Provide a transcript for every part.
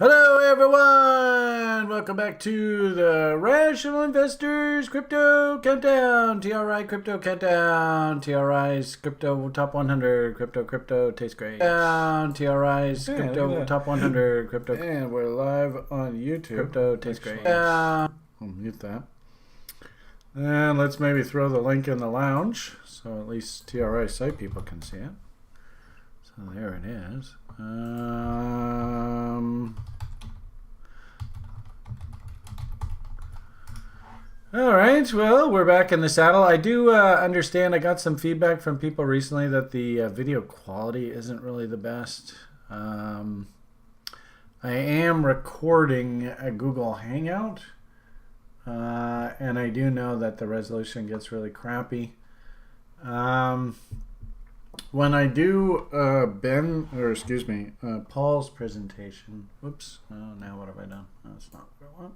Hello everyone! Welcome back to the Rational Investors Crypto Countdown. TRI Crypto Countdown. TRI's Crypto Top 100. Crypto tastes great. TRI's Crypto Top 100. Crypto. And we're live on YouTube. Crypto tastes great. I'll mute that. And let's maybe throw the link in the lounge so at least TRI site people can see it. So there it is. All right, well, we're back in the saddle. I do understand I got some feedback from people recently that the video quality isn't really the best. I am recording a Google Hangout, and I do know that the resolution gets really crappy. When I do Paul's presentation, whoops, oh, now what have I done? That's not what I want.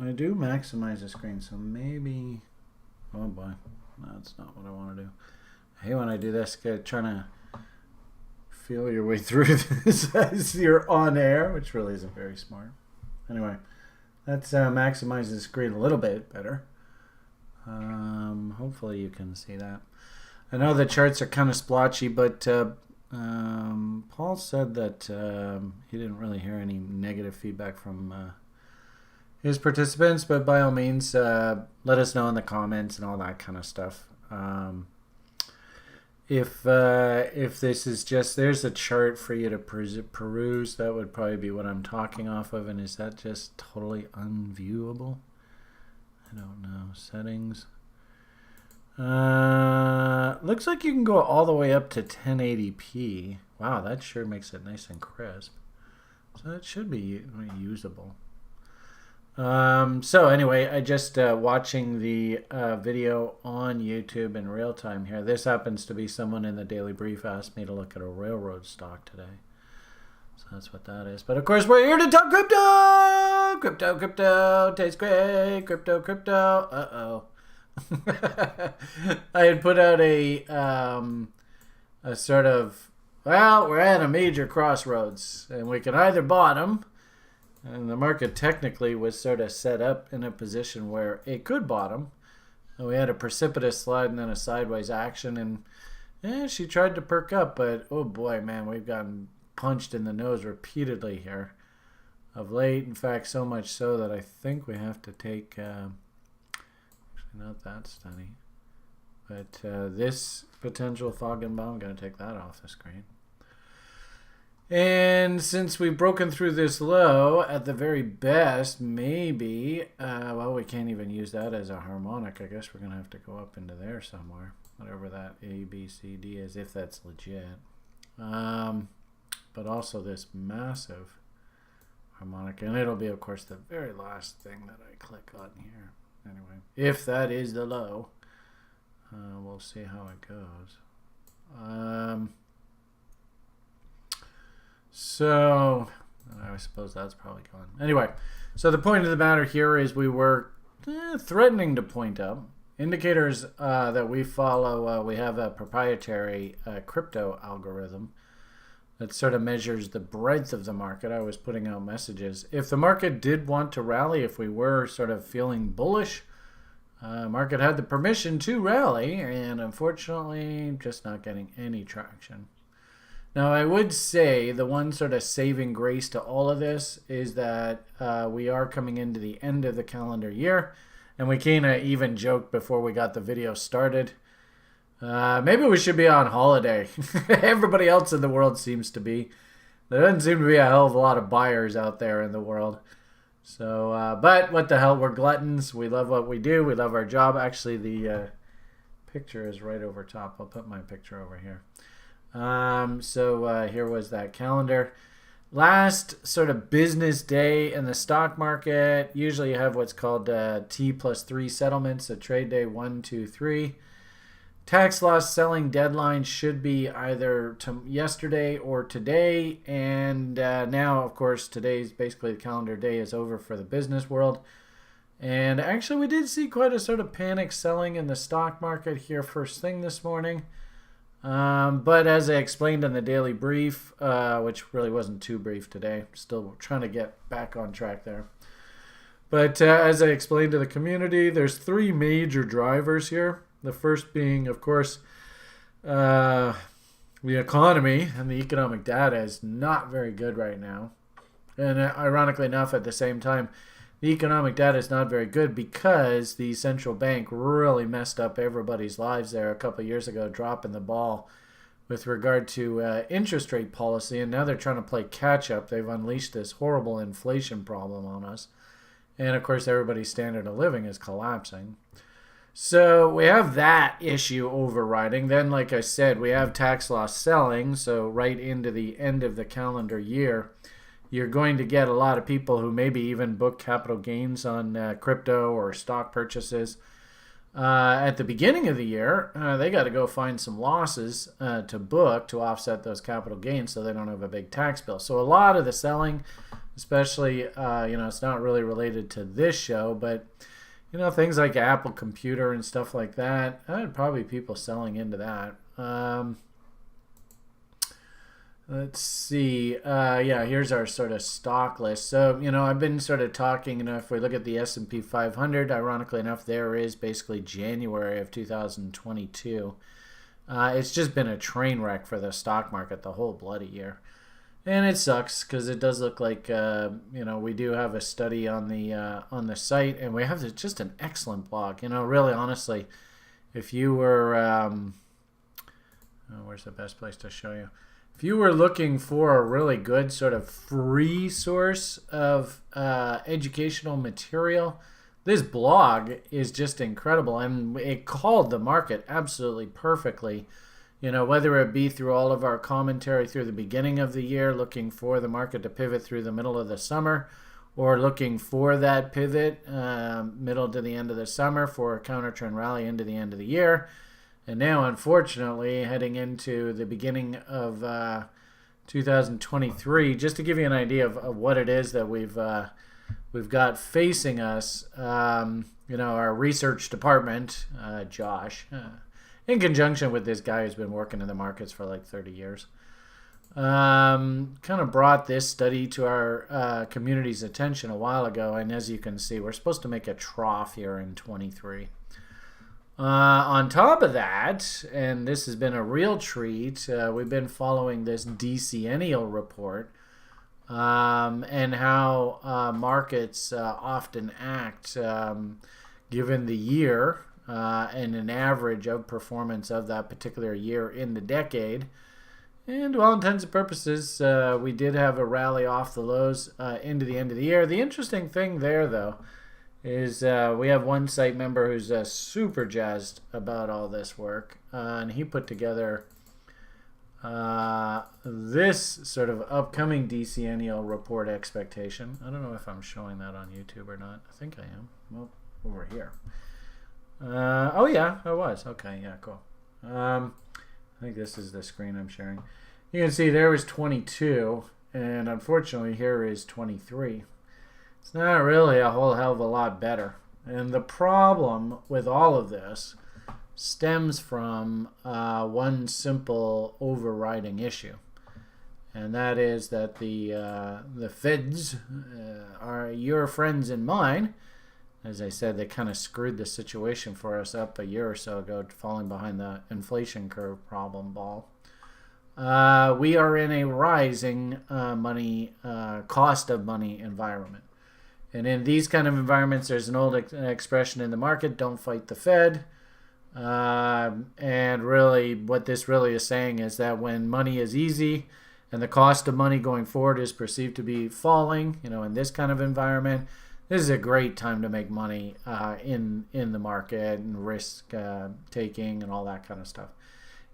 I do maximize the screen, so maybe, oh boy, that's not what I want to do. I hate when I do this, trying to feel your way through this as you're on air, which really isn't very smart. Anyway, let's maximize the screen a little bit better. Hopefully you can see that. I know the charts are kind of splotchy, but Paul said that he didn't really hear any negative feedback from his participants, but by all means, let us know in the comments and all that kind of stuff. If this is just, there's a chart for you to peruse, that would probably be what I'm talking off of, and is that just totally unviewable? I don't know. Settings. Looks like you can go all the way up to 1080p. Wow, that sure makes it nice and crisp. So it should be usable. So anyway, I just watching the video on YouTube in real time here. This happens to be someone in the Daily Brief asked me to look at a railroad stock today. So that's what that is. But of course, we're here to talk crypto! Crypto tastes great. Crypto. Uh-oh. I had put out a sort of, well, we're at a major crossroads, and we can either bottom, and the market technically was sort of set up in a position where it could bottom, and we had a precipitous slide and then a sideways action, and she tried to perk up, but oh boy, man, we've gotten punched in the nose repeatedly here of late. In fact, so much so that I think we have to take not that stunning, but this potential fog and bomb, I'm going to take that off the screen. And since we've broken through this low, at the very best, maybe, well, we can't even use that as a harmonic. I guess we're going to have to go up into there somewhere, whatever that A, B, C, D is, if that's legit. But also this massive harmonic, and it'll be, of course, the very last thing that I click on here. Anyway, if that is the low, we'll see how it goes. So I suppose that's probably gone. Anyway, so the point of the matter here is we were threatening to point up. Indicators that we follow, we have a proprietary crypto algorithm that sort of measures the breadth of the market. I was putting out messages. If the market did want to rally, if we were sort of feeling bullish, market had the permission to rally, and unfortunately, just not getting any traction. Now, I would say the one sort of saving grace to all of this is that we are coming into the end of the calendar year, and we kind of even joked before we got the video started. Maybe we should be on holiday. Everybody else in the world seems to be. There doesn't seem to be a hell of a lot of buyers out there in the world. So, but what the hell, we're gluttons. We love what we do. We love our job. Actually, the picture is right over top. I'll put my picture over here. So here was that calendar. Last sort of business day in the stock market. Usually you have what's called T+3 settlements. So trade day 1, 2, 3. Tax loss selling deadline should be either yesterday or today, and now, of course, today's basically the calendar day is over for the business world. And actually, we did see quite a sort of panic selling in the stock market here first thing this morning. But as I explained in the daily brief, which really wasn't too brief today, still trying to get back on track there. But as I explained to the community, there's three major drivers here. The first being, of course, the economy, and the economic data is not very good right now. And ironically enough, at the same time, the economic data is not very good because the central bank really messed up everybody's lives there a couple of years ago, dropping the ball with regard to interest rate policy. And now they're trying to play catch up. They've unleashed this horrible inflation problem on us. And of course, everybody's standard of living is collapsing. So we have that issue overriding. Then, like I said, we have tax loss selling. So right into the end of the calendar year, you're going to get a lot of people who maybe even book capital gains on crypto or stock purchases. At the beginning of the year, they got to go find some losses to book to offset those capital gains so they don't have a big tax bill. So a lot of the selling, especially, it's not really related to this show, but, things like Apple Computer and stuff like that, probably people selling into that. Let's see. Here's our sort of stock list. So, I've been sort of talking, if we look at the S&P 500, ironically enough, there is basically January of 2022. It's just been a train wreck for the stock market the whole bloody year. And it sucks because it does look like, we do have a study on the site, and we have just an excellent blog. Really, honestly, if you were, where's the best place to show you? If you were looking for a really good sort of free source of educational material, this blog is just incredible. And it called the market absolutely perfectly. Whether it be through all of our commentary through the beginning of the year, looking for the market to pivot through the middle of the summer, or looking for that pivot middle to the end of the summer for a counter trend rally into the end of the year. And now, unfortunately, heading into the beginning of 2023, just to give you an idea of what it is that we've got facing us, our research department, Josh, in conjunction with this guy who's been working in the markets for like 30 years, kind of brought this study to our community's attention a while ago. And as you can see, we're supposed to make a trough here in 23. On top of that, and this has been a real treat, we've been following this decennial report and how markets often act given the year and an average of performance of that particular year in the decade. And to all intents and purposes, we did have a rally off the lows into the end of the year. The interesting thing there, though, is we have one site member who's super jazzed about all this work, and he put together this sort of upcoming decennial report expectation. I don't know if I'm showing that on YouTube or not. I think I am. Well, over here. Oh yeah, I was. Okay, yeah, cool. I think this is the screen I'm sharing. You can see there was 22, and unfortunately here is 23. It's not really a whole hell of a lot better. And the problem with all of this stems from one simple overriding issue. And that is that the Feds are your friends and mine. As I said, they kind of screwed the situation for us up a year or so ago, falling behind the inflation curve problem ball. We are in a rising cost of money environment. And in these kind of environments, there's an old expression in the market, don't fight the Fed. And really, what this really is saying is that when money is easy and the cost of money going forward is perceived to be falling, in this kind of environment, this is a great time to make money in the market and risk taking and all that kind of stuff.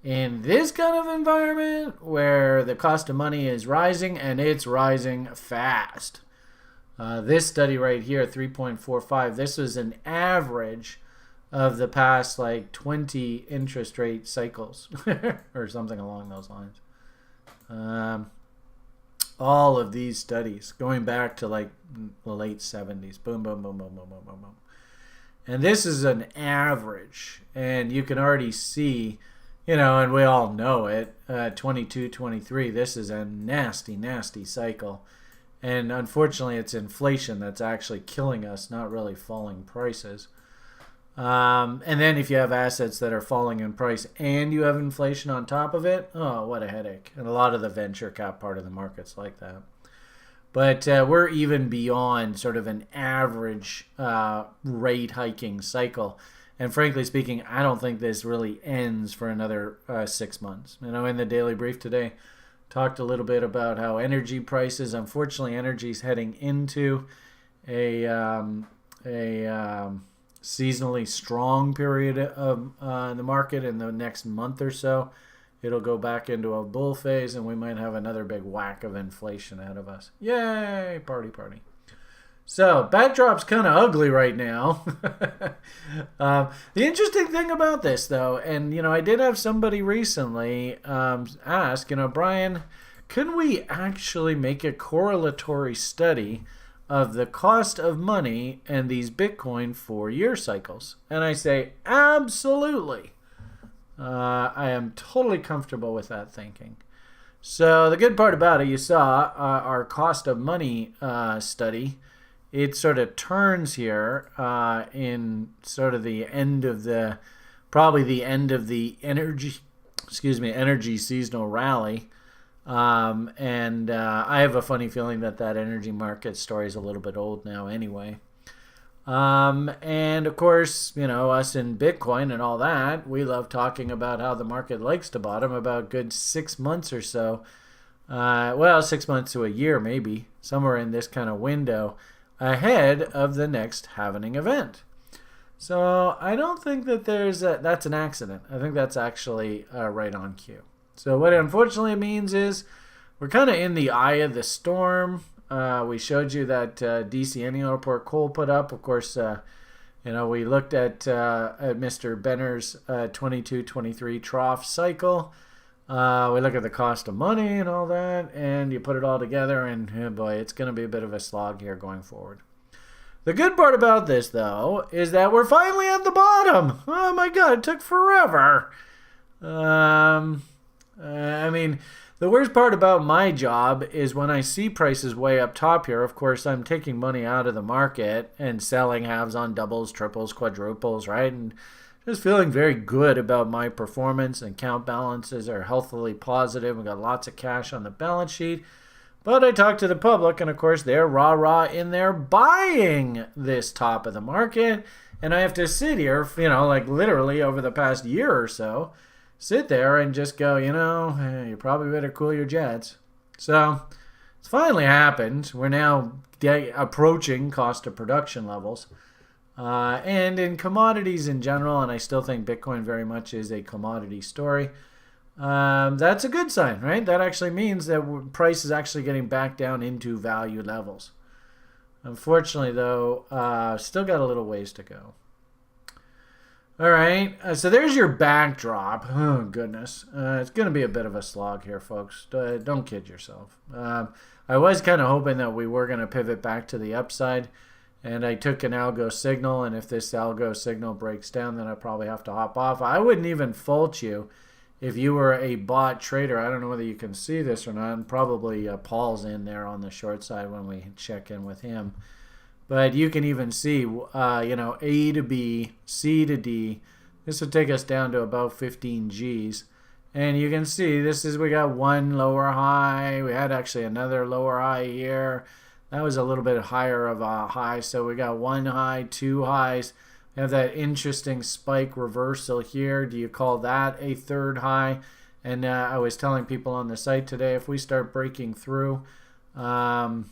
In this kind of environment where the cost of money is rising and it's rising fast, this study right here, 3.45, this was an average of the past like 20 interest rate cycles or something along those lines. All of these studies going back to like the late 70s. Boom, boom, boom, boom, boom, boom, boom, boom. And this is an average. And you can already see, You know, and we all know it. 22, 23, this is a nasty, nasty cycle. And unfortunately, it's inflation that's actually killing us, not really falling prices. And then if you have assets that are falling in price and you have inflation on top of it, oh, what a headache. And a lot of the venture cap part of the market's like that. But we're even beyond sort of an average rate hiking cycle. And frankly speaking, I don't think this really ends for another 6 months. You know, in the daily brief today, talked a little bit about how energy prices, unfortunately, energy is heading into a seasonally strong period of the market in the next month or so. It'll go back into a bull phase, and we might have another big whack of inflation ahead of us. Yay, party, party. So, backdrop's kind of ugly right now. The interesting thing about this, though, and, you know, I did have somebody recently ask, you know, Brian, can we actually make a correlatory study of the cost of money and these Bitcoin 4-year cycles? And I say, absolutely. I am totally comfortable with that thinking. So the good part about it, you saw our cost of money study. It sort of turns here in sort of the end of the, probably the end of the energy seasonal rally. And I have a funny feeling that energy market story is a little bit old now anyway. And of course, you know, us in Bitcoin and all that, we love talking about how the market likes to bottom about good 6 months or so. Well, 6 months to a year, maybe, somewhere in this kind of window ahead of the next halvening event. So I don't think that that's an accident. I think that's actually right on cue. So what it unfortunately means is we're kind of in the eye of the storm. We showed you that DC annual report Cole put up. Of course, you know, we looked at Mr. Benner's 22-23 trough cycle. We look at the cost of money and all that, and you put it all together, and oh boy, it's going to be a bit of a slog here going forward. The good part about this, though, is that we're finally at the bottom. Oh my God, it took forever. I mean, the worst part about my job is when I see prices way up top here, of course, I'm taking money out of the market and selling halves on doubles, triples, quadruples, right? And just feeling very good about my performance. And account balances are healthily positive. We've got lots of cash on the balance sheet. But I talk to the public, and of course, they're rah-rah in there buying this top of the market. And I have to sit here, you know, like literally over the past year or so, sit there and just go, you know, hey, you probably better cool your jets. So it's finally happened. We're now approaching cost of production levels. And in commodities in general, and I still think Bitcoin very much is a commodity story, that's a good sign, right? That actually means that price is actually getting back down into value levels. Unfortunately, though, still got a little ways to go. All right, so there's your backdrop. Oh, goodness. It's going to be a bit of a slog here, folks. Don't kid yourself. I was kind of hoping that we were going to pivot back to the upside, and I took an algo signal, and if this algo signal breaks down, then I probably have to hop off. I wouldn't even fault you if you were a bot trader. I don't know whether you can see this or not, and probably Paul's in there on the short side when we check in with him. But you can even see, you know, A to B, C to D. This would take us down to about 15 Gs. And you can see we got one lower high. We had actually another lower high here. That was a little bit higher of a high. So we got one high, two highs. We have that interesting spike reversal here. Do you call that a third high? And I was telling people on the site today, if we start breaking through, let's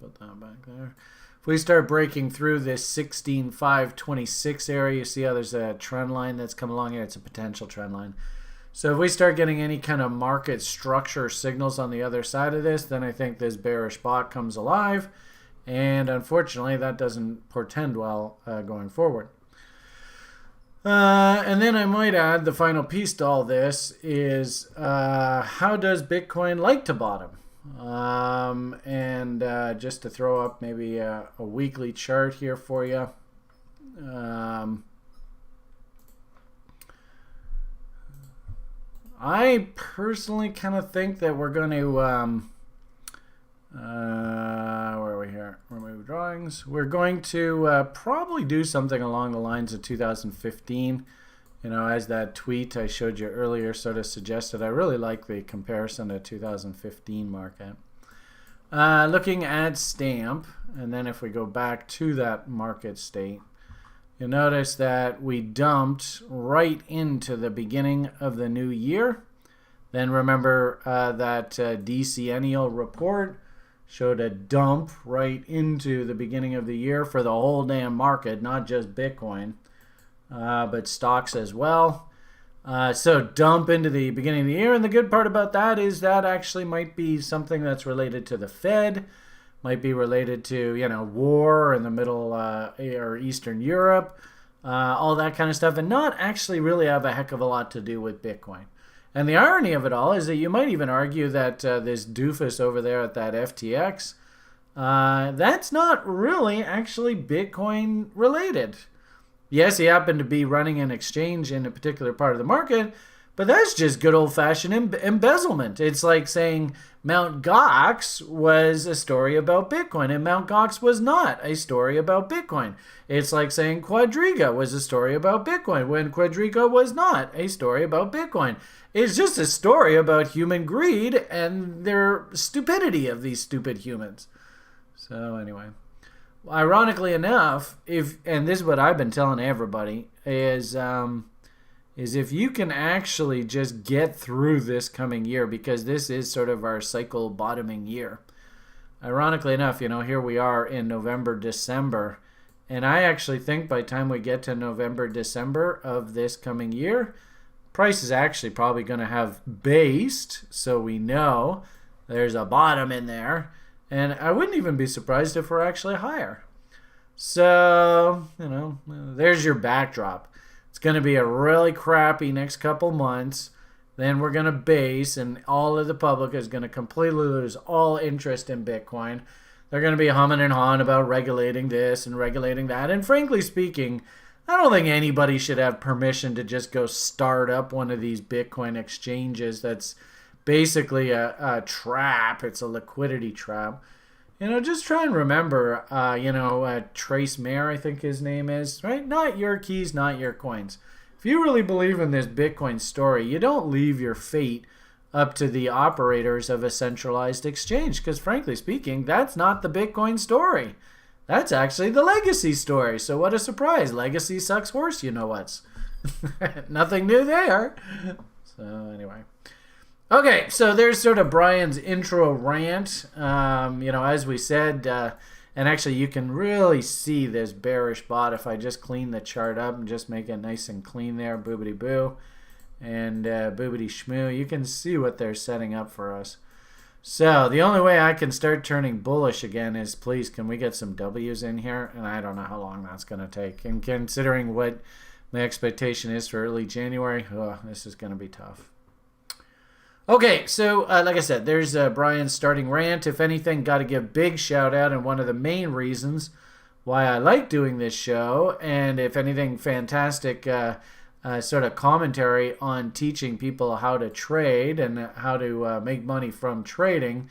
put that back there. If we start breaking through this 16,526 area, you see how there's a trend line that's come along here. It's a potential trend line. So if we start getting any kind of market structure signals on the other side of this, then I think this bearish bot comes alive. And unfortunately, that doesn't portend well going forward. And then I might add the final piece to all this is how does Bitcoin like to bottom? And just to throw up maybe a weekly chart here for you. I personally kind of think that we're going to, where are we here? Remove drawings. We're going to probably do something along the lines of 2015. You know, as that tweet I showed you earlier sort of suggested, I really like the comparison to 2015 market. Looking at Stamp, and then if we go back to that market state, you'll notice that we dumped right into the beginning of the new year. Then remember that decennial report showed a dump right into the beginning of the year for the whole damn market, not just Bitcoin, but stocks as well. So dump into the beginning of the year. And the good part about that is that actually might be something that's related to the Fed, might be related to, you know, war in the middle or Eastern Europe, all that kind of stuff, and not actually really have a heck of a lot to do with Bitcoin. And the irony of it all is that you might even argue that this doofus over there at that FTX, that's not really actually Bitcoin related. Yes, he happened to be running an exchange in a particular part of the market, but that's just good old-fashioned embezzlement. It's like saying Mt. Gox was a story about Bitcoin, and Mt. Gox was not a story about Bitcoin. It's like saying Quadriga was a story about Bitcoin, when Quadriga was not a story about Bitcoin. It's just a story about human greed and their stupidity of these stupid humans. So anyway, ironically enough, and this is what I've been telling everybody, is if you can actually just get through this coming year, because this is sort of our cycle bottoming year. Ironically enough, you know, here we are in November, December, and I actually think by the time we get to November, December of this coming year, price is actually probably going to have based, so we know there's a bottom in there, and I wouldn't even be surprised if we're actually higher. So, you know, there's your backdrop. It's going to be a really crappy next couple months. Then we're going to base, and all of the public is going to completely lose all interest in Bitcoin. They're going to be humming and hawing about regulating this and regulating that. And frankly speaking, I don't think anybody should have permission to just go start up one of these Bitcoin exchanges that's basically a trap. It's a liquidity trap. You know, just try and remember, Trace Mayer, I think his name is, right? Not your keys, not your coins. If you really believe in this Bitcoin story, you don't leave your fate up to the operators of a centralized exchange, because frankly speaking, that's not the Bitcoin story. That's actually the legacy story. So what a surprise. Legacy sucks horse, you know what's. Nothing new there. So anyway. Okay, so there's sort of Brian's intro rant. As we said, and actually you can really see this bearish bot if I just clean the chart up and just make it nice and clean there, boobity boo and boobity shmoo. You can see what they're setting up for us. So the only way I can start turning bullish again is, please, can we get some W's in here? And I don't know how long that's going to take. And considering what my expectation is for early January, this is going to be tough. Okay, so like I said, there's Brian's starting rant. If anything, got to give big shout out, and one of the main reasons why I like doing this show, and if anything, fantastic sort of commentary on teaching people how to trade and how to make money from trading.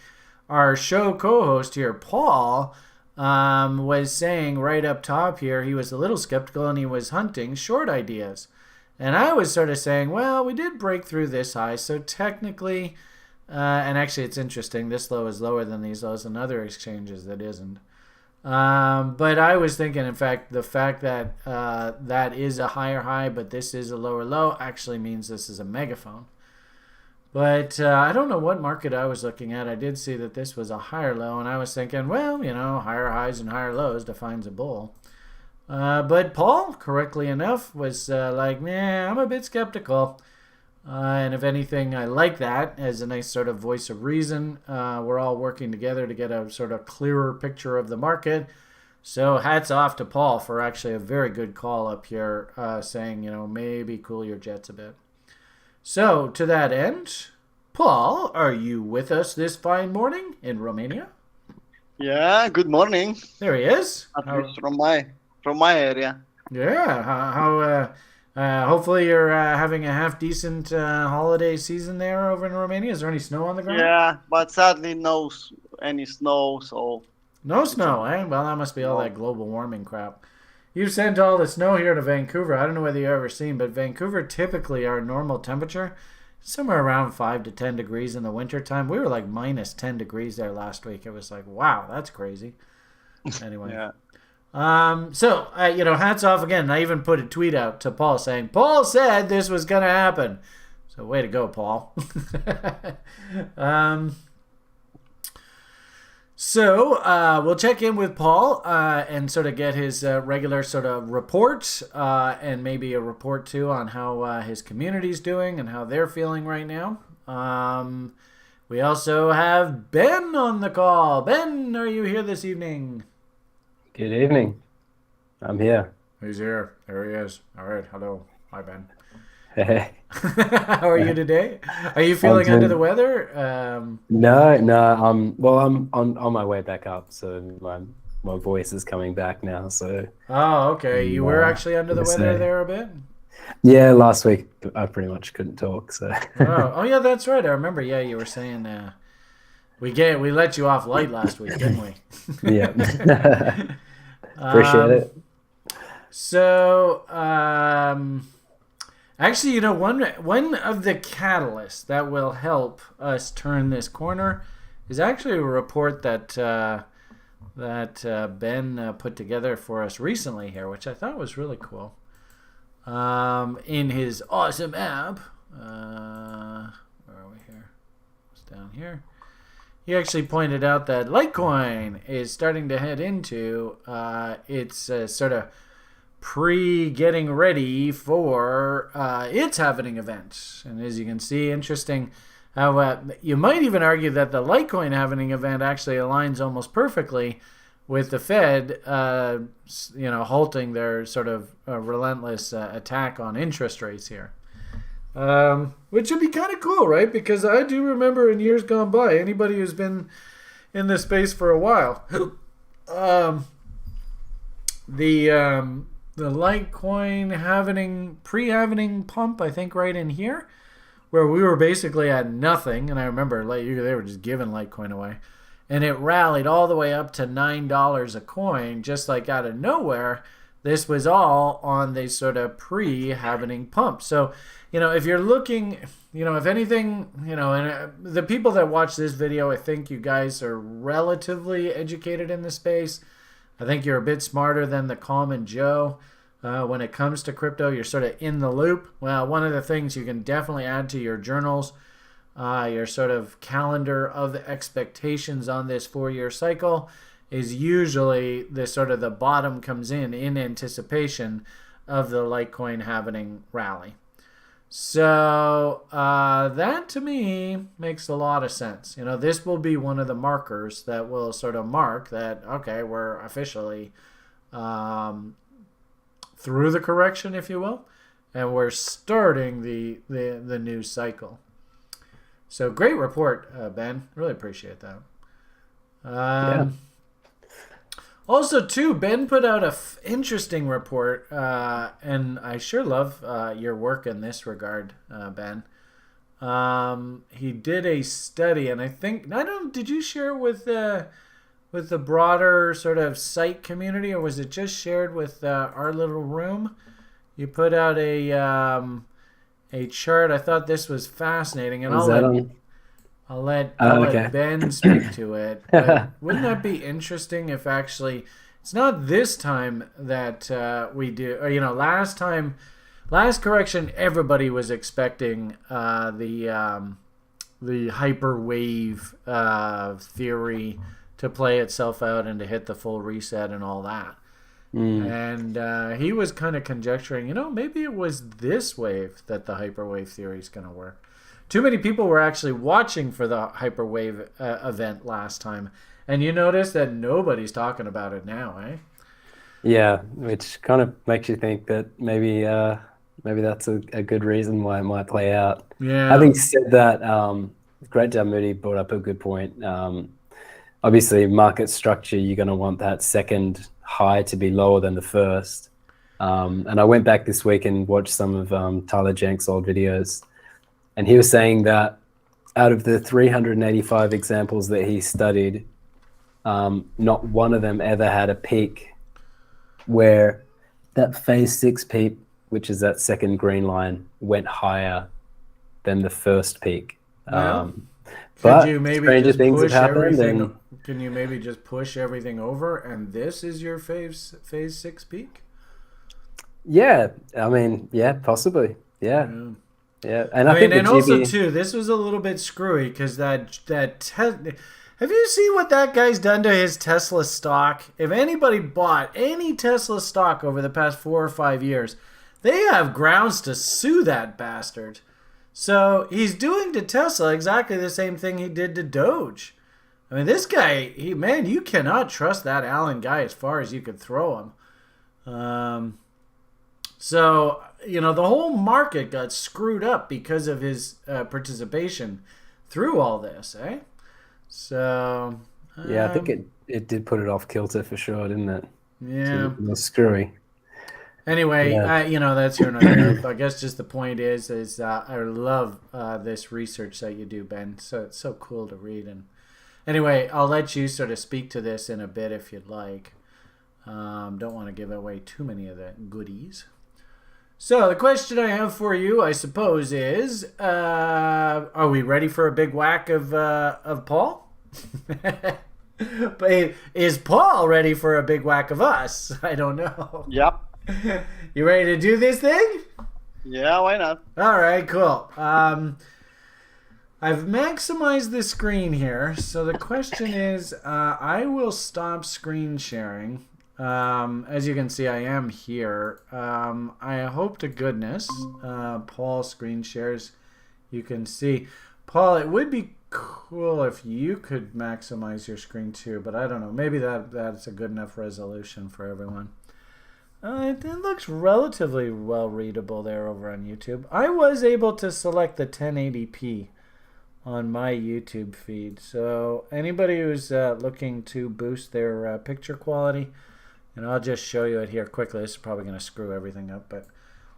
Our show co-host here, Paul, was saying right up top here, he was a little skeptical and he was hunting short ideas. And I was sort of saying, well, we did break through this high, so technically, and actually it's interesting, this low is lower than these lows and other exchanges that isn't. But I was thinking, in fact, the fact that that is a higher high, but this is a lower low, actually means this is a megaphone. But I don't know what market I was looking at. I did see that this was a higher low, and I was thinking, well, you know, higher highs and higher lows defines a bull. But Paul, correctly enough, was like, nah, I'm a bit skeptical. And if anything, I like that as a nice sort of voice of reason. We're all working together to get a sort of clearer picture of the market. So hats off to Paul for actually a very good call up here, saying, you know, maybe cool your jets a bit. So to that end, Paul, are you with us this fine morning in Romania? Yeah, good morning. There he is. At least from my area. Yeah. How Hopefully you're having a half decent holiday season there over in Romania. Is there any snow on the ground? Yeah, but sadly no any snow, so No it's a snow, eh? Well, that must be all no. that global warming crap. You've sent all the snow here to Vancouver. I don't know whether you've ever seen, but Vancouver typically our normal temperature somewhere around 5 to 10 degrees in the wintertime. We were like minus 10 degrees there last week. It was like, wow, that's crazy. Anyway. Yeah. So, hats off again. I even put a tweet out to Paul saying, Paul said this was going to happen. So, way to go, Paul. We'll check in with Paul and sort of get his regular sort of report and maybe a report too on how his community's doing and how they're feeling right now. We also have Ben on the call. Ben, are you here this evening? Good evening. I'm here. He's here. There he is. All right. Hello. Hi, Ben. Hey. How are you today? Are you feeling under the weather? No. I'm on my way back up, so my voice is coming back now. So. Oh, okay. You were actually under the weather there a bit? Yeah, last week I pretty much couldn't talk. So. Oh, yeah, that's right. I remember. Yeah, you were saying we let you off light last week, didn't we? Yeah. Appreciate it. So, actually, one of the catalysts that will help us turn this corner is actually a report that Ben put together for us recently here, which I thought was really cool. In his awesome app, where are we here? It's down here. He actually pointed out that Litecoin is starting to head into its sort of getting ready for its halving event. And as you can see, interesting how you might even argue that the Litecoin halving event actually aligns almost perfectly with the Fed, halting their sort of relentless attack on interest rates here. Which would be kind of cool, right? Because I do remember in years gone by, anybody who's been in this space for a while, the Litecoin pre-halving pump, I think right in here, where we were basically at nothing, and I remember they were just giving Litecoin away, and it rallied all the way up to $9 a coin, just like out of nowhere. This was all on the sort of pre-halving pump. So, if you're looking, if anything, and the people that watch this video, I think you guys are relatively educated in the space. I think you're a bit smarter than the common Joe. When it comes to crypto, you're sort of in the loop. Well, one of the things you can definitely add to your journals, your sort of calendar of the expectations on this 4-year cycle, is usually the bottom comes in anticipation of the Litecoin halving rally. So that to me makes a lot of sense. This will be one of the markers that will sort of mark that, okay, we're officially through the correction, if you will, and we're starting the new cycle. So great report, Ben. Really appreciate that. Yeah. Also, too, Ben put out an interesting report, and I sure love your work in this regard, Ben. He did a study, and did you share it with the broader sort of site community, or was it just shared with our little room? You put out a chart. I thought this was fascinating, and I'll let Ben speak to it. But wouldn't that be interesting if actually it's not this time that we do? Or, last correction, everybody was expecting the hyperwave theory to play itself out and to hit the full reset and all that. And he was kind of conjecturing, maybe it was this wave that the hyperwave theory is going to work. Too many people were actually watching for the hyperwave event last time, and you notice that nobody's talking about it now, eh? Yeah, which kind of makes you think that maybe that's a good reason why it might play out. Yeah. Having said that, Great Dad Moody brought up a good point. Obviously, market structure, you're going to want that second high to be lower than the first. And I went back this week and watched some of Tyler Jenk's old videos, and he was saying that out of the 385 examples that he studied, not one of them ever had a peak where that phase 6 peak, which is that second green line, went higher than the first peak. Well, But could you maybe stranger just things have push happened. everything? And Can you maybe just push everything over, and this is your phase 6 peak? yeah, I mean, yeah, possibly. Yeah. Yeah. And I mean, think the and also GB, too, this was a little bit screwy because have you seen what that guy's done to his Tesla stock? If anybody bought any Tesla stock over the past 4 or 5 years, they have grounds to sue that bastard. So he's doing to Tesla exactly the same thing he did to Doge. I mean, this guy, man, you cannot trust that Allen guy as far as you could throw him. So, the whole market got screwed up because of his participation through all this, eh? So, yeah, I think it did put it off kilter for sure, didn't it? yeah. It was screwy. Anyway, Yeah. that's here another. I guess just the point is I love this research that you do, Ben. So it's so cool to read. And anyway, I'll let you sort of speak to this in a bit if you'd like. Don't want to give away too many of the goodies. So the question I have for you, I suppose, is: are we ready for a big whack of Paul? But is Paul ready for a big whack of us? I don't know. Yep. You ready to do this thing? Yeah, why not? All right, cool. I've maximized the screen here. So the question is, I will stop screen sharing. As you can see, I am here. I hope to goodness Paul screen shares. You can see. Paul, it would be cool if you could maximize your screen too, but I don't know. Maybe that's a good enough resolution for everyone. It looks relatively well readable there over on YouTube. I was able to select the 1080p on my YouTube feed. So anybody who's looking to boost their picture quality, and I'll just show you it here quickly. This is probably going to screw everything up, but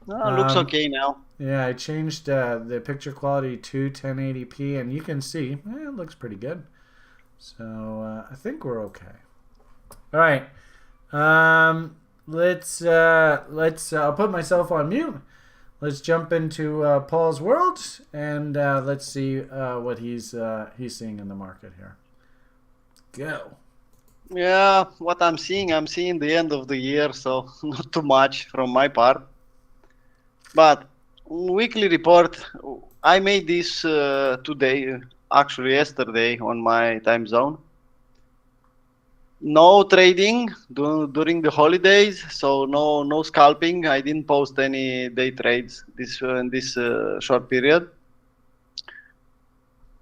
Looks okay now. yeah, I changed the picture quality to 1080p, and you can see it looks pretty good. So I think we're okay. All right. Let's I'll put myself on mute. Let's jump into Paul's world, and let's see what he's seeing in the market here. Go. Yeah, what I'm seeing the end of the year, so not too much from my part. But weekly report, I made this today, actually yesterday on my time zone. No trading during the holidays, so no scalping. I didn't post any day trades in this short period.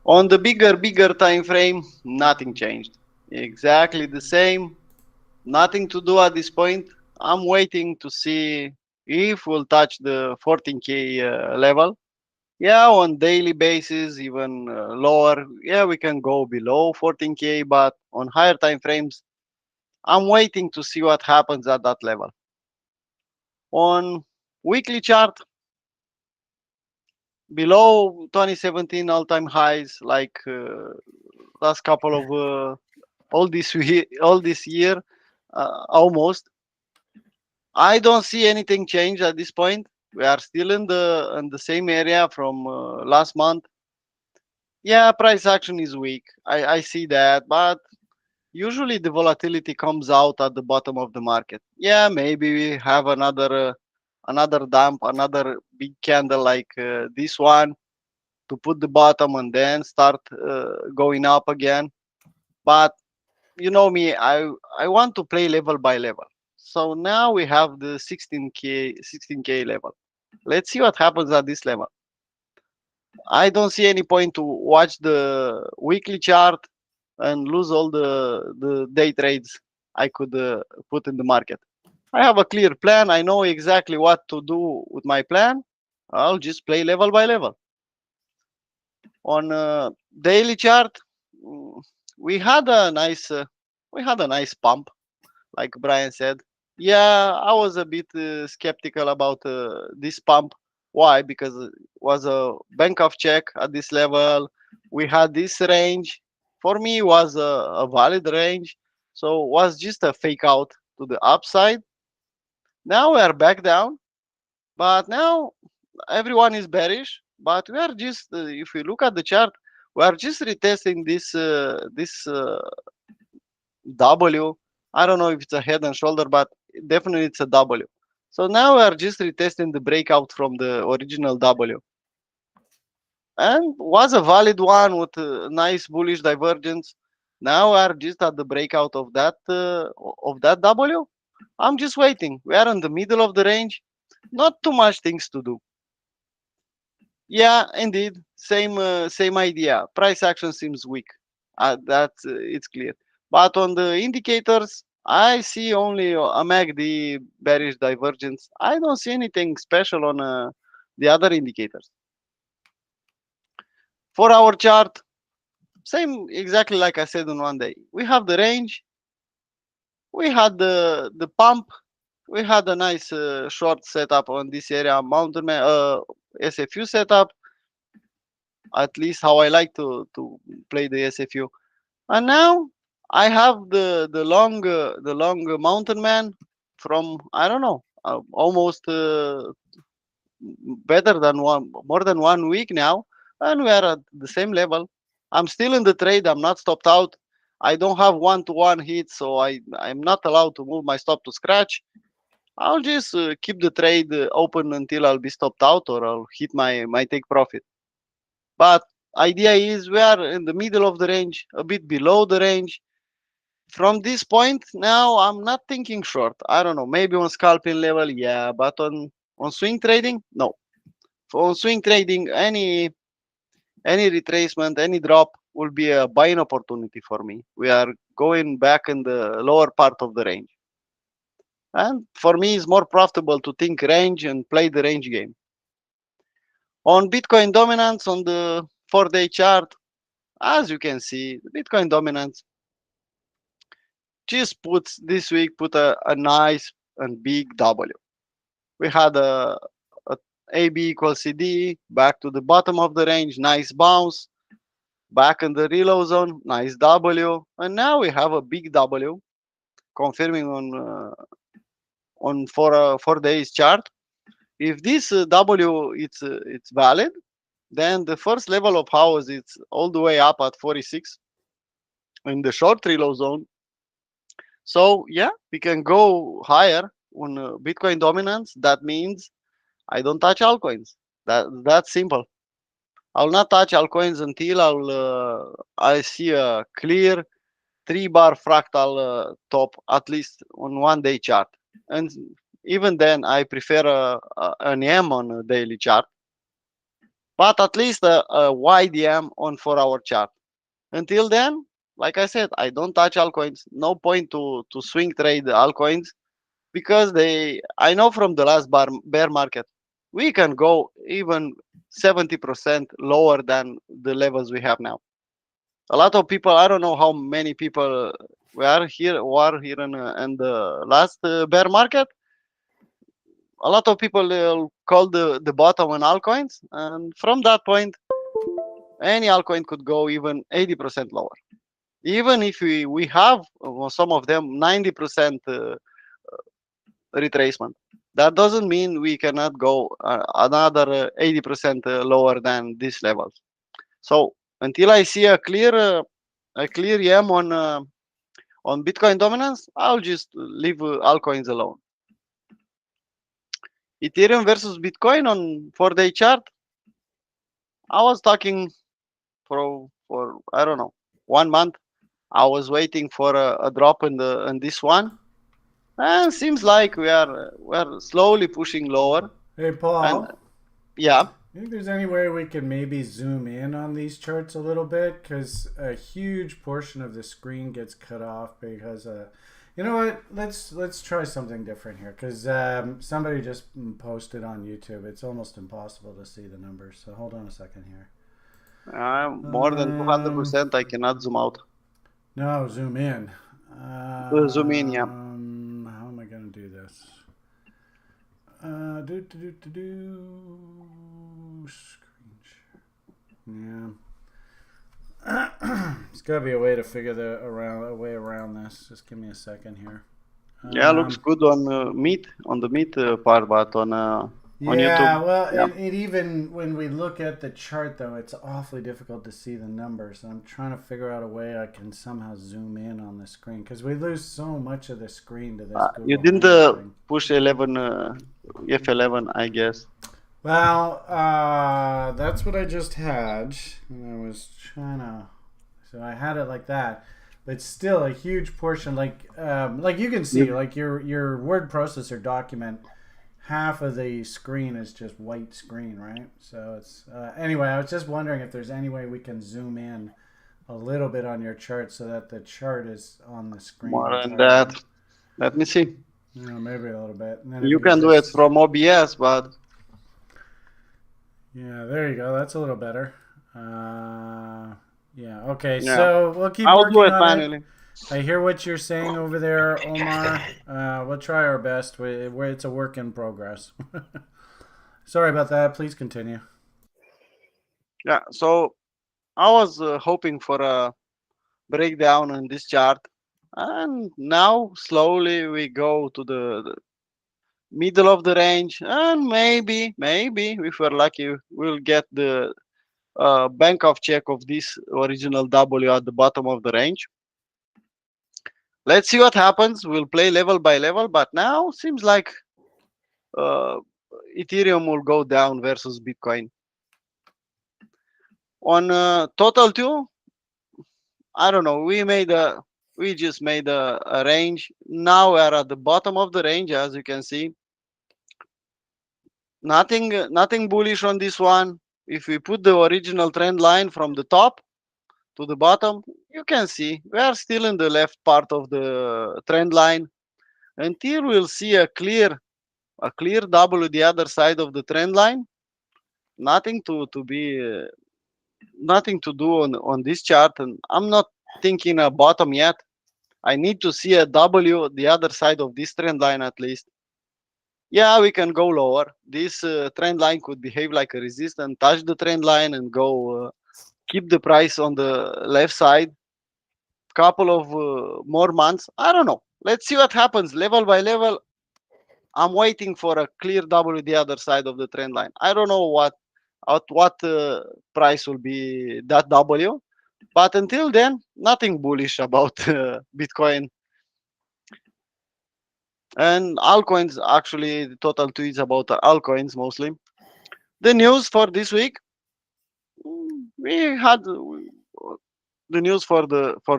On the bigger time frame, nothing changed. Exactly the same. Nothing to do at this point. I'm waiting to see if we'll touch the 14K level. Yeah, on daily basis, even lower. Yeah, we can go below 14K, but on higher time frames, I'm waiting to see what happens at that level. On weekly chart, below 2017 all-time highs, like last couple of all this year, almost. I don't see anything change at this point. We are still in the same area from last month. Yeah, price action is weak. I see that, but usually the volatility comes out at the bottom of the market. Yeah, maybe we have another dump, another big candle like this one to put the bottom and then start going up again. But you know me, I want to play level by level. So now we have the 16K level. Let's see what happens at this level. I don't see any point to watch the weekly chart and lose all the day trades I could put in the market. I have a clear plan. I know exactly what to do with my plan. I'll just play level by level. On daily chart, we had a nice pump, like Brian said. Yeah, I was a bit skeptical about this pump. Why? Because it was a bank of check at this level. We had this range. For me, it was a valid range. So it was just a fake out to the upside. Now we are back down. But now everyone is bearish. But we are just, if we look at the chart, we are just retesting this W. I don't know if it's a head and shoulder, but definitely it's a W. So now we are just retesting the breakout from the original W. And was a valid one with a nice bullish divergence. Now we are just at the breakout of that W. I'm just waiting. We are in the middle of the range. Not too much things to do. Yeah, indeed, same idea. Price action seems weak. That it's clear. But on the indicators, I see only a MACD bearish divergence. I don't see anything special on the other indicators. For our chart, same exactly like I said on one day. We have the range. We had the pump. We had a nice short setup on this area, mountain SFU setup. At least how I like to play the SFU. And now I have the long mountain man from I don't know almost better than one more than 1 week now, and we are at the same level. I'm still in the trade. I'm not stopped out. I don't have one-to-one hits, so I'm not allowed to move my stop to scratch. I'll just keep the trade open until I'll be stopped out or I'll hit my take profit. But idea is we are in the middle of the range, a bit below the range. From this point now, I'm not thinking short. I don't know, maybe on scalping level, yeah, but on swing trading, no. For on swing trading, any retracement, any drop will be a buying opportunity for me. We are going back in the lower part of the range. And for me, it's more profitable to think range and play the range game. On Bitcoin dominance on the 4-day chart, as you can see, the Bitcoin dominance just puts this week put a nice and big W. We had a AB equals CD back to the bottom of the range, nice bounce, back in the reload zone, nice W, and now we have a big W confirming on 4 days chart. If this W it's valid, then the first level of house it's all the way up at 46 in the short reload zone. So yeah, we can go higher on Bitcoin dominance. That means I don't touch altcoins. That's simple. I'll not touch altcoins until I see a clear 3-bar fractal top at least on 1 day chart. And even then, I prefer an M on a daily chart, but at least a wide M on 4-hour chart. Until then, like I said, I don't touch altcoins. No point to swing trade altcoins because I know from the last bear market we can go even 70% lower than the levels we have now. A lot of people, I don't know how many people were here in the last bear market. A lot of people call the bottom on altcoins, and from that point any altcoin could go even 80% lower, even if we have some of them 90% retracement. That doesn't mean we cannot go another 80% lower than these levels. So until I see a clear YM on Bitcoin dominance, I'll just leave altcoins alone. Ethereum versus Bitcoin on 4-day chart. I was talking for I don't know 1 month. I was waiting for a drop in this one, and seems like we're slowly pushing lower. Hey, And Paul. yeah, I think there's any way we can maybe zoom in on these charts a little bit because a huge portion of the screen gets cut off because you know what, let's try something different here because somebody just posted on YouTube it's almost impossible to see the numbers, so hold on a second here. more than 200%. I cannot zoom out. No, zoom in. Zoom in, yeah. How am I going to do Screen share. Yeah. There's got to be a way to figure a way around this. Just give me a second here. Yeah, looks good on Meet, on the Meet part, but on YouTube. Yeah, well, Yeah. it even when we look at the chart, though, it's awfully difficult to see the numbers. I'm trying to figure out a way I can somehow zoom in on the screen because we lose so much of the screen to this. You Google didn't Hangout thing. push 11, F11, I guess. Well, that's what I just had. And I was trying to, so I had it like that, but still a huge portion. Like you can see, like your word processor document, half of the screen is just white screen, right? So it's anyway. I was just wondering if there's any way we can zoom in a little bit on your chart so that the chart is on the screen. More than that. Let me see. Yeah, maybe a little bit. And then You can do it from OBS, but yeah, there you go. That's a little better. Yeah. Okay. Yeah. So we'll keep I'll working do it on manually. it. I hear what you're saying over there, Omar. We'll try our best. It's a work in progress. Sorry about that. Please continue. Yeah. So I was hoping for a breakdown on this chart, and now slowly we go to the middle of the range, and maybe if we're lucky, we'll get the bank of check of this original W at the bottom of the range. Let's see what happens. We'll play level by level, but now seems like Ethereum will go down versus Bitcoin. On total too, I don't know. We just made a range. Now we're at the bottom of the range, as you can see. Nothing bullish on this one. If we put the original trend line from the top to the bottom, you can see we are still in the left part of the trend line until we'll see a clear W the other side of the trend line. Nothing to do on this chart, and I'm not thinking a bottom yet. I need to see a W the other side of this trend line at least. Yeah, we can go lower. This trend line could behave like a resistance, touch the trend line and go keep the price on the left side. Couple of more months. I don't know. Let's see what happens level by level. I'm waiting for a clear W the other side of the trend line. I don't know what price will be that W, but until then, nothing bullish about Bitcoin. And altcoins, actually, the total tweets about altcoins mostly. The news for this week, we had the news for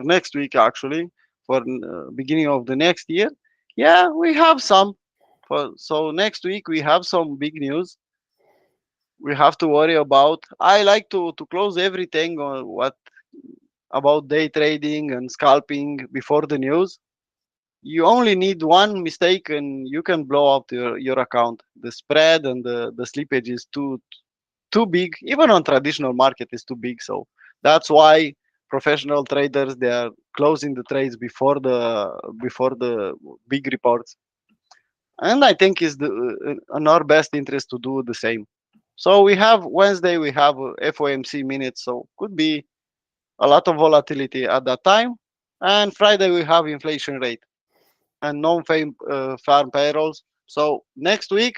next week, actually, for beginning of the next year. Yeah, we have some. So next week we have some big news we have to worry about. I like to close everything on what about day trading and scalping before the news. You only need one mistake and you can blow up your account. The spread and the slippage is too big. Even on traditional market is too big. So that's why professional traders, they are closing the trades before the big reports. And I think it's in our best interest to do the same. So we have Wednesday, we have FOMC minutes, so could be a lot of volatility at that time. And Friday we have inflation rate and non-farm payrolls. So next week,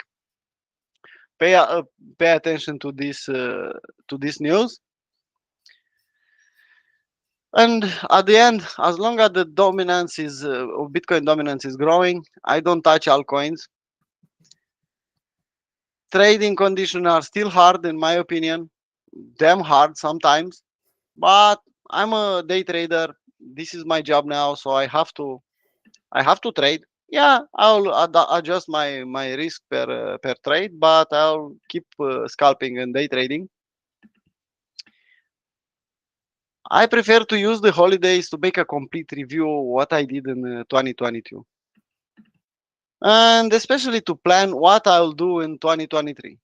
pay attention to this news. And at the end, as long as the dominance is of Bitcoin dominance is growing, I don't touch altcoins. Trading conditions are still hard, in my opinion, damn hard sometimes. But I'm a day trader. This is my job now, so I have to trade. Yeah, I'll adjust my risk per trade, but I'll keep scalping and day trading. I prefer to use the holidays to make a complete review of what I did in 2022. And especially to plan what I'll do in 2023.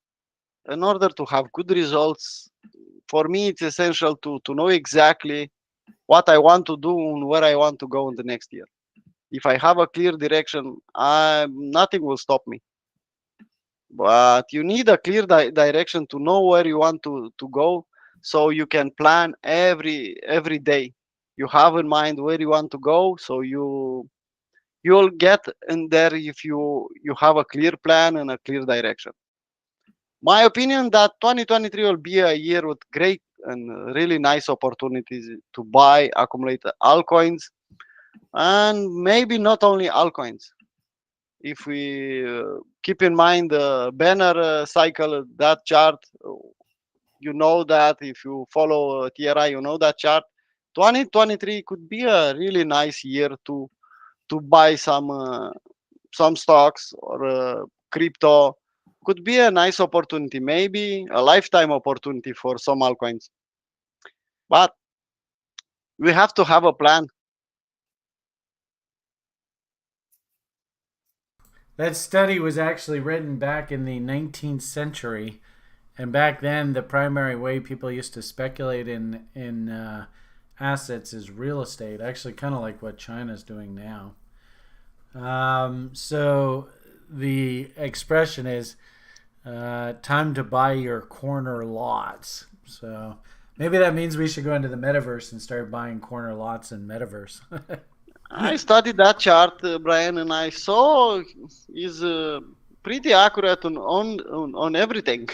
In order to have good results, for me, it's essential to know exactly what I want to do and where I want to go in the next year. If I have a clear direction, nothing will stop me. but you need a clear direction to know where you want to go, so you can plan every day. You have in mind where you want to go, so you'll get in there if you have a clear plan and a clear direction. My opinion that 2023 will be a year with great and really nice opportunities to buy, accumulate altcoins, and maybe not only altcoins. If we keep in mind the banner cycle, that chart, you know that if you follow TRI, you know that chart. 2023 could be a really nice year to buy some stocks or crypto. Could be a nice opportunity, maybe a lifetime opportunity for some altcoins. But we have to have a plan. That study was actually written back in the 19th century, and back then the primary way people used to speculate in assets is real estate. Actually, kind of like what China's doing now. So the expression is time to buy your corner lots. So maybe that means we should go into the metaverse and start buying corner lots in metaverse. I studied that chart, Brian, and I saw is pretty accurate on everything.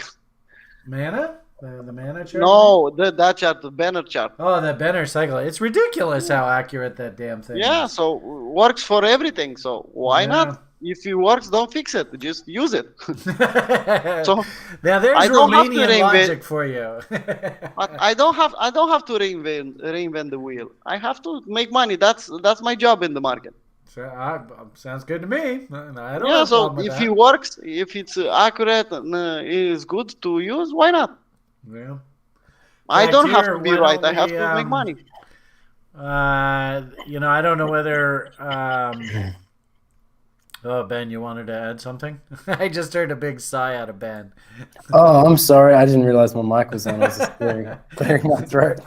Mana? The mana chart? No, that chart, the banner chart. Oh, the Benner cycle. It's ridiculous how accurate that damn thing Yeah, is. so works for everything. So why not? If it works, don't fix it. Just use it. So now there's I don't have to Romanian reinvent. logic for you. But I don't have to reinvent the wheel. I have to make money. That's my job in the market. So, sounds good to me. I don't Yeah. have a So problem with if that. it works, if it's accurate and is good to use, why not? Yeah. I Fact, don't have here, to be why right. don't I have we, to make money. I don't know whether. Oh, Ben, you wanted to add something? I just heard a big sigh out of Ben. Oh, I'm sorry. I didn't realize my mic was on. I was just clearing my throat.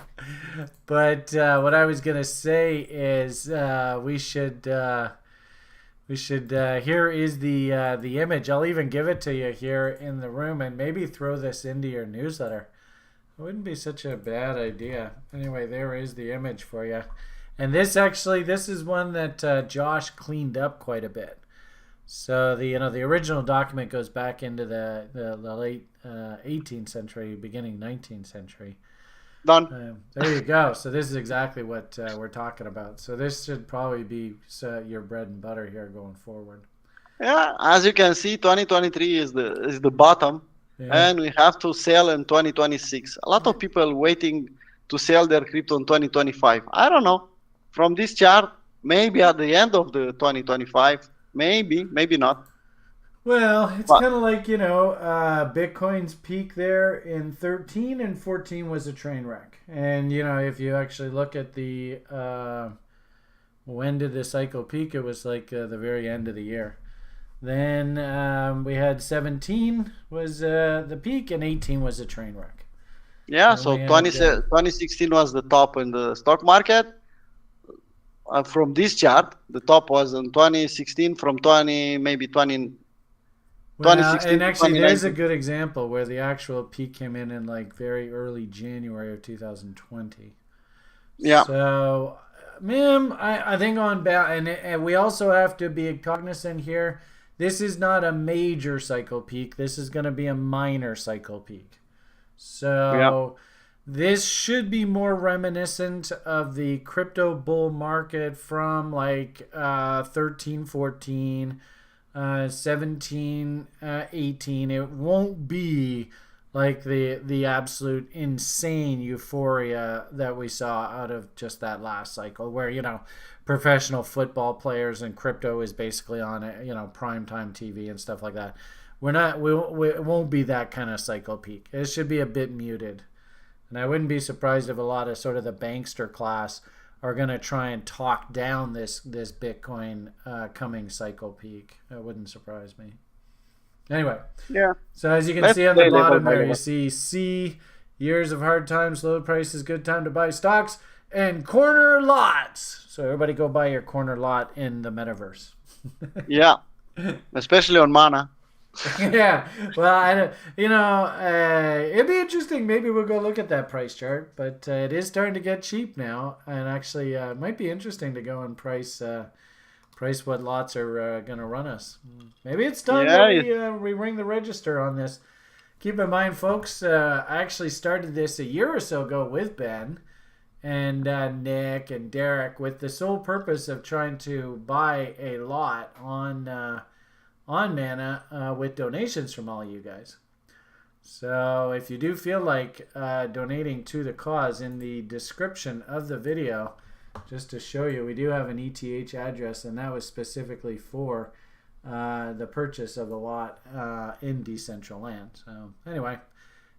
But what I was gonna say is we should. Here is the image. I'll even give it to you here in the room, and maybe throw this into your newsletter. It wouldn't be such a bad idea. Anyway, there is the image for you. And this is one that Josh cleaned up quite a bit. So the original document goes back into the late 18th century, beginning 19th century. Done. There you go. So this is exactly what we're talking about. So this should probably be your bread and butter here going forward. Yeah. As you can see, 2023 is the bottom. Yeah. And we have to sell in 2026. A lot of people waiting to sell their crypto in 2025. I don't know. From this chart, maybe at the end of the 2025, maybe not. Well, it's But kind of like, Bitcoin's peak there in 13 and 14 was a train wreck. And, if you actually look at the, when did the cycle peak? It was like the very end of the year. Then we had 17 was the peak, and 18 was a train wreck. yeah, And so we had, 2016 was the top in the stock market. From this chart, the top was in 2016 from 20, maybe 20. Well, 2016 and to actually, there's a 2019. good example where the actual peak came in like very early January of 2020. Yeah. So, I think on and we also have to be cognizant here. This is not a major cycle peak. This is going to be a minor cycle peak. So this should be more reminiscent of the crypto bull market from like 13, 14, 17, 18. It won't be like the absolute insane euphoria that we saw out of just that last cycle where, professional football players and crypto is basically on primetime TV and stuff like that. It won't be that kind of cycle peak. It should be a bit muted. And I wouldn't be surprised if a lot of sort of the bankster class are going to try and talk down this Bitcoin coming cycle peak. That wouldn't surprise me. Anyway, Yeah. so as you can Let's see on the play level bottom by there, level. you see C, years of hard times, low prices, good time to buy stocks, and corner lots. So everybody go buy your corner lot in the metaverse. Yeah. Especially on Mana. Yeah, well, I don't, it'd be interesting. Maybe we'll go look at that price chart, but it is starting to get cheap now, and actually, it might be interesting to go and price what lots are going to run us. Maybe it's time that Yeah, we ring the register on this. Keep in mind, folks, I actually started this a year or so ago with Ben and Nick and Derek with the sole purpose of trying to buy a lot on Mana with donations from all you guys. So if you do feel like donating to the cause, in the description of the video, just to show you, we do have an ETH address, and that was specifically for the purchase of the lot in Decentraland. So anyway,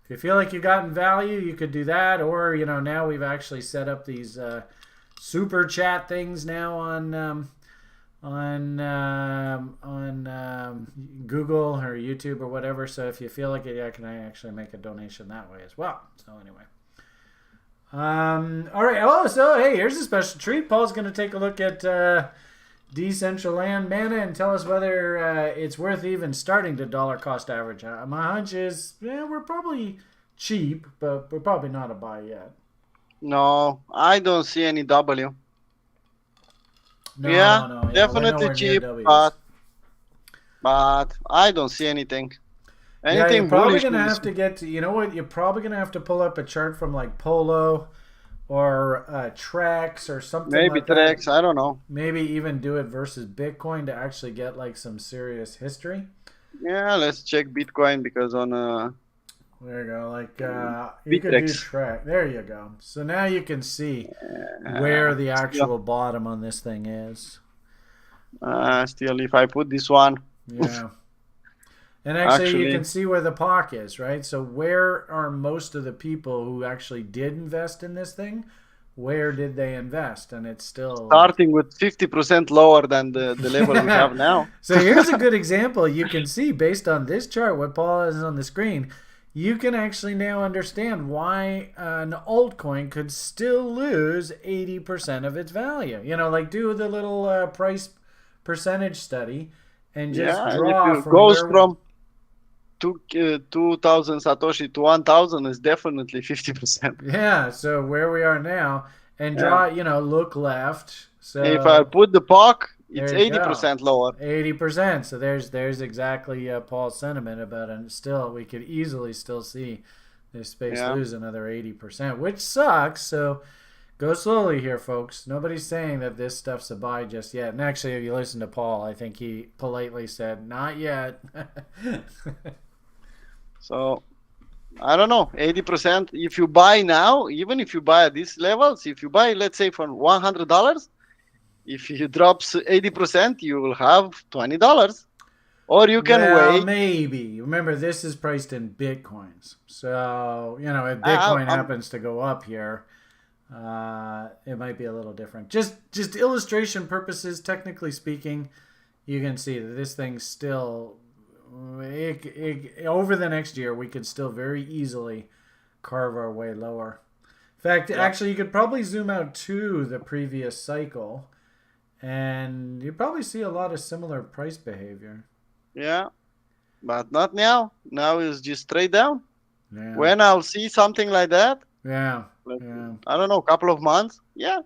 if you feel like you've gotten value, you could do that, or now we've actually set up these super chat things now on Google or YouTube or whatever. So if you feel like it, I can actually make a donation that way as well. So anyway. All right. Oh, so hey, here's a special treat. Paul's going to take a look at Decentraland Mana and tell us whether it's worth even starting to dollar cost average. My hunch is, we're probably cheap, but we're probably not a buy yet. no, I don't see any W. No, Yeah, no, we're definitely nowhere near cheap, W's. but I don't see anything. Yeah, you're Anything probably bullish? going to have to get to, you know what? You're probably going to have to pull up a chart from like Polo or Trex or something Maybe like that. Trex. I don't know. Maybe even do it versus Bitcoin to actually get like some serious history. Yeah, let's check Bitcoin because on There you go. Like you could do Bitrex. track. There you go. So now you can see where the actual bottom on this thing is. Still, if I put this one, Yeah. And actually, you Actually- can see where the POC is, right? So where are most of the people who actually did invest in this thing? Where did they invest? And it's still starting with 50% lower than the level we have now. So here's a good example. You can see based on this chart, what Paul has on the screen, you can actually now understand why an altcoin could still lose 80% of its value. Like do the little price percentage study and just Yeah, and draw if it from goes where from 2,000 Satoshi to 1,000 is definitely 50%. Yeah, so where we are now, and draw, look left. So If I put the POC, it's There you go. 80% lower. 80%. So there's exactly Paul's sentiment about it. And still, we could easily still see this space Yeah. lose another 80%, which sucks. So go slowly here, folks. Nobody's saying that this stuff's a buy just yet. And actually, if you listen to Paul, I think he politely said, not yet. So I don't know, 80%. If you buy now, even if you buy at these levels, if you buy, let's say for $100, if it drops 80%, you will have $20. Or you can wait. Maybe. Remember, this is priced in Bitcoins. So, if Bitcoin happens to go up here, it might be a little different. Just illustration purposes, technically speaking, you can see that this thing's still, over the next year, we could still very easily carve our way lower. In fact, actually, you could probably zoom out to the previous cycle, and you probably see a lot of similar price behavior. Yeah, but not now. Now it's just straight down. Yeah. When I'll see something like that, Yeah. I don't know, a couple of months. Yeah.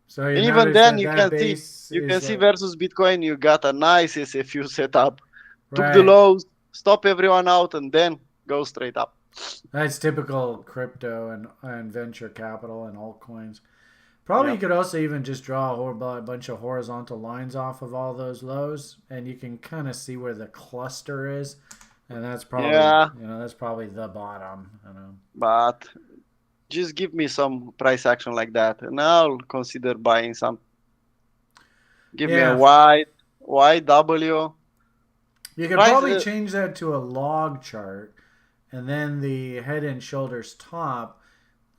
So And even then, you can see versus Bitcoin, you got a nice SFU setup. Took the lows, stop everyone out, and then go straight up. That's typical crypto and venture capital and altcoins. Probably you could also even just draw a bunch of horizontal lines off of all those lows, and you can kind of see where the cluster is, and that's probably that's probably the bottom. But just give me some price action like that, and I'll consider buying some. Give me a YW. You could probably change that to a log chart, and then the head and shoulders top.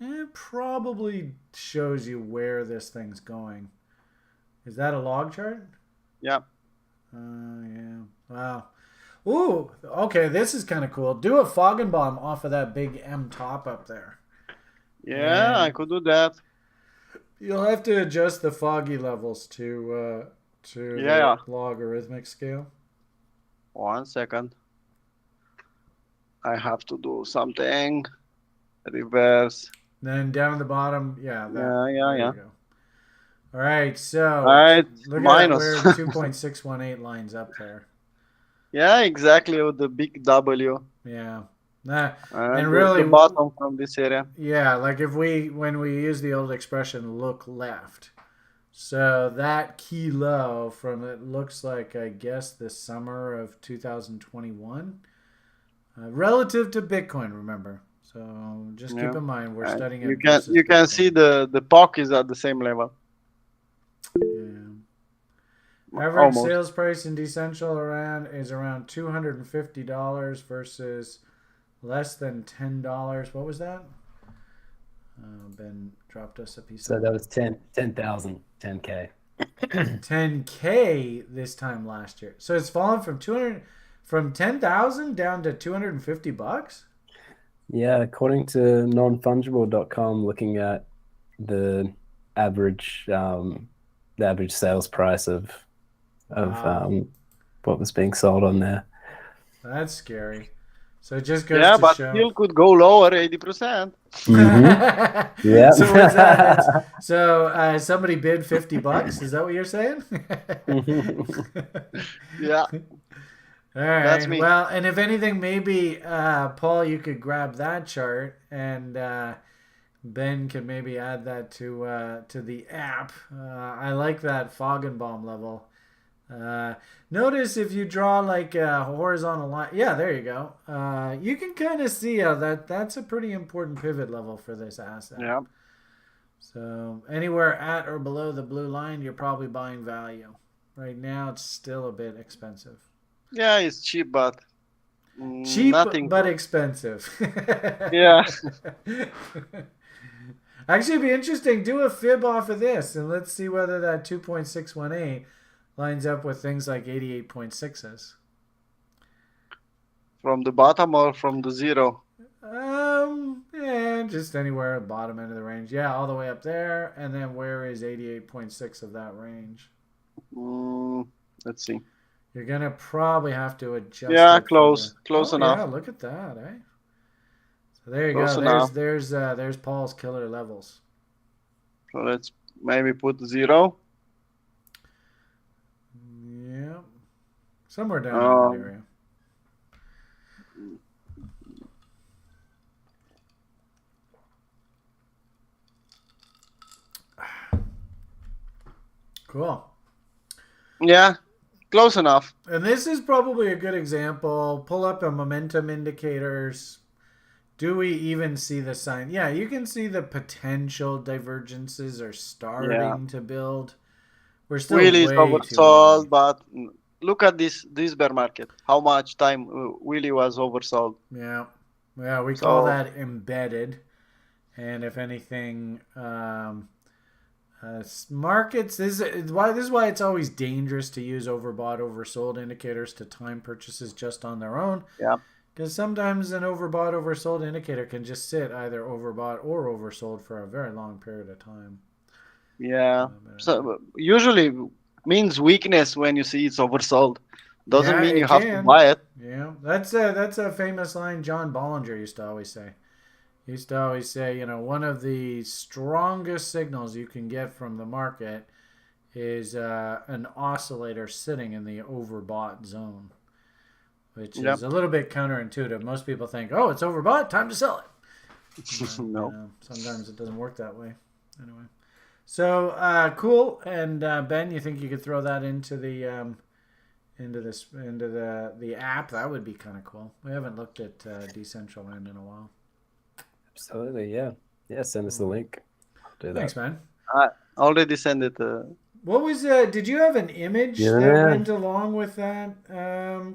It probably shows you where this thing's going. Is that a log chart? Yeah. Yeah. Wow. Ooh. Okay. This is kind of cool. Do a Foggenbaum off of that big M top up there. Yeah, I could do that. You'll have to adjust the foggy levels to the logarithmic scale. 1 second. I have to do something. Reverse. Then down at the bottom, yeah, that. Yeah. There you go. All right, so Right, look at minus. where 2.618 lines up there. Yeah, exactly, with the big W. Yeah. Nah, And and really, the bottom from this area. yeah, like when we use the old expression look left. So that key low from it looks like, I guess, the summer of 2021 relative to Bitcoin, remember. So just keep Yeah. in mind we're And studying you it can versus you can Bitcoin. see the POC is at the same level. Yeah. Average Almost. sales price in Decentraland is around $250 versus less than $10. What was that? Ben dropped us a piece So of that was 10,000, 10K. 10K this time last year. So it's fallen from 10,000 down to $250. Yeah, according to nonfungible.com, looking at the average sales price of Wow. what was being sold on there. That's scary. So it just goes Yeah, to but show. still could go lower 80%. Yeah. So what's that? So somebody bid $50. Is that what you're saying? Yeah, All right. that's me. Well, and if anything, maybe Paul, you could grab that chart, and Ben could maybe add that to the app. I like that Foggenbaum level. Notice if you draw like a horizontal line, yeah, there you go. You can kind of see how that's a pretty important pivot level for this asset. Yeah. So anywhere at or below the blue line, you're probably buying value. Right now, it's still a bit expensive. Yeah, it's cheap, but Cheap nothing. but expensive. Yeah. Actually, it'd be interesting. Do a fib off of this, and let's see whether that 2.618 lines up with things like 88.6s. From the bottom or from the zero? Yeah, just anywhere at the bottom end of the range. Yeah, all the way up there, and then where is 88.6 of that range? Let's see. You're gonna probably have to adjust. Yeah, it close oh, enough. Yeah, look at that, eh? So there you Close go. enough. There's Paul's killer levels. So let's maybe put 0. Yeah, somewhere down in that area. Cool. Yeah, close enough. And this is probably a good example. Pull up a momentum indicators. Do we even see the sign? Yeah, you can see the potential divergences are starting to build. We're still Willy is way oversold, too but look at this bear market. How much time Willy was oversold? Yeah, we call that embedded. And if anything, markets this is why it's always dangerous to use overbought, oversold indicators to time purchases just on their own. Yeah. Because sometimes an overbought, oversold indicator can just sit either overbought or oversold for a very long period of time. Yeah. So usually means weakness when you see it's oversold. Doesn't mean you have to buy it. Yeah, that's a famous line John Bollinger used to always say. He used to always say, one of the strongest signals you can get from the market is an oscillator sitting in the overbought zone, which is a little bit counterintuitive. Most people think, oh, it's overbought, time to sell it. No. Sometimes it doesn't work that way. Anyway, so cool. And Ben, you think you could throw that into the app? That would be kind of cool. We haven't looked at Decentraland in a while. Absolutely, yeah. Yeah, send us the link. I'll do that. Thanks, man. I already sent it. What was did you have an image that went along with that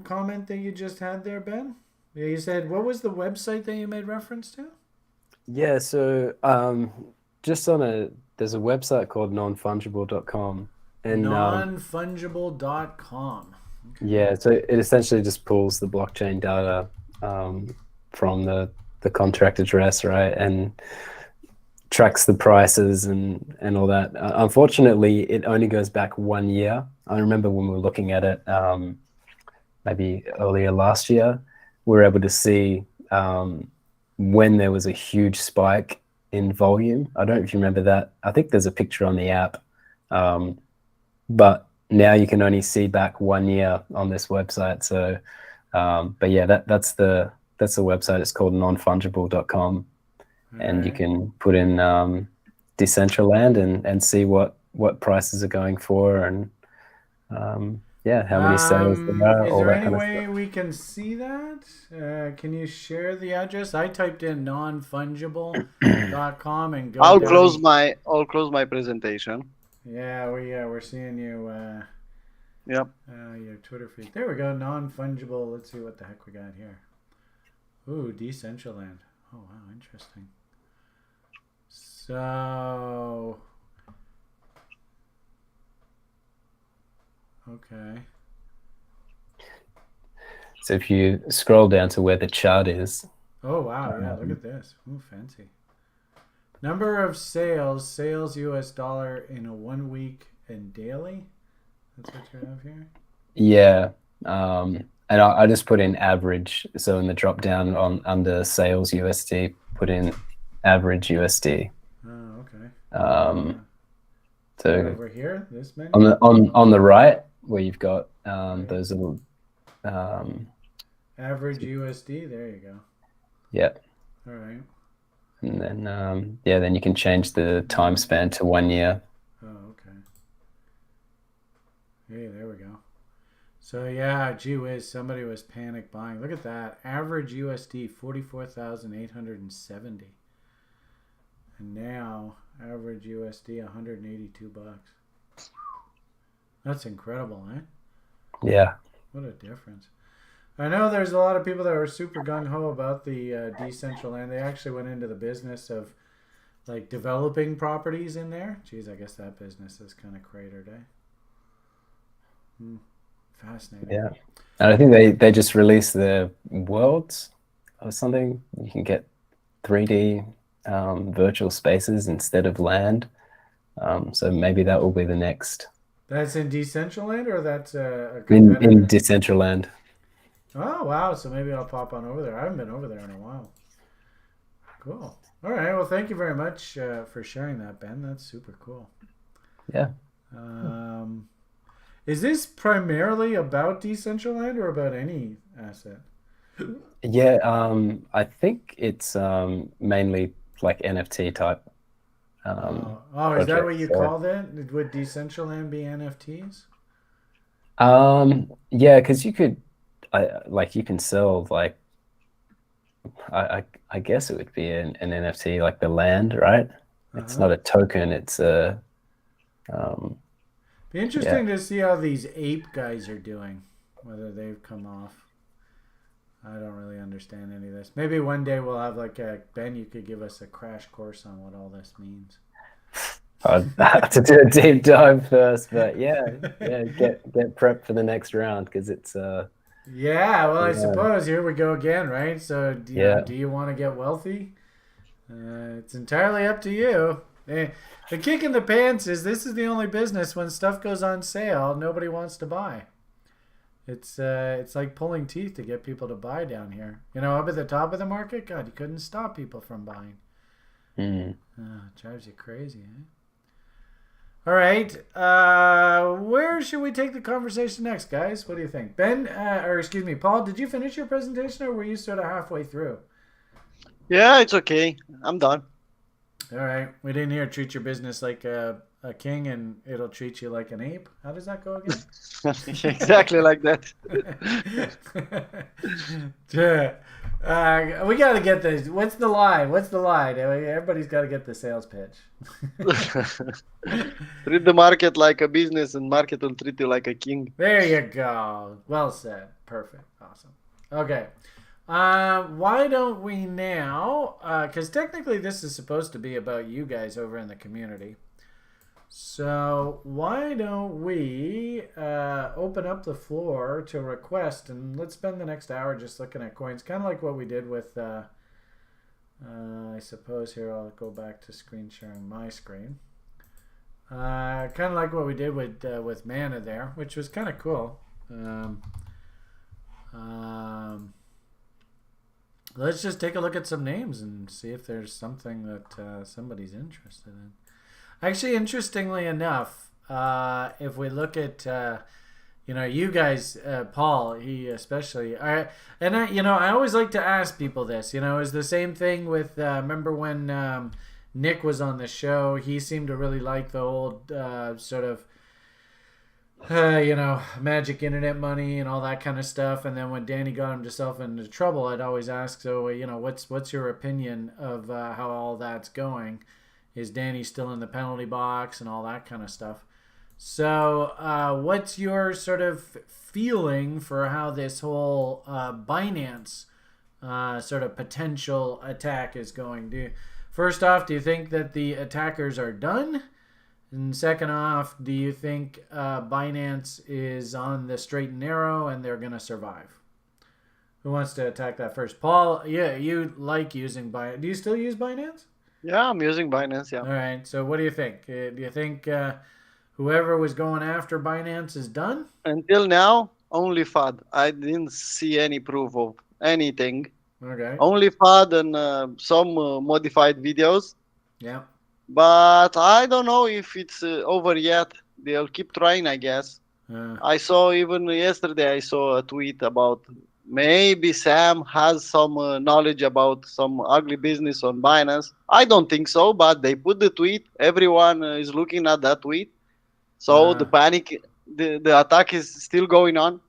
comment that you just had there, Ben? Yeah, you said, what was the website that you made reference to? Yeah, so just there's a website called nonfungible.com. And nonfungible.com. Okay. Yeah, so it essentially just pulls the blockchain data from the contract address, right, and tracks the prices and all that. Unfortunately, it only goes back 1 year. I remember when we were looking at it maybe earlier last year, we were able to see when there was a huge spike in volume. I don't know if you remember that. I think there's a picture on the app. But now you can only see back 1 year on this website. So, but yeah, that's the website. It's called nonfungible.com. And you can put in Decentraland and see what prices are going for, and yeah, how many sales there are, Is all there that any kind of way stuff. we can see that? Can you share the address? I typed in nonfungible.com and I'll close my presentation. Yeah, we're seeing you. Yep. Your Twitter feed. There we go. Non-fungible. Let's see what the heck we got here. Ooh, Decentraland. Oh wow, interesting. So, okay. So if you scroll down to where the chart is. Oh wow, yeah. Look at this. Ooh, fancy. Number of sales US dollar in a 1 week and daily. That's what you have here. Yeah, and I just put in average. So in the drop down under sales USD, put in average USD. Oh, okay. So over here, this menu on the right where you've got those little average USD. There you go. Yeah. All right. And then then you can change the time span to 1 year. Oh, okay. Hey, there we go. So yeah, gee whiz, somebody was panic buying. Look at that. Average USD 44,870. And now average USD 182 bucks. That's incredible, eh? Yeah. What a difference. I know there's a lot of people that were super gung-ho about the Decentraland. They actually went into the business of like developing properties in there. Geez, I guess that business is kind of cratered, eh? Fascinating. Yeah. And I think they just released the worlds or something. You can get 3D virtual spaces instead of land. So maybe that will be the next. That's in Decentraland, or that's a competitor? In Decentraland. Oh, wow. So maybe I'll pop on over there. I haven't been over there in a while. Cool. All right. Well, thank you very much for sharing that, Ben. That's super cool. Yeah. Is this primarily about Decentraland or about any asset? Yeah, I think it's mainly like NFT type. Is that what you called it? Would Decentraland be NFTs? Yeah, because you could, you can sell like, I guess it would be an NFT, like the land, right? It's not a token. It's a. Be interesting to see how these ape guys are doing, whether they've come off. I don't really understand any of this. Maybe one day we'll have like Ben, you could give us a crash course on what all this means. I'd have to do a deep dive first, but get prepped for the next round because it's yeah, well, I suppose here we go again, right? So do you want to get wealthy? It's entirely up to you. The kick in the pants is this is the only business when stuff goes on sale, nobody wants to buy. It's like pulling teeth to get people to buy down here. You know, up at the top of the market, God, you couldn't stop people from buying. It drives you crazy, eh? All right. Where should we take the conversation next, guys? What do you think? Ben, Paul, did you finish your presentation or were you sort of halfway through? Yeah, it's okay. I'm done. All right. We didn't hear treat your business like a king and it'll treat you like an ape. How does that go again? Exactly like that. We got to get this. What's the line? Everybody's got to get the sales pitch. Treat the market like a business and market will treat you like a king. There you go. Well said. Perfect. Awesome. Okay. Why don't we now, because technically this is supposed to be about you guys over in the community. So why don't we open up the floor to request, and let's spend the next hour just looking at coins, kind of like what we did with, I suppose here I'll go back to screen sharing my screen. Kind of like what we did with Mana there, which was kind of cool. Let's just take a look at some names and see if there's something that somebody's interested in. Actually, interestingly enough, if we look at you guys, Paul, he especially, I always like to ask people this. Is the same thing with remember when Nick was on the show? He seemed to really like the old sort of magic internet money and all that kind of stuff. And then when Danny got himself into trouble, I'd always ask, so, what's your opinion of how all that's going? Is Danny still in the penalty box and all that kind of stuff? So what's your sort of feeling for how this whole Binance sort of potential attack is going? First off, do you think that the attackers are done? And second off, do you think Binance is on the straight and narrow and they're going to survive? Who wants to attack that first? Paul, yeah, you like using Binance. Do you still use Binance? Yeah, I'm using Binance, yeah. All right, so what do you think? Do you think whoever was going after Binance is done? Until now, only FUD. I didn't see any proof of anything. Okay. Only FUD and some modified videos. Yeah. But I don't know if it's over yet. They'll keep trying, I guess. I saw even yesterday, I saw a tweet about maybe Sam has some knowledge about some ugly business on Binance. I don't think so, but they put the tweet. Everyone is looking at that tweet. So the panic, the attack is still going on.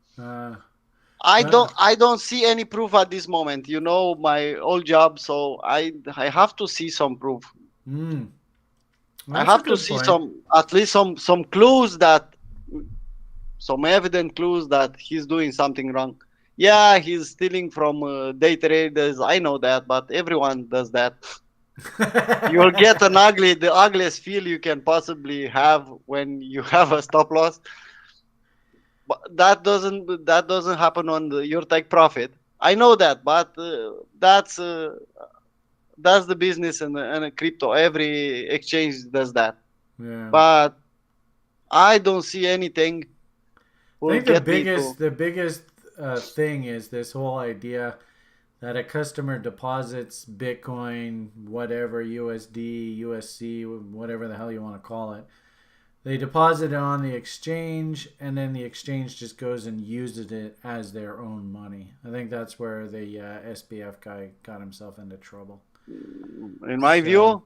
I don't see any proof at this moment. My old job, so I have to see some proof. I have to see at least some clues some evident clues that he's doing something wrong. Yeah, he's stealing from day traders. I know that, but everyone does that. You'll get the ugliest feel you can possibly have when you have a stop loss. But that doesn't happen on your take profit. I know that, but that's the business and crypto. Every exchange does that. Yeah. But I don't see anything. I think the biggest thing is this whole idea that a customer deposits Bitcoin, whatever, USD, USC, whatever the hell you want to call it. They deposit it on the exchange, and then the exchange just goes and uses it as their own money. I think that's where the SBF guy got himself into trouble. In my view,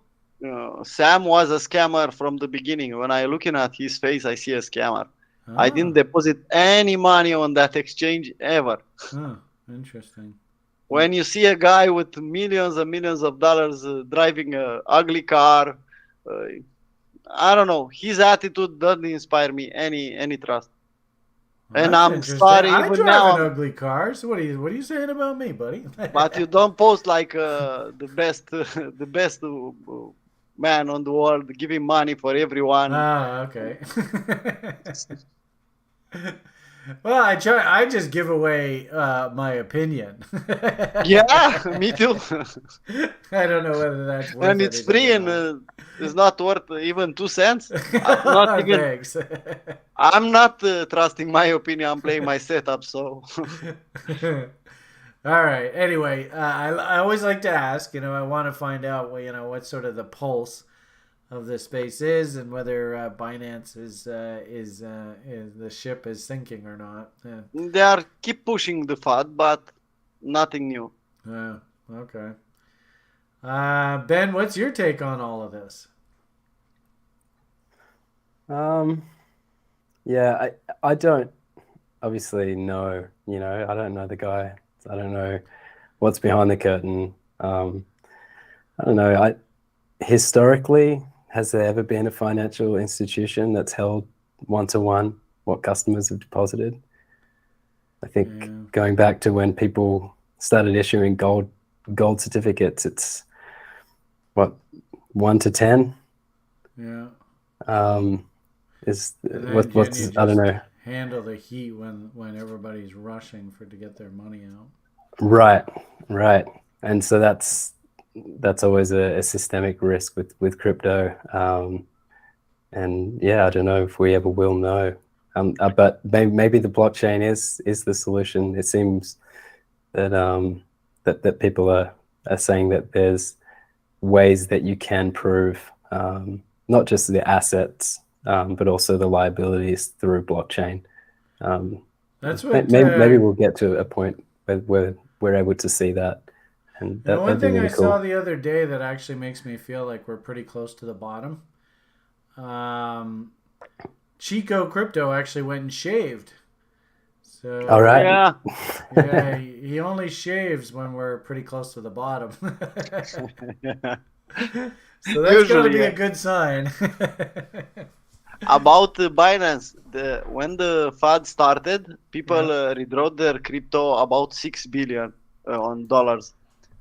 Sam was a scammer from the beginning. When I looking at his face, I see a scammer. I didn't deposit any money on that exchange ever. Interesting. When you see a guy with millions and millions of dollars driving an ugly car, I don't know. His attitude doesn't inspire me any trust. Well, and I'm sorry. I even drive now, an ugly car. So what are you saying about me, buddy? but you don't post like the best man on the world, giving money for everyone. Okay. Well, I just give away my opinion. Yeah, me too. I don't know whether that's worth and it's free and it's not worth even 2 cents. Thanks. I'm not trusting my opinion. I'm playing my setup, so. All right. Anyway, I always like to ask. I want to find out what sort of the pulse of the space is, and whether Binance is the ship is sinking or not. They are keep pushing the FUD, but nothing new. Okay. Ben, what's your take on all of this? Yeah, I don't obviously know. I don't know the guy. I don't know what's behind the curtain. I don't know. Historically, has there ever been a financial institution that's held one-to-one what customers have deposited? I think going back to when people started issuing gold certificates, it's what, 1 to 10? Yeah. What's I don't know. Handle the heat when everybody's rushing to get their money out. Right. And so that's always a systemic risk with crypto. And yeah, I don't know if we ever will know. But maybe the blockchain is the solution. It seems that that people are saying that there's ways that you can prove not just the assets, but also the liabilities through blockchain. That's what maybe we'll get to a point where we're able to see that. And one that'd be thing really I cool. saw the other day that actually makes me feel like we're pretty close to the bottom. Chico Crypto actually went and shaved. So All right. Yeah. yeah, he only shaves when we're pretty close to the bottom. So that's got to Usually, be yeah. a good sign. About Binance, when the FUD started, people redraw their crypto about 6 billion on dollars,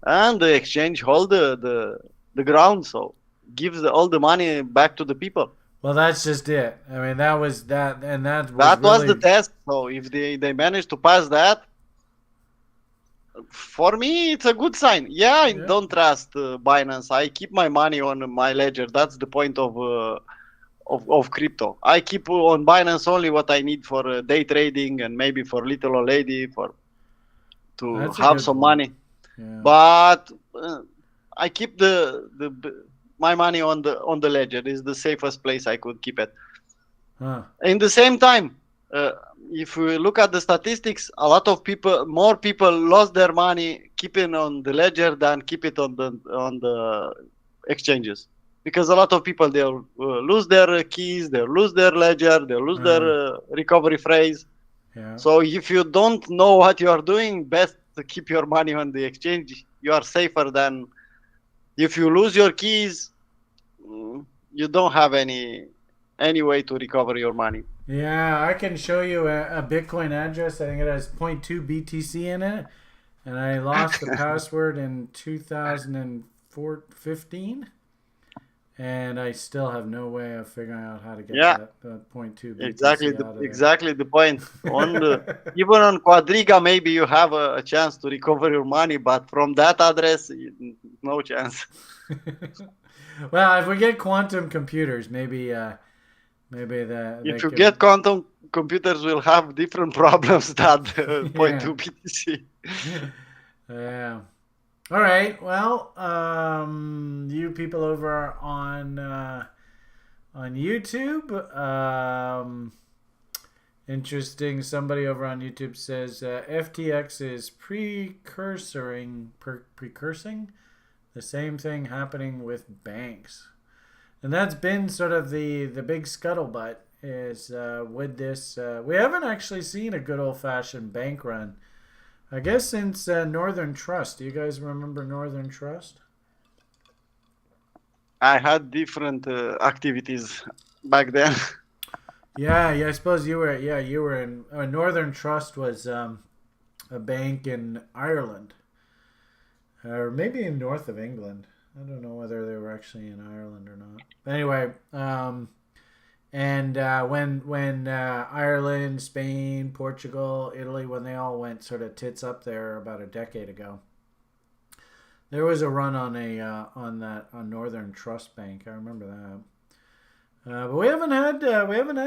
and the exchange hold the ground, so gives all the money back to the people. Well, that's just it. I mean, that was that, and that was That was really the test. So if they managed to pass that, for me it's a good sign. Yeah, I Yeah. don't trust Binance. I keep my money on my ledger. That's the point of crypto. I keep on Binance only what I need for day trading and maybe for little old lady to That's a have good some point. money. Yeah. But I keep my money on the ledger. Is the safest place I could keep it. Huh. In the same time, if we look at the statistics, a lot of more people lost their money keeping on the ledger than keep it on the exchanges. Because a lot of people, they'll lose their keys, they'll lose their ledger, they'll lose their recovery phrase. Yeah. So if you don't know what you are doing, best to keep your money on the exchange. You are safer than if you lose your keys. You don't have any way to recover your money. Yeah, I can show you a Bitcoin address. I think it has 0.2 BTC in it, and I lost the password in 2015, and I still have no way of figuring out how to get that 0.2 BTC exactly out of there. exactly the point. Even on Quadriga, maybe you have a chance to recover your money, but from that address, no chance. Well, if we get quantum computers, maybe If you get quantum computers, will have different problems than 0.2 BTC. Yeah. All right. Well, you people over on YouTube, interesting. Somebody over on YouTube says FTX is precursoring the same thing happening with banks, and that's been sort of the big scuttlebutt. Is with this, we haven't actually seen a good old fashioned bank run. I guess since Northern Trust. Do you guys remember Northern Trust? I had different activities back then. Yeah, I suppose you were. Yeah, you were in. Northern Trust was a bank in Ireland, or maybe in north of England. I don't know whether they were actually in Ireland or not. But anyway, and when Ireland, Spain, Portugal, Italy, when they all went sort of tits up there about a decade ago, there was a run on on Northern Trust Bank. I remember that. But we haven't had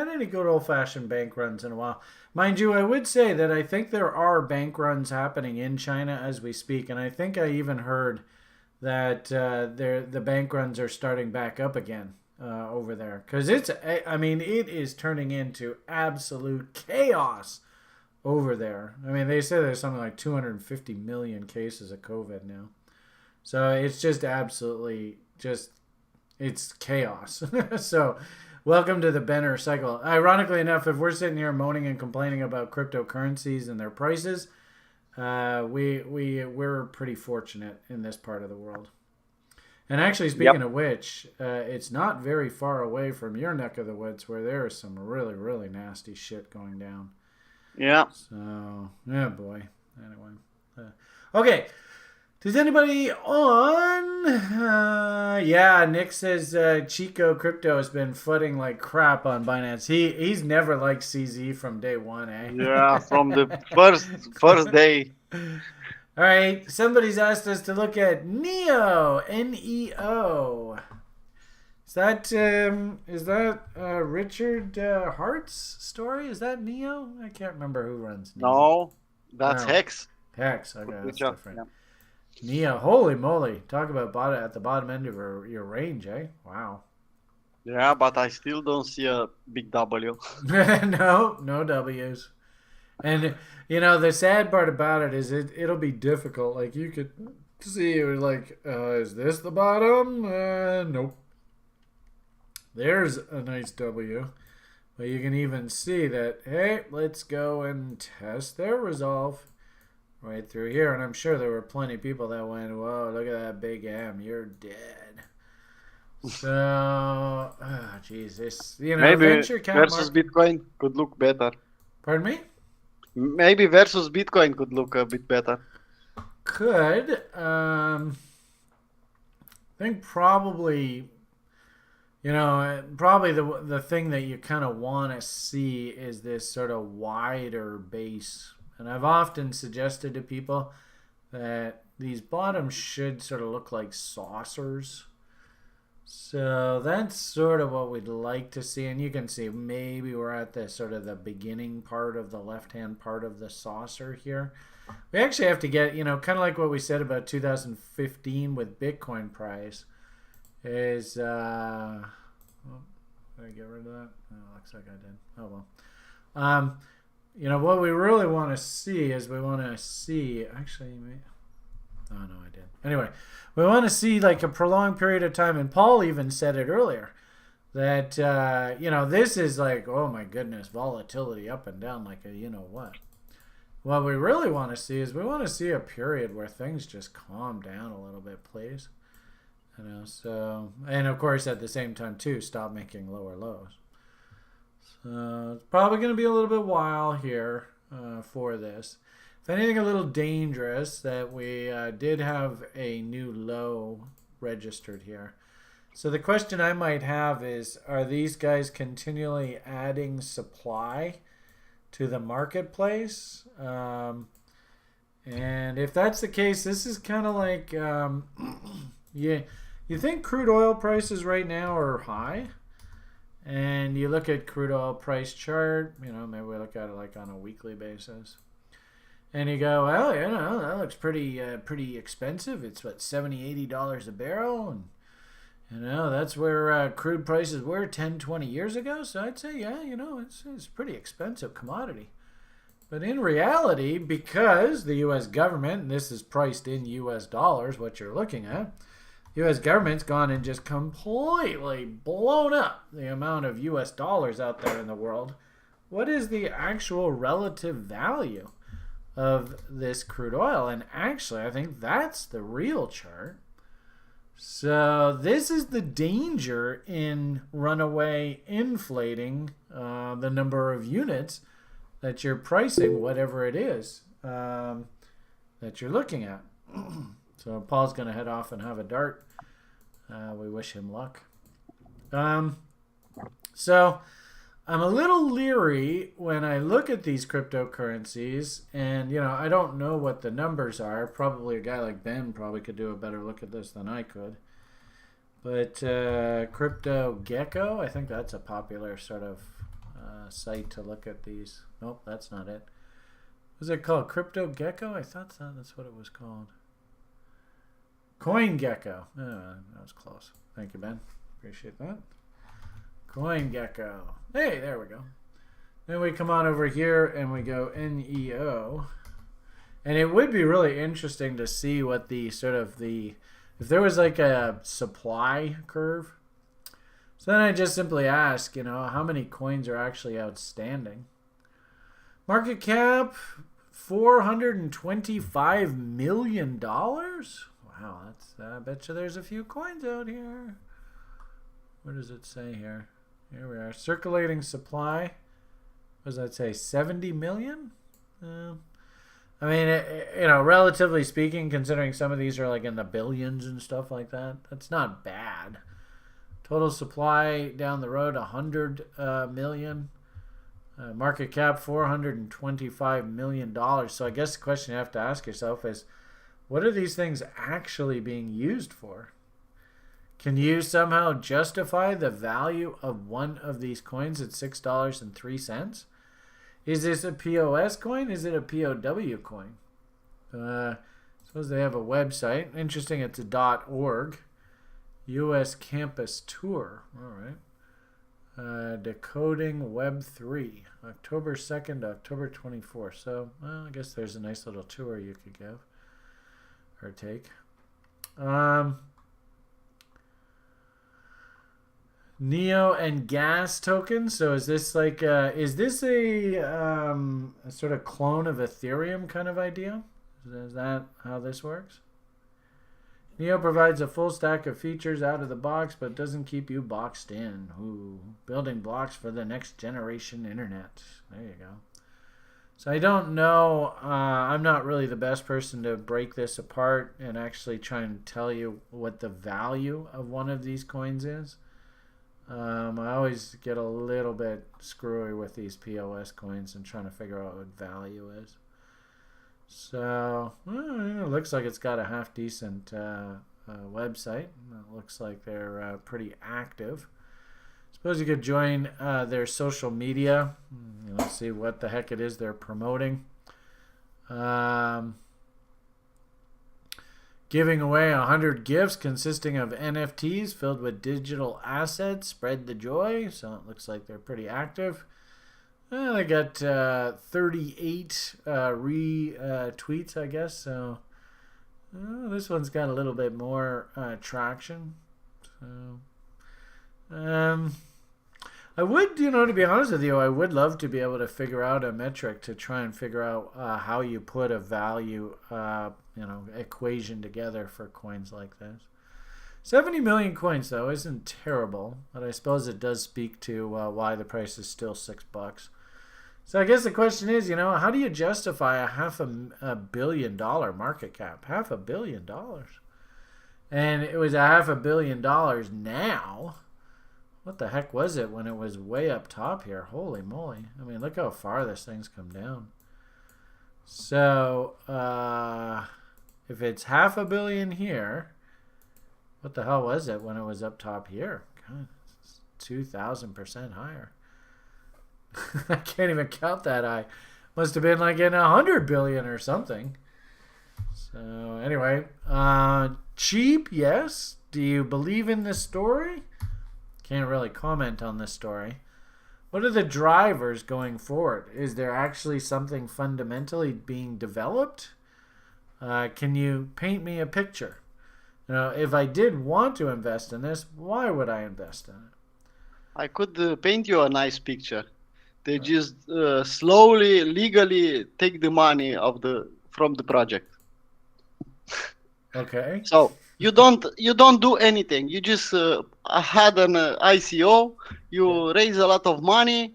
any good old fashioned bank runs in a while, mind you. I would say that I think there are bank runs happening in China as we speak, and I think I even heard that the bank runs are starting back up again over there, because it is turning into absolute chaos over there. I mean, they say there's something like 250 million cases of COVID now, so it's just absolutely it's chaos. So welcome to the Benner cycle. Ironically enough, if we're sitting here moaning and complaining about cryptocurrencies and their prices, we're pretty fortunate in this part of the world. And actually, speaking of which, it's not very far away from your neck of the woods where there is some really, really nasty shit going down. Yeah. So, yeah, boy. Anyway. Okay. Does anybody on? Nick says Chico Crypto has been footing like crap on Binance. He's never liked CZ from day one, eh? Yeah, from the first day. All right, somebody's asked us to look at Neo, Neo. Is that Richard Hart's story? Is that Neo? I can't remember who runs Neo. No, that's Hex. Hex. Okay, that's different. Nia, holy moly. Talk about at the bottom end of your range, eh? Wow. Yeah, but I still don't see a big W. No W's. And the sad part about it is it'll be difficult. Like you could see it was like, is this the bottom? Nope. There's a nice W. But you can even see that, hey, let's go and test their resolve right through here. And I'm sure there were plenty of people that went, whoa, look at that big M, you're dead. So, geez, this, Maybe venture cap versus market. Bitcoin could look better. Pardon me? Maybe versus Bitcoin could look a bit better. Could. I think probably, probably the thing that you kind of want to see is this sort of wider base. And I've often suggested to people that these bottoms should sort of look like saucers. So that's sort of what we'd like to see. And you can see maybe we're at the sort of the beginning part of the left-hand part of the saucer here. We actually have to get, kind of like what we said about 2015 with Bitcoin price is, did I get rid of that? Oh, looks like I did. Oh, well. What we really want to see is actually, oh, no, I did. Anyway, we want to see like a prolonged period of time, and Paul even said it earlier, that, this is like, oh my goodness, volatility up and down like a what. What we really want to see is we want to see a period where things just calm down a little bit, please. So, and of course at the same time too, stop making lower lows. So it's probably going to be a little bit while here for this. If anything, a little dangerous that we did have a new low registered here. So the question I might have is, are these guys continually adding supply to the marketplace? And if that's the case, this is kind of like, you think crude oil prices right now are high? And you look at crude oil price chart, maybe we look at it like on a weekly basis. And you go, well, that looks pretty expensive. It's what, $70, $80 a barrel, and that's where crude prices were 10, 20 years ago. So I'd say, yeah, it's pretty expensive commodity. But in reality, because the U.S. government, and this is priced in U.S. dollars, what you're looking at, U.S. government's gone and just completely blown up the amount of U.S. dollars out there in the world. What is the actual relative value of this crude oil? And actually, I think that's the real chart. So this is the danger in runaway inflating the number of units that you're pricing, whatever it is that you're looking at. So Paul's going to head off and have a dart. We wish him luck. So I'm a little leery when I look at these cryptocurrencies, and I don't know what the numbers are. Probably a guy like Ben probably could do a better look at this than I could. But Crypto Gecko, I think that's a popular sort of site to look at these. Nope, that's not it. Was it called Crypto Gecko? I thought that's what it was called. Coin Gecko. Oh, that was close. Thank you, Ben. Appreciate that. Coin Gecko. Hey, there we go. Then we come on over here and we go NEO. And it would be really interesting to see what the if there was like a supply curve. So then I just simply ask, how many coins are actually outstanding? Market cap, $425 million? Wow, I bet you there's a few coins out here. What does it say here? Here we are. Circulating supply. What does that say? 70 million? I mean, relatively speaking, considering some of these are like in the billions and stuff like that, that's not bad. Total supply down the road, 100 million. Market cap, $425 million. So I guess the question you have to ask yourself is, what are these things actually being used for? Can you somehow justify the value of one of these coins at $6.03? Is this a POS coin? Is it a POW coin? So Suppose they have a website. Interesting, it's a .org. U.S. Campus Tour. All right. Decoding Web 3. October 2nd to October 24th. So, well, I guess there's a nice little tour you could give or take. Neo and gas tokens. So is this like is this a sort of clone of Ethereum kind of idea? Is that how this works? Neo provides a full stack of features out of the box, but doesn't keep you boxed in. Ooh, building blocks for the next generation internet. There you go. So I don't know. I'm not really the best person to break this apart and actually try and tell you what the value of one of these coins is. I always get a little bit screwy with these POS coins and trying to figure out what value is. So, well, it looks like it's got a half decent website. It looks like they're pretty active. Suppose you could join their social media. Let's see what the heck it is they're promoting. Giving away 100 gifts consisting of NFTs filled with digital assets. Spread the joy. So it looks like they're pretty active. They got 38 retweets, I guess. So this one's got a little bit more traction. So I would, to be honest with you, I would love to be able to figure out a metric to try and figure out how you put a value, equation together for coins like this. 70 million coins, though, isn't terrible, but I suppose it does speak to why the price is still $6. So I guess the question is, how do you justify a $500 million market cap? $500 million. And it was a $500 million now. What the heck was it when it was way up top here? Holy moly. I mean, look how far this thing's come down. So, if it's $500 million here, what the hell was it when it was up top here? God, it's 2,000% higher. I can't even count that high. Must have been like in 100 billion or something. So, anyway, cheap, yes. Do you believe in this story? Can't really comment on this story. What are the drivers going forward? Is there actually something fundamentally being developed? Can you paint me a picture? If I did want to invest in this, why would I invest in it? I could paint you a nice picture. They just slowly, legally take the money from the project. Okay. So you don't do anything. You just had an ICO. You raise a lot of money.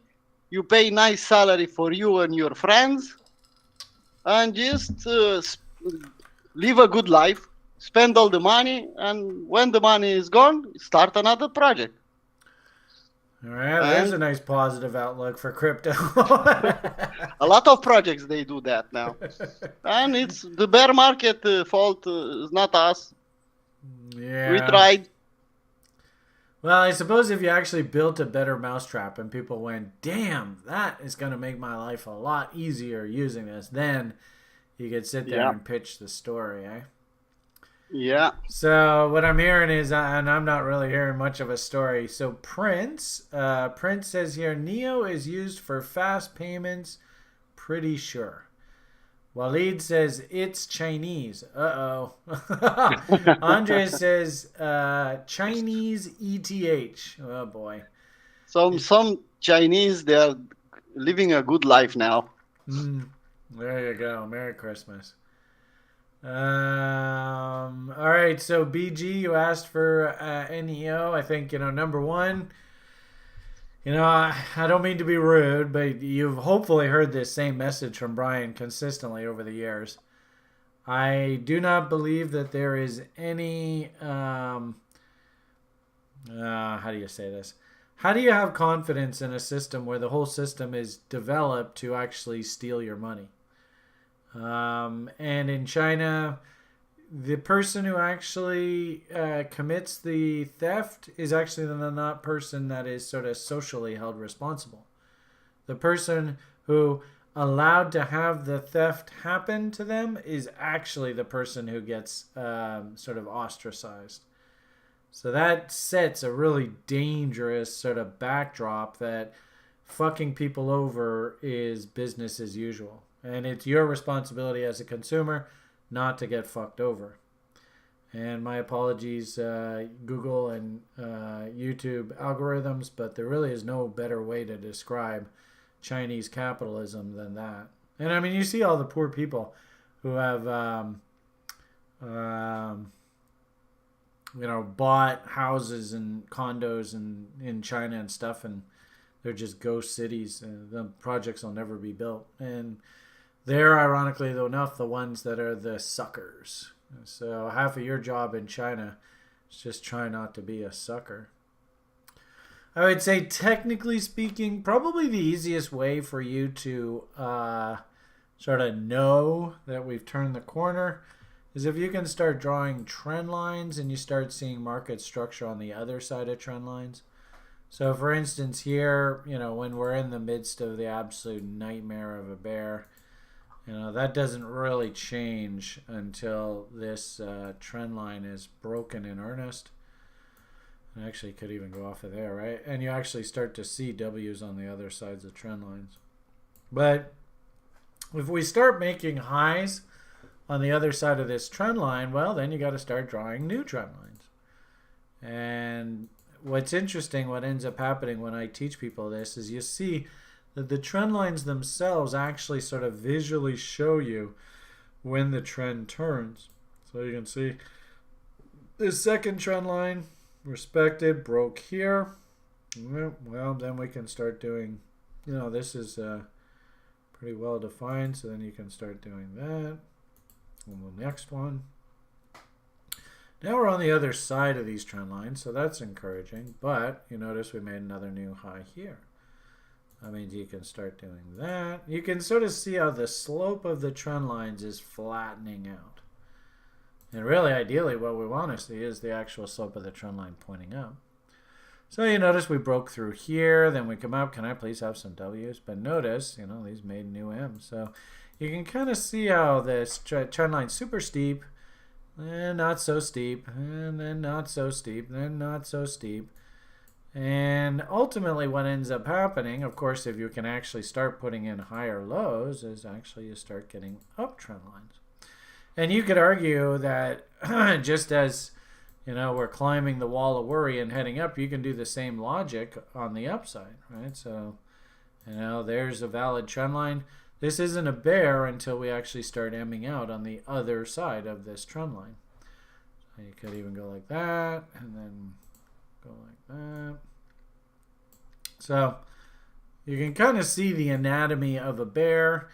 You pay nice salary for you and your friends, and just live a good life. Spend all the money, and when the money is gone, start another project. All right, there's a nice positive outlook for crypto. A lot of projects, they do that now. And it's the bear market fault, is not us. Yeah. We tried. Well, I suppose if you actually built a better mousetrap and people went, damn, that is going to make my life a lot easier using this, then you could sit there and pitch the story, eh? Yeah. So what I'm hearing is, and I'm not really hearing much of a story. So Prince says here, Neo is used for fast payments, pretty sure. Waleed says it's Chinese. Uh-oh. Andre says Chinese ETH. Oh boy. Some Chinese, they are living a good life now. There you go. Merry Christmas. All right, so BG, you asked for NEO. I think, number one, I don't mean to be rude, but you've hopefully heard this same message from Brian consistently over the years. I do not believe that there is any, how do you say this? How do you have confidence in a system where the whole system is developed to actually steal your money? And in China, the person who actually commits the theft is actually the not person that is sort of socially held responsible. The person who allowed to have the theft happen to them is actually the person who gets sort of ostracized. So that sets a really dangerous sort of backdrop that fucking people over is business as usual. And it's your responsibility as a consumer not to get fucked over. And my apologies, Google and YouTube algorithms, but there really is no better way to describe Chinese capitalism than that. And I mean, you see all the poor people who have, bought houses and condos in China and stuff, and they're just ghost cities. And the projects will never be built. And they're, ironically enough, the ones that are the suckers. So half of your job in China is just try not to be a sucker. I would say, technically speaking, probably the easiest way for you to sort of know that we've turned the corner is if you can start drawing trend lines and you start seeing market structure on the other side of trend lines. So for instance here, when we're in the midst of the absolute nightmare of a bear, that doesn't really change until this trend line is broken in earnest. And actually could even go off of there, right? And you actually start to see W's on the other sides of trend lines. But if we start making highs on the other side of this trend line, well, then you got to start drawing new trend lines. And what's interesting, what ends up happening when I teach people this is you see that the trend lines themselves actually sort of visually show you when the trend turns. So you can see this second trend line respected, broke here. Well, then we can start doing, this is pretty well defined. So then you can start doing that. And the next one. Now we're on the other side of these trend lines, so that's encouraging. But you notice we made another new high here. That means you can start doing that. You can sort of see how the slope of the trend lines is flattening out. And really, ideally, what we want to see is the actual slope of the trend line pointing up. So you notice we broke through here, then we come up. Can I please have some W's? But notice, these made new M's. So you can kind of see how this trend line's super steep, and not so steep, and then not so steep, then not so steep. And ultimately what ends up happening, of course, if you can actually start putting in higher lows, is actually you start getting uptrend lines. And you could argue that just as, we're climbing the wall of worry and heading up, you can do the same logic on the upside, right? So, there's a valid trend line. This isn't a bear until we actually start Ming out on the other side of this trend line. So you could even go like that, and then go like that. So you can kind of see the anatomy of a bear.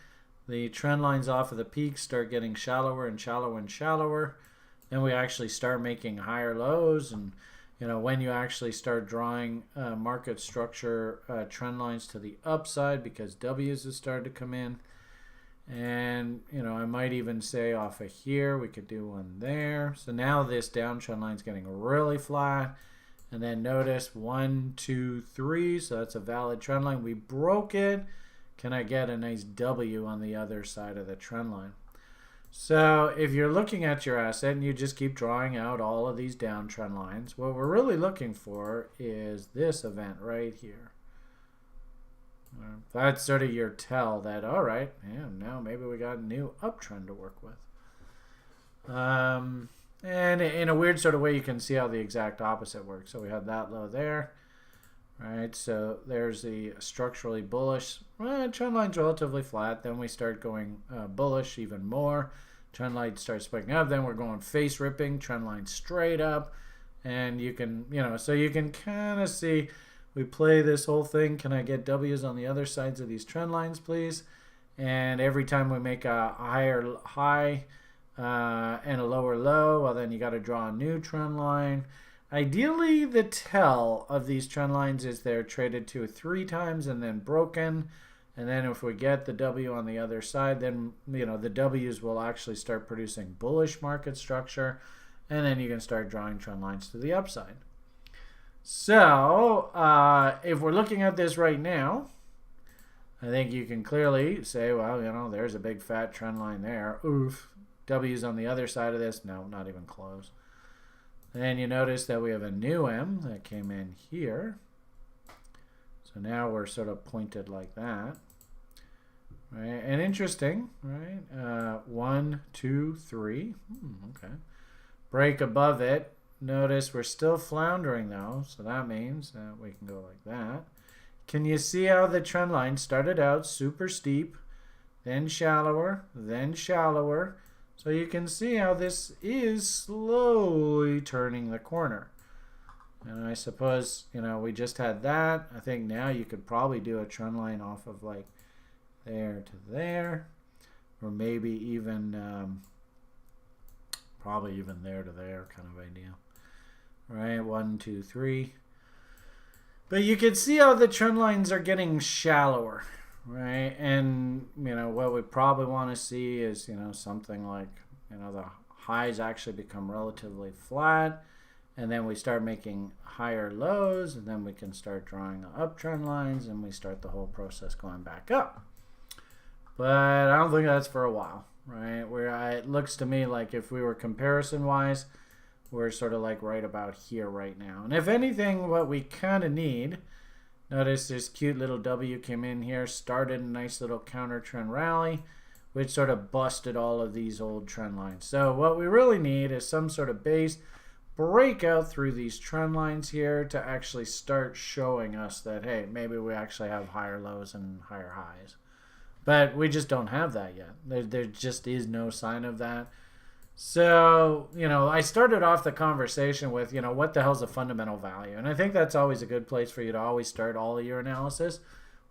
The trend lines off of the peak start getting shallower and shallower and shallower. Then we actually start making higher lows. And, when you actually start drawing market structure trend lines to the upside because W's have started to come in. And, I might even say off of here, we could do one there. So now this downtrend line is getting really flat. And then notice 1, 2, 3. So that's a valid trend line. We broke it. Can I get a nice W on the other side of the trend line? So if you're looking at your asset and you just keep drawing out all of these downtrend lines, what we're really looking for is this event right here. That's sort of your tell that, all right, now maybe we got a new uptrend to work with. And in a weird sort of way, you can see how the exact opposite works. So we have that low there. Right, so there's the structurally bullish. Trend line's relatively flat. Then we start going bullish even more. Trend line starts spiking up. Then we're going face ripping. Trend line straight up. And you can, so you can kind of see we play this whole thing. Can I get W's on the other sides of these trend lines, please? And every time we make a higher high and a lower low, well, then you got to draw a new trend line. Ideally, the tell of these trend lines is they're traded to 3 times and then broken. And then if we get the W on the other side, then the W's will actually start producing bullish market structure. And then you can start drawing trend lines to the upside. So if we're looking at this right now, I think you can clearly say, well, there's a big fat trend line there. Oof. W's on the other side of this. No, not even close. Then you notice that we have a new M that came in here. So now we're sort of pointed like that. Right? And interesting, right? 1, 2, 3. Okay. Break above it. Notice we're still floundering though. So that means that we can go like that. Can you see how the trend line started out super steep, then shallower, then shallower? So you can see how this is slowly turning the corner. And I suppose, we just had that. I think now you could probably do a trend line off of like there to there, or maybe even probably even there to there kind of idea. Right, 1, 2, 3. But you can see how the trend lines are getting shallower, right? And what we probably want to see is something like the highs actually become relatively flat, and then we start making higher lows, and then we can start drawing uptrend lines, and we start the whole process going back up. But I don't think that's for a while, right? It looks to me like if we were comparison-wise, we're sort of like right about here right now. And if anything, what we kind of need, notice this cute little W came in here, started a nice little counter trend rally, which sort of busted all of these old trend lines. So what we really need is some sort of base breakout through these trend lines here to actually start showing us that, hey, maybe we actually have higher lows and higher highs. But we just don't have that yet. There just is no sign of that. So, I started off the conversation with, what the hell's the fundamental value? And I think that's always a good place for you to always start all of your analysis.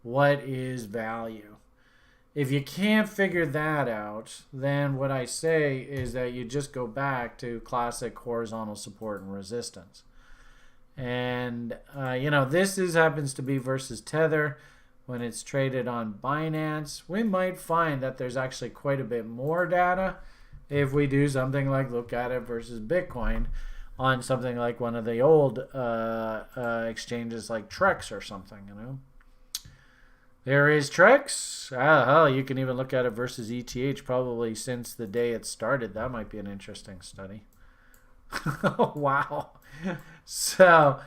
What is value? If you can't figure that out, then what I say is that you just go back to classic horizontal support and resistance. And, this happens to be versus Tether. When it's traded on Binance, we might find that there's actually quite a bit more data if we do something like look at it versus Bitcoin on something like one of the old exchanges like Trex or something, There is Trex. Hell, you can even look at it versus ETH probably since the day it started. That might be an interesting study. Wow. So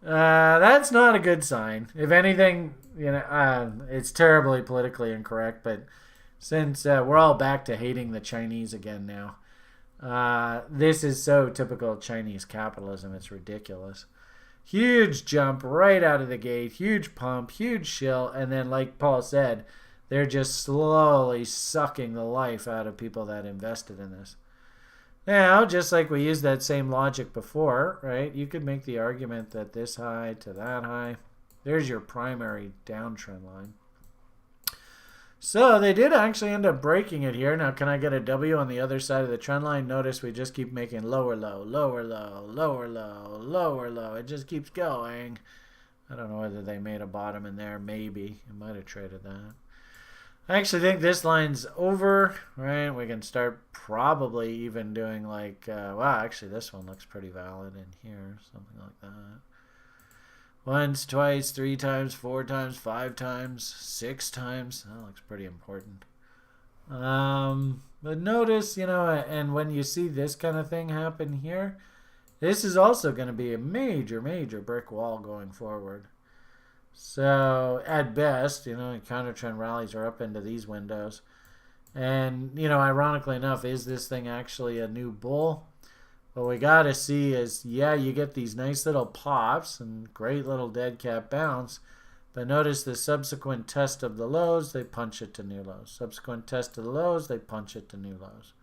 that's not a good sign. If anything, it's terribly politically incorrect, but since we're all back to hating the Chinese again now, this is so typical of Chinese capitalism. It's ridiculous. Huge jump right out of the gate, huge pump, huge shill, and then like Paul said, they're just slowly sucking the life out of people that invested in this. Now, just like we used that same logic before, right? You could make the argument that this high to that high, there's your primary downtrend line. So they did actually end up breaking it here. Now, can I get a W on the other side of the trend line? Notice we just keep making lower low, lower low, lower low, lower low. It just keeps going. I don't know whether they made a bottom in there. Maybe. I might have traded that. I actually think this line's over, right? We can start probably even doing like, wow, actually this one looks pretty valid in here. Something like that. Once, twice, 3 times, 4 times, 5 times, 6 times. That looks pretty important. But notice, and when you see this kind of thing happen here, this is also going to be a major, major brick wall going forward. So at best, counter trend rallies are up into these windows. And, ironically enough, is this thing actually a new bull? What we got to see is, yeah, you get these nice little pops and great little dead cat bounce. But notice the subsequent test of the lows, they punch it to new lows. Subsequent test of the lows, they punch it to new lows.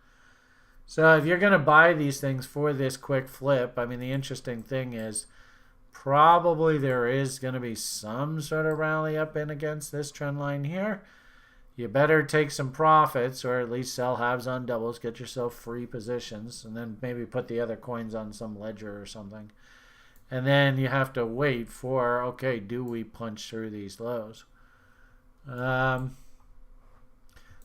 So if you're going to buy these things for this quick flip, I mean, the interesting thing is probably there is going to be some sort of rally up in against this trend line here. You better take some profits or at least sell halves on doubles, get yourself free positions, and then maybe put the other coins on some ledger or something. And then you have to wait for, okay, do we punch through these lows?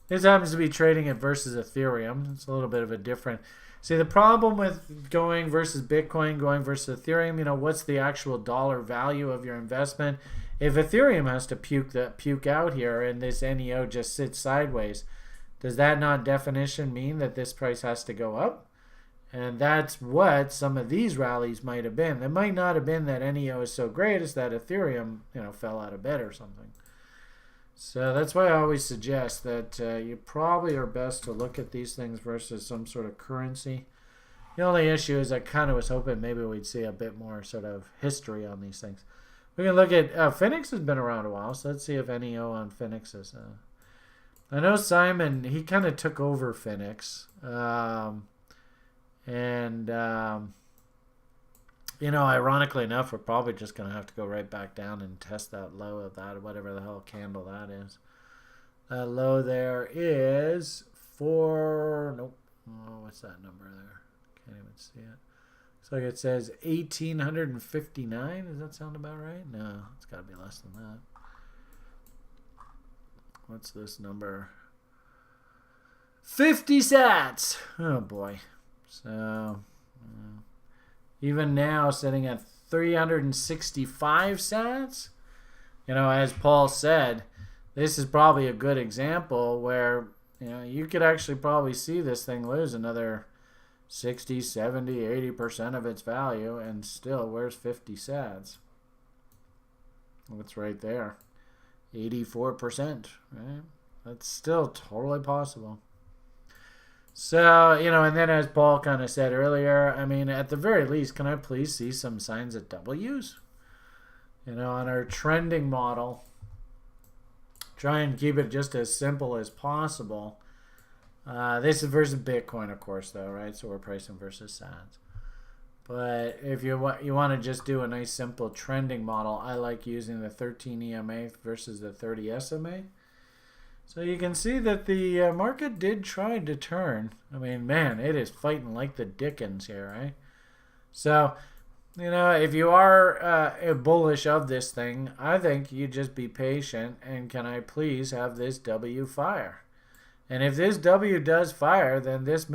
This happens to be trading it versus Ethereum. It's a little bit of a different... See, the problem with going versus Bitcoin, going versus Ethereum, what's the actual dollar value of your investment? if Ethereum has to puke out here and this NEO just sits sideways, does that not definition mean that this price has to go up? And that's what some of these rallies might have been. It might not have been that NEO is so great, it's that Ethereum, fell out of bed or something. So that's why I always suggest that you probably are best to look at these things versus some sort of currency. The only issue is I kind of was hoping maybe we'd see a bit more sort of history on these things. We can look at Phoenix has been around a while, so let's see if NEO on Phoenix is. I know Simon, he kind of took over Phoenix, ironically enough, we're probably just going to have to go right back down and test that low of that, whatever the hell candle that is. That low there is nope. Oh, what's that number there? Can't even see it. Looks like it says 1,859. Does that sound about right? No, it's got to be less than that. What's this number? 50 sats. Oh boy. So even now sitting at 365 sats. As Paul said, this is probably a good example where you could actually probably see this thing lose another 60, 70, 80% of its value, and still, where's 50 sats? What's right there? 84%, right? That's still totally possible. So, and then as Paul kind of said earlier, at the very least, can I please see some signs of W's? On our trending model, try and keep it just as simple as possible. This is versus Bitcoin, of course, though, right? So we're pricing versus sats. But if you want to just do a nice simple trending model, I like using the 13 EMA versus the 30 SMA. So you can see that the market did try to turn. Man, it is fighting like the dickens here, right? So, if you are bullish of this thing, I think you just be patient and can I please have this W fire? And if this W does fire, then this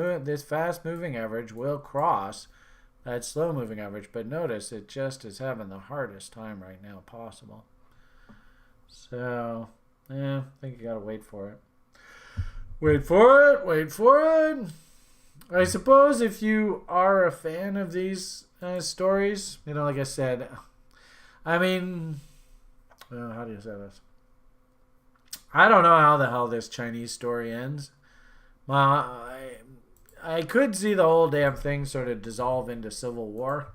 fast moving average will cross that slow moving average. But notice it just is having the hardest time right now possible. So, I think you got to wait for it. Wait for it. I suppose if you are a fan of these stories, like I said, how do you say this? I don't know how the hell this Chinese story ends. I could see the whole damn thing sort of dissolve into civil war.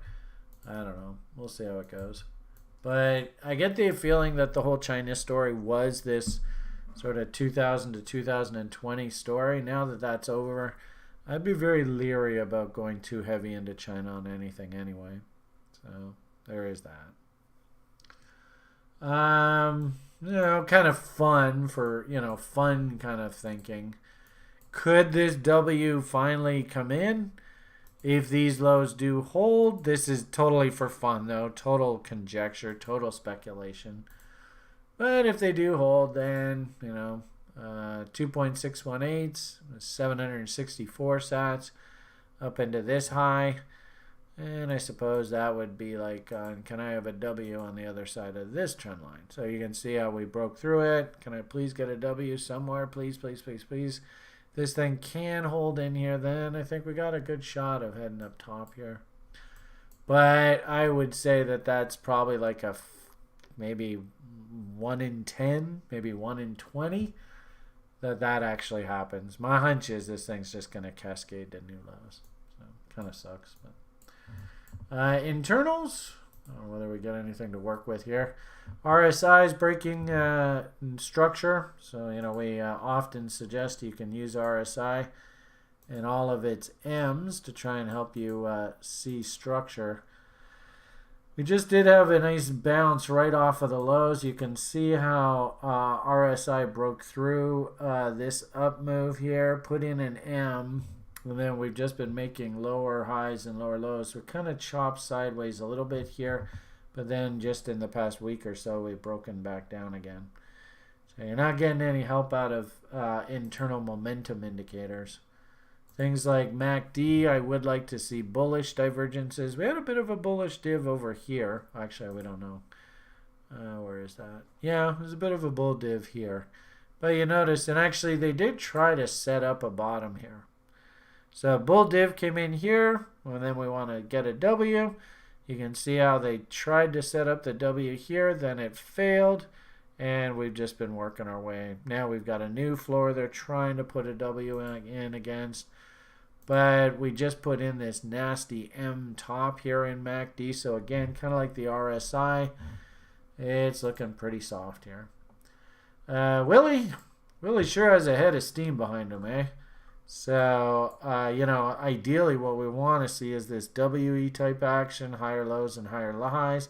I don't know. We'll see how it goes. But I get the feeling that the whole China story was this sort of 2000 to 2020 story. Now that that's over, I'd be very leery about going too heavy into China on anything anyway. So there is that. Kind of fun for, fun kind of thinking. Could this W finally come in? If these lows do hold, this is totally for fun though. Total conjecture, total speculation. But if they do hold, then, 2.618, 764 sats up into this high. And I suppose that would be like, can I have a W on the other side of this trend line? So you can see how we broke through it. Can I please get a W somewhere? Please, please, please, please. This thing can hold in here, then I think we got a good shot of heading up top here. But I would say that that's probably like a maybe 1 in 10, maybe 1 in 20 that actually happens. My hunch is this thing's just going to cascade to new lows. So kind of sucks. But internals, I don't know whether we got anything to work with here. RSI is breaking structure. So, we often suggest you can use RSI and all of its M's to try and help you see structure. We just did have a nice bounce right off of the lows. You can see how RSI broke through this up move here, put in an M, and then we've just been making lower highs and lower lows. We're kind of chopped sideways a little bit here, but then just in the past week or so, we've broken back down again. So you're not getting any help out of internal momentum indicators. Things like MACD, I would like to see bullish divergences. We had a bit of a bullish div over here. Actually, we don't know. Where is that? Yeah, there's a bit of a bull div here. But you notice, and actually they did try to set up a bottom here. So bull div came in here, and then we want to get a W. You can see how they tried to set up the W here, then it failed, and we've just been working our way. Now we've got a new floor they're trying to put a W in against, but we just put in this nasty M top here in MACD, so again, kind of like the RSI, it's looking pretty soft here. Willie sure has a head of steam behind him, eh? So, ideally what we want to see is this WE type action, higher lows and higher highs.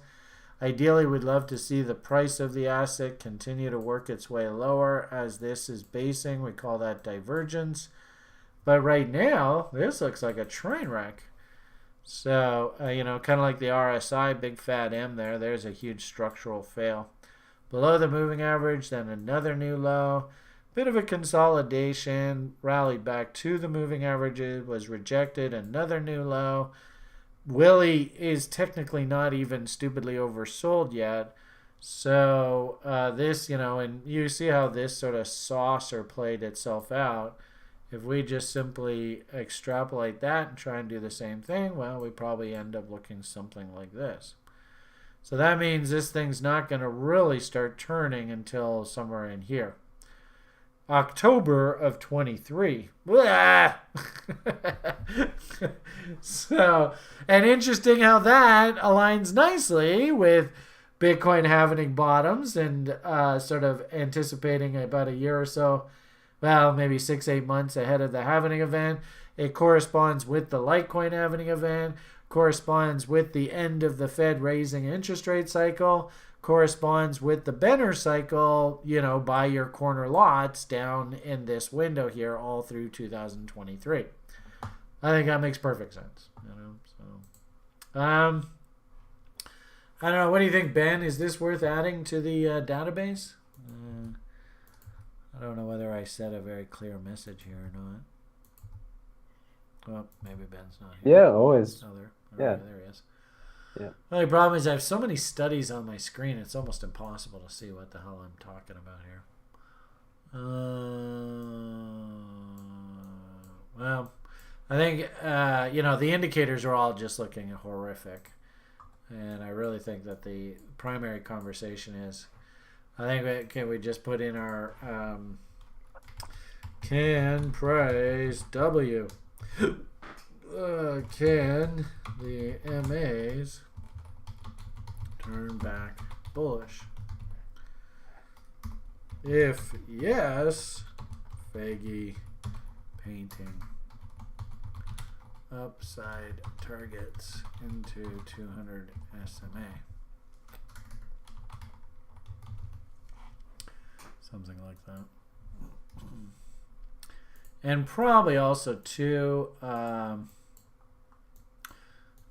Ideally, we'd love to see the price of the asset continue to work its way lower as this is basing. We call that divergence. But right now, this looks like a train wreck. So, kind of like the RSI, big fat M there. There's a huge structural fail. Below the moving average, then another new low. Bit of a consolidation, rallied back to the moving averages, was rejected, another new low. Willie is technically not even stupidly oversold yet. So this, and you see how this sort of saucer played itself out. If we just simply extrapolate that and try and do the same thing, well, we probably end up looking something like this. So that means this thing's not going to really start turning until somewhere in here. October of 23. So, and interesting how that aligns nicely with Bitcoin halving bottoms and sort of anticipating about a year or so, well, maybe 6-8 months ahead of the halving event. It corresponds with the Litecoin halving event, corresponds with the end of the Fed raising interest rate cycle, corresponds with the Benner cycle, buy your corner lots down in this window here all through 2023. I think that makes perfect sense. I don't know. What do you think, Ben? Is this worth adding to the database? I don't know whether I said a very clear message here or not. Well, maybe Ben's not here. Yeah, always. There he is. Yeah. The only problem is I have so many studies on my screen, it's almost impossible to see what the hell I'm talking about here. Well, I think, the indicators are all just looking horrific. And I really think that the primary conversation is, can we just put in our can price W? Can the MAs turn back bullish? If yes, Faggy painting upside targets into 200 SMA. Something like that. And probably also too,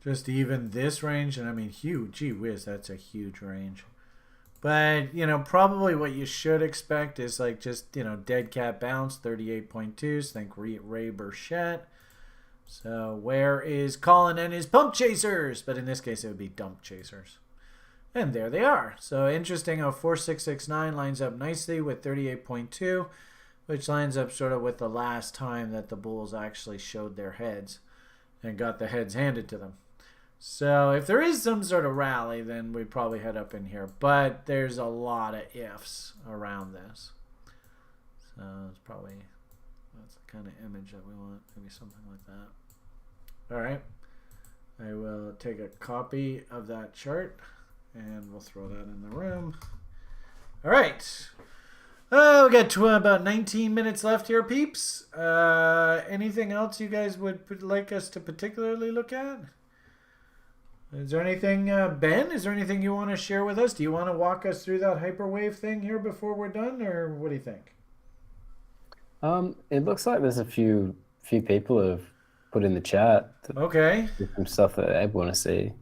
just even this range, and I mean huge, gee whiz, that's a huge range. But, probably what you should expect is like just, dead cat bounce, 38.2s, think Ray Burchett. So where is Colin and his pump chasers? But in this case, it would be dump chasers. And there they are. So interesting how 4669 lines up nicely with 38.2, which lines up sort of with the last time that the bulls actually showed their heads and got the heads handed to them. So if there is some sort of rally, then we'd probably head up in here. But there's a lot of ifs around this. So that's the kind of image that we want. Maybe something like that. All right. I will take a copy of that chart and we'll throw that in the room. All right. We got about 19 minutes left here, peeps. Anything else you guys would like us to particularly look at? Is there anything, Ben, is there anything you want to share with us? Do you want to walk us through that hyperwave thing here before we're done, or what do you think? It looks like there's a few people have put in the chat. Okay. Some stuff that they want to see.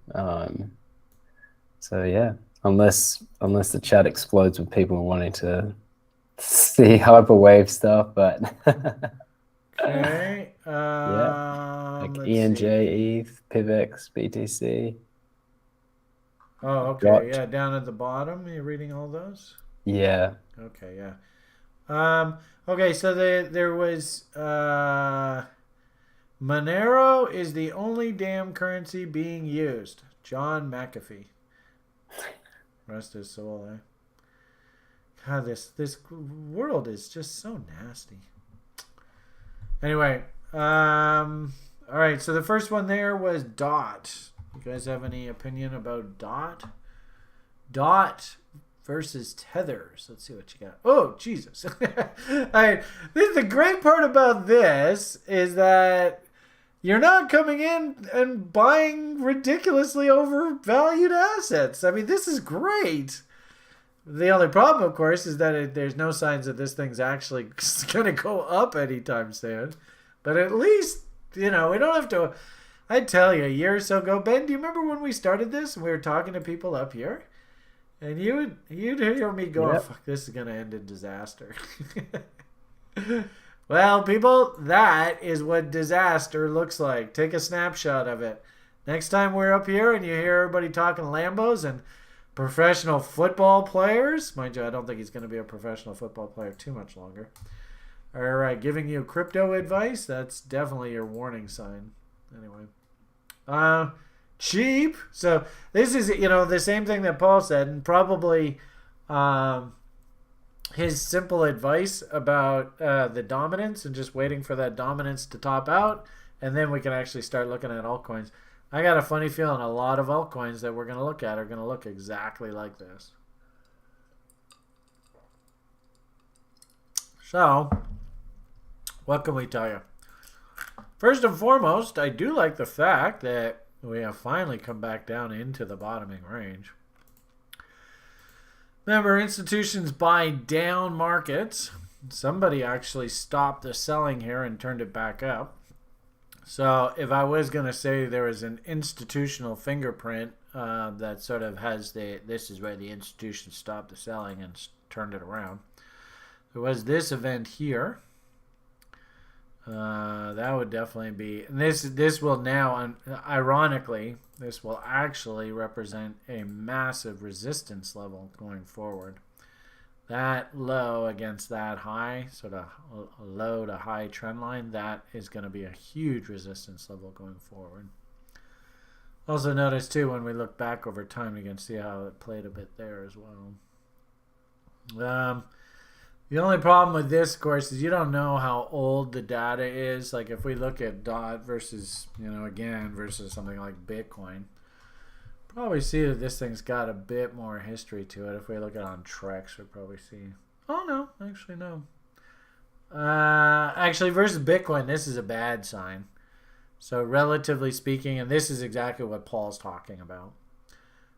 So yeah, unless the chat explodes with people wanting to see hyperwave stuff, but okay. Yeah, like ENJ, ETH, PIVX, BTC. Oh, okay. Dot. Yeah, down at the bottom. You're reading all those? Yeah. Okay, yeah. Okay, so there was Monero is the only damn currency being used. John McAfee. Rest his soul, eh? God, this world is just so nasty. Anyway, all right. So the first one there was Dot. You guys have any opinion about Dot? Dot versus Tethers. Let's see what you got. Oh, Jesus. All right. The great part about this is that you're not coming in and buying ridiculously overvalued assets. I mean, this is great. The only problem, of course, is that there's no signs that this thing's actually going to go up anytime soon. But at least, we don't have to. I tell you, a year or so ago, Ben, do you remember when we started this and we were talking to people up here? And you'd hear me go, Yep. fuck, this is going to end in disaster. Well, people, that is what disaster looks like. Take a snapshot of it. Next time we're up here and you hear everybody talking Lambos and professional football players, mind you, I don't think he's going to be a professional football player too much longer. All right, giving you crypto advice, that's definitely your warning sign. Anyway. Cheap. So this is, the same thing that Paul said, and probably his simple advice about the dominance and just waiting for that dominance to top out, and then we can actually start looking at altcoins. I got a funny feeling a lot of altcoins that we're going to look at are going to look exactly like this. So, what can we tell you? First and foremost, I do like the fact that we have finally come back down into the bottoming range. Remember, institutions buy down markets. Somebody actually stopped the selling here and turned it back up. So if I was going to say there was an institutional fingerprint that sort of has this is where the institution stopped the selling and turned it around. There was this event here. That would definitely be, and this will now, ironically, this will actually represent a massive resistance level going forward. That low against that high, sort of a low to high trend line, that is going to be a huge resistance level going forward. Also notice too, when we look back over time, you can see how it played a bit there as well. The only problem with this, of course, is you don't know how old the data is. Like if we look at DOT versus, again, versus something like Bitcoin, probably see that this thing's got a bit more history to it. If we look at it on Trex, we'll probably see. Oh, no. Actually, no. Actually, versus Bitcoin, this is a bad sign. So relatively speaking, and this is exactly what Paul's talking about.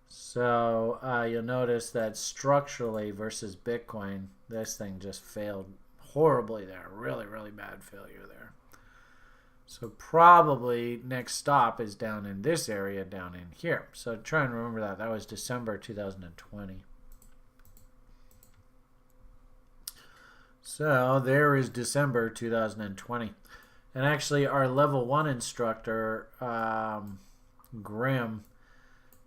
So you'll notice that structurally versus Bitcoin, this thing just failed horribly there. Really, really bad failure there. So probably next stop is down in this area down in here. So try and remember that. That was December 2020. So there is December 2020. And actually our level 1 instructor, Grim,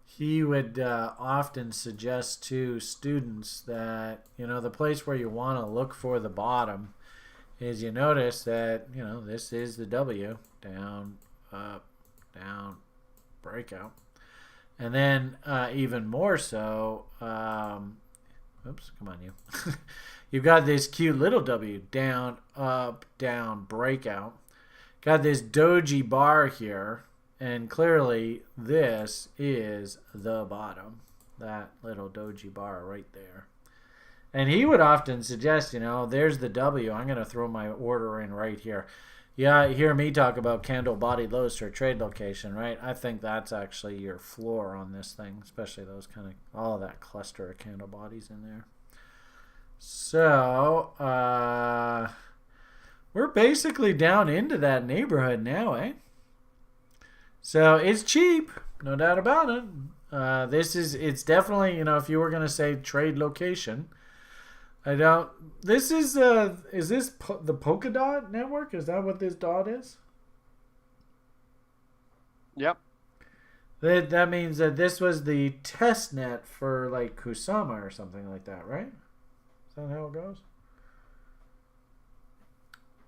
he would often suggest to students that, the place where you want to look for the bottom is you notice that, this is the W, down, up, down, breakout. And then even more so, oops, come on you. You've got this cute little W, down, up, down, breakout. Got this doji bar here. And clearly, this is the bottom. That little doji bar right there. And he would often suggest, there's the W. I'm going to throw my order in right here. Yeah, you hear me talk about candle body lows for trade location, right? I think that's actually your floor on this thing, especially those kind of, all of that cluster of candle bodies in there. So, we're basically down into that neighborhood now, eh? So it's cheap, no doubt about it. It's definitely, if you were going to say trade location, this is the Polkadot network? Is that what this dot is? Yep. That means that this was the test net for like Kusama or something like that, right? Is that how it goes?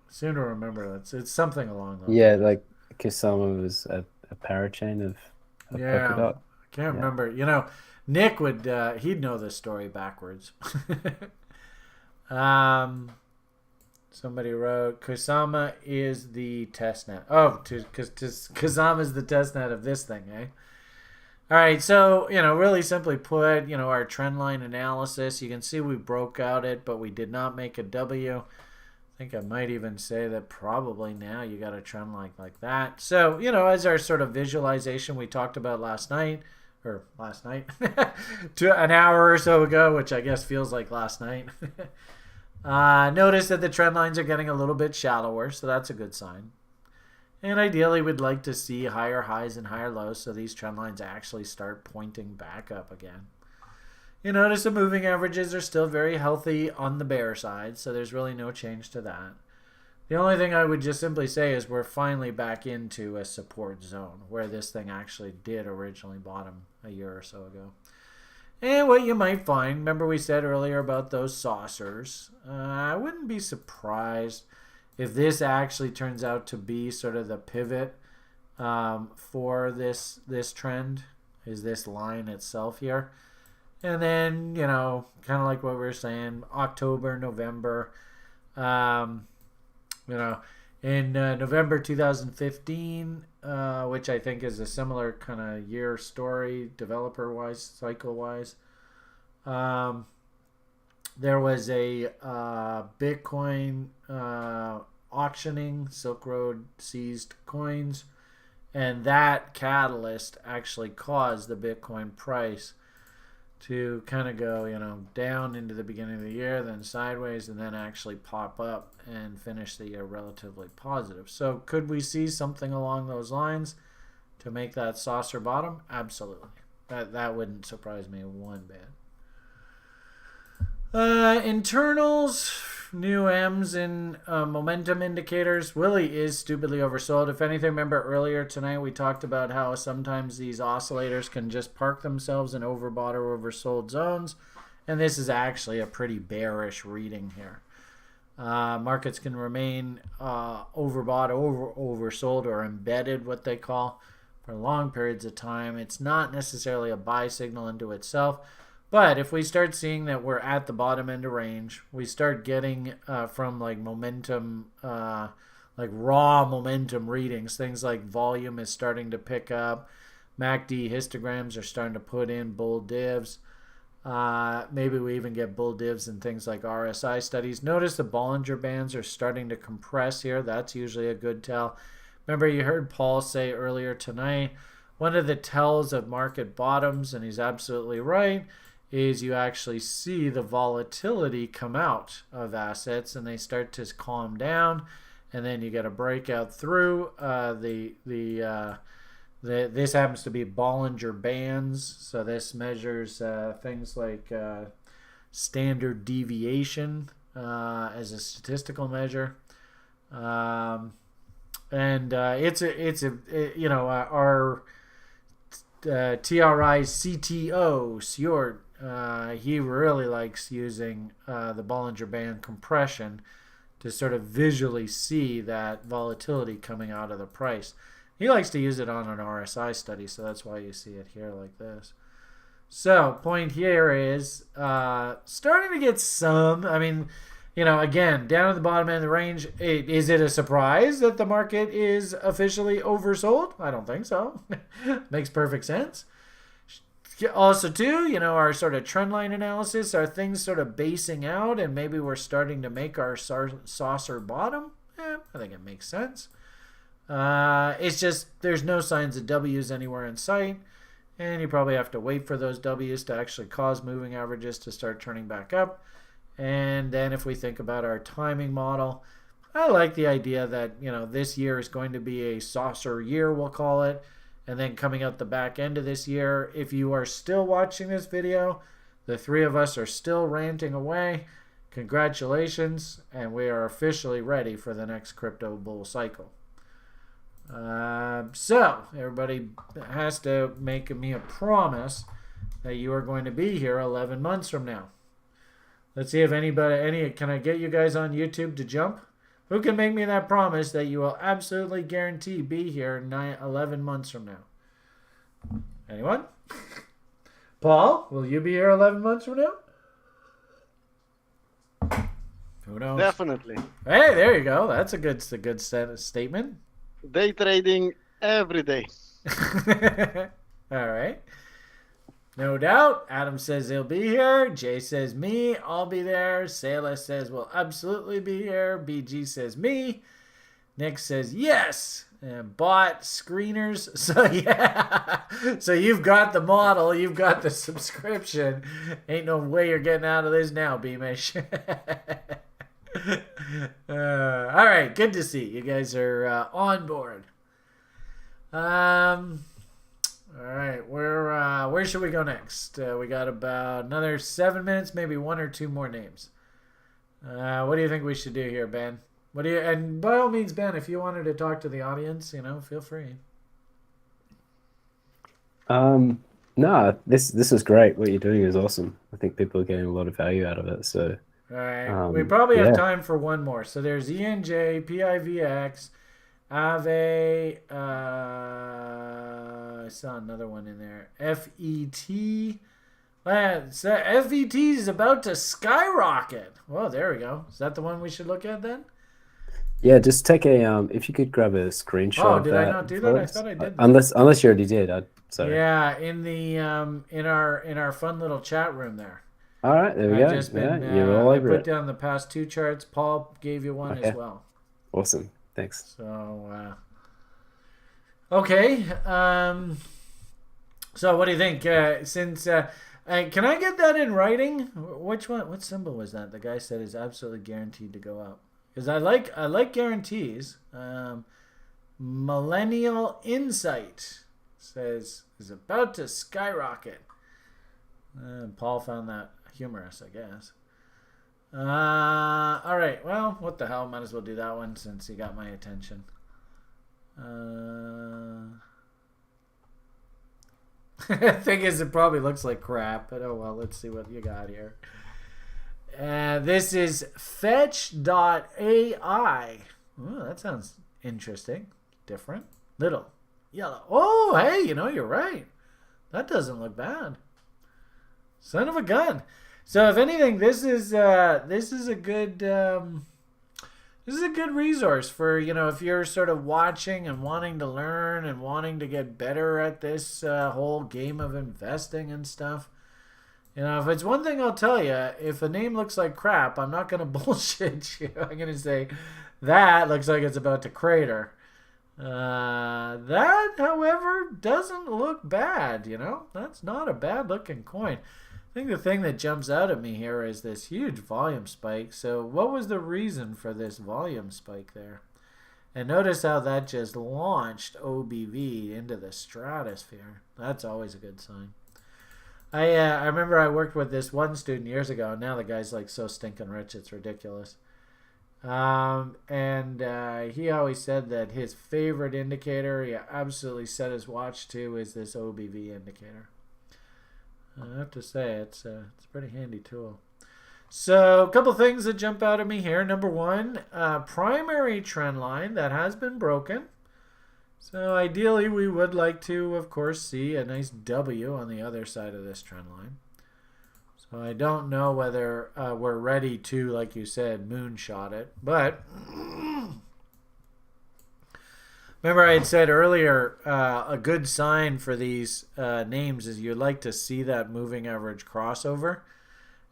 Soon to remember. It's something along those Yeah, lines. like Kusama was a parachain of Yeah, Polkadot. I can't Yeah. remember. You know, Nick would he'd know this story backwards. Somebody wrote Kusama is the testnet. Oh, because Kusama is the testnet of this thing, eh? All right, so really simply put, our trend line analysis. You can see we broke out it, but we did not make a W. I think I might even say that probably now you got a trend line like that. So, as our sort of visualization we talked about last night, to an hour or so ago, which I guess feels like last night. Notice that the trend lines are getting a little bit shallower, so that's a good sign. And ideally, we'd like to see higher highs and higher lows so these trend lines actually start pointing back up again. You notice the moving averages are still very healthy on the bear side, so there's really no change to that. The only thing I would just simply say is we're finally back into a support zone where this thing actually did originally bottom a year or so ago. And what you might find, remember we said earlier about those saucers, I wouldn't be surprised if this actually turns out to be sort of the pivot for this trend, is this line itself here. And then, kind of like what we were saying, October, November, in November 2015, which I think is a similar kind of year story, developer-wise, cycle-wise. There was a Bitcoin auctioning. Silk Road seized coins, and that catalyst actually caused the Bitcoin price to kind of go, down into the beginning of the year, then sideways, and then actually pop up and finish the year relatively positive. So could we see something along those lines to make that saucer bottom? Absolutely. That wouldn't surprise me one bit. Internals, new M's in momentum indicators. Willie is stupidly oversold. If anything, remember earlier tonight we talked about how sometimes these oscillators can just park themselves in overbought or oversold zones, and this is actually a pretty bearish reading here. Markets can remain overbought, oversold, or embedded, what they call, for long periods of time. It's not necessarily a buy signal into itself. But if we start seeing that we're at the bottom end of range, we start getting from like momentum, like raw momentum readings, things like volume is starting to pick up, MACD histograms are starting to put in bull divs. Maybe we even get bull divs in things like RSI studies. Notice the Bollinger Bands are starting to compress here. That's usually a good tell. Remember, you heard Paul say earlier tonight, one of the tells of market bottoms, and he's absolutely right, is you actually see the volatility come out of assets and they start to calm down, and then you get a breakout through this happens to be Bollinger Bands, so this measures things like standard deviation as a statistical measure, and our TRI CTO Sjord, he really likes using the Bollinger Band compression to sort of visually see that volatility coming out of the price. He likes to use it on an RSI study, so that's why you see it here like this. So, point here is starting to get some, again, down at the bottom end of the range. Is it a surprise that the market is officially oversold? I don't think so. Makes perfect sense. Also, too, our sort of trend line analysis, are things sort of basing out and maybe we're starting to make our saucer bottom? I think it makes sense. It's just there's no signs of W's anywhere in sight, and you probably have to wait for those W's to actually cause moving averages to start turning back up. And then if we think about our timing model, I like the idea that this year is going to be a saucer year, we'll call it. And then coming out the back end of this year, if you are still watching this video, the three of us are still ranting away. Congratulations, and we are officially ready for the next crypto bull cycle. So everybody has to make me a promise that you are going to be here 11 months from now. Let's see if can I get you guys on YouTube to jump? Who can make me that promise that you will absolutely guarantee be here 11 months from now? Anyone? Paul, will you be here 11 months from now? Who knows? Definitely. Hey, there you go. That's a good statement. Day trading every day. All right. No doubt. Adam says he'll be here. Jay says me. I'll be there. Sayla says we'll absolutely be here. BG says me. Nick says yes. And bot screeners. So yeah. So you've got the model. You've got the subscription. Ain't no way you're getting out of this now, Beamish. All right. Good to see you guys are on board. All right, where should we go next? We got about another 7 minutes, maybe one or two more names. What do you think we should do here, Ben? And by all means, Ben, if you wanted to talk to the audience, feel free. No, this is great. What you're doing is awesome. I think people are getting a lot of value out of it. So, all right, we probably have time for one more. So there's ENJ, PIVX, Ave. I saw another one in there. FET. FET is about to skyrocket. Well, there we go. Is that the one we should look at then? Yeah, just take a if you could grab a screenshot. Oh, of did that I not do that? I thought I did. Unless you already did. Sorry. Yeah, in the in our fun little chat room there. All right, there we go. You're all over I put it. down the past two charts. Paul gave you one as well. Awesome. Thanks. So okay. So what do you think? Since can I get that in writing? Which one? What symbol was that? The guy said is absolutely guaranteed to go up. Because I like guarantees. Millennial Insight says is about to skyrocket. Paul found that humorous, I guess. All right. Well, what the hell? Might as well do that one since he got my attention. Thing is, it probably looks like crap, but oh well. Let's see what you got here. This is fetch.ai. Oh, that sounds interesting. Different. Little. Yellow. Oh, hey, you're right. That doesn't look bad. Son of a gun. So if anything, this is a good resource for if you're sort of watching and wanting to learn and wanting to get better at this whole game of investing and stuff. If it's one thing I'll tell you, if a name looks like crap, I'm not going to bullshit you. I'm going to say that looks like it's about to crater. That, however, doesn't look bad. That's not a bad looking coin. I think the thing that jumps out at me here is this huge volume spike. So what was the reason for this volume spike there? And notice how that just launched OBV into the stratosphere. That's always a good sign. I remember I worked with this one student years ago, and now the guy's like so stinking rich, it's ridiculous. And he always said that his favorite indicator, he absolutely set his watch to, is this OBV indicator. I have to say, it's a pretty handy tool. So a couple things that jump out at me here. Number one, primary trend line that has been broken. So ideally, we would like to, of course, see a nice W on the other side of this trend line. So I don't know whether we're ready to, like you said, moonshot it. But remember I had said earlier, a good sign for these names is you'd like to see that moving average crossover.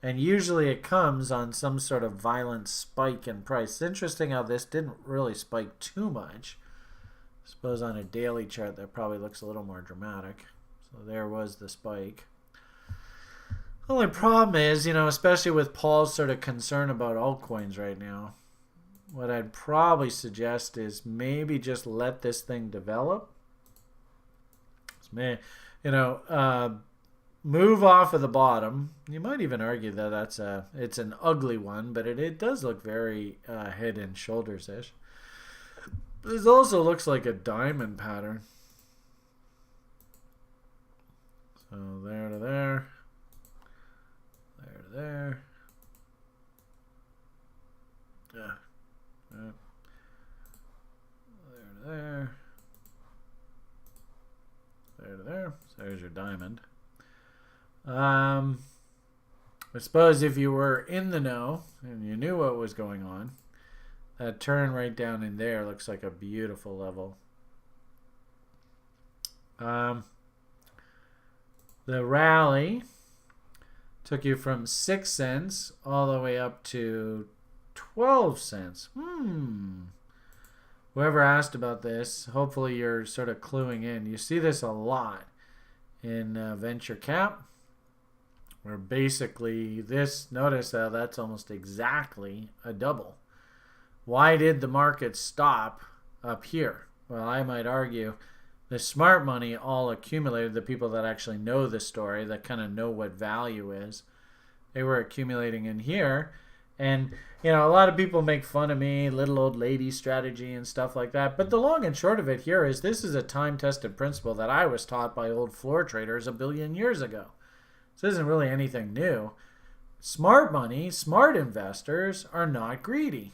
And usually it comes on some sort of violent spike in price. It's interesting how this didn't really spike too much. I suppose on a daily chart that probably looks a little more dramatic. So there was the spike. The only problem is, especially with Paul's sort of concern about altcoins right now, what I'd probably suggest is maybe just let this thing develop. Move off of the bottom. You might even argue that it's an ugly one, but it does look very head and shoulders-ish. This also looks like a diamond pattern. So there to there. There to there. Yeah. There to there. There to there. So there's your diamond. I suppose if you were in the know and you knew what was going on, that turn right down in there looks like a beautiful level. The rally took you from 6 cents all the way up to 12 cents. Whoever asked about this, hopefully you're sort of cluing in. You see this a lot in venture cap, where basically this, notice how that's almost exactly a double. Why did the market stop up here? Well, I might argue the smart money all accumulated, the people that actually know the story, that kind of know what value is, they were accumulating in here. And, you know, a lot of people make fun of me, little old lady strategy and stuff like that. But the long and short of it here is this is a time-tested principle that I was taught by old floor traders a billion years ago. This isn't really anything new. Smart money, smart investors are not greedy.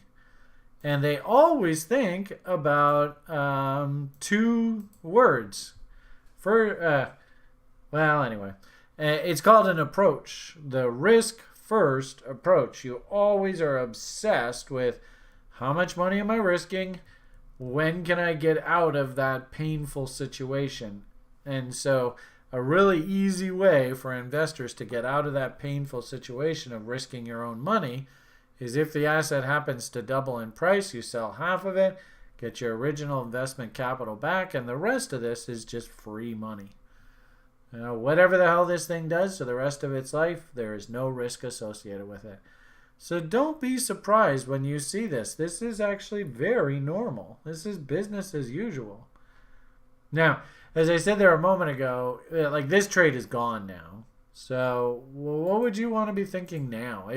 And they always think about 2 words. It's called an approach. The risk-first approach. You always are obsessed with how much money am I risking? When can I get out of that painful situation? And so a really easy way for investors to get out of that painful situation of risking your own money is if the asset happens to double in price, you sell half of it, get your original investment capital back, and the rest of this is just free money. You know, whatever the hell this thing does for the rest of its life, there is no risk associated with it. So don't be surprised when you see this. This is actually very normal. This is business as usual. Now, as I said there a moment ago, like this trade is gone now. So what would you want to be thinking now?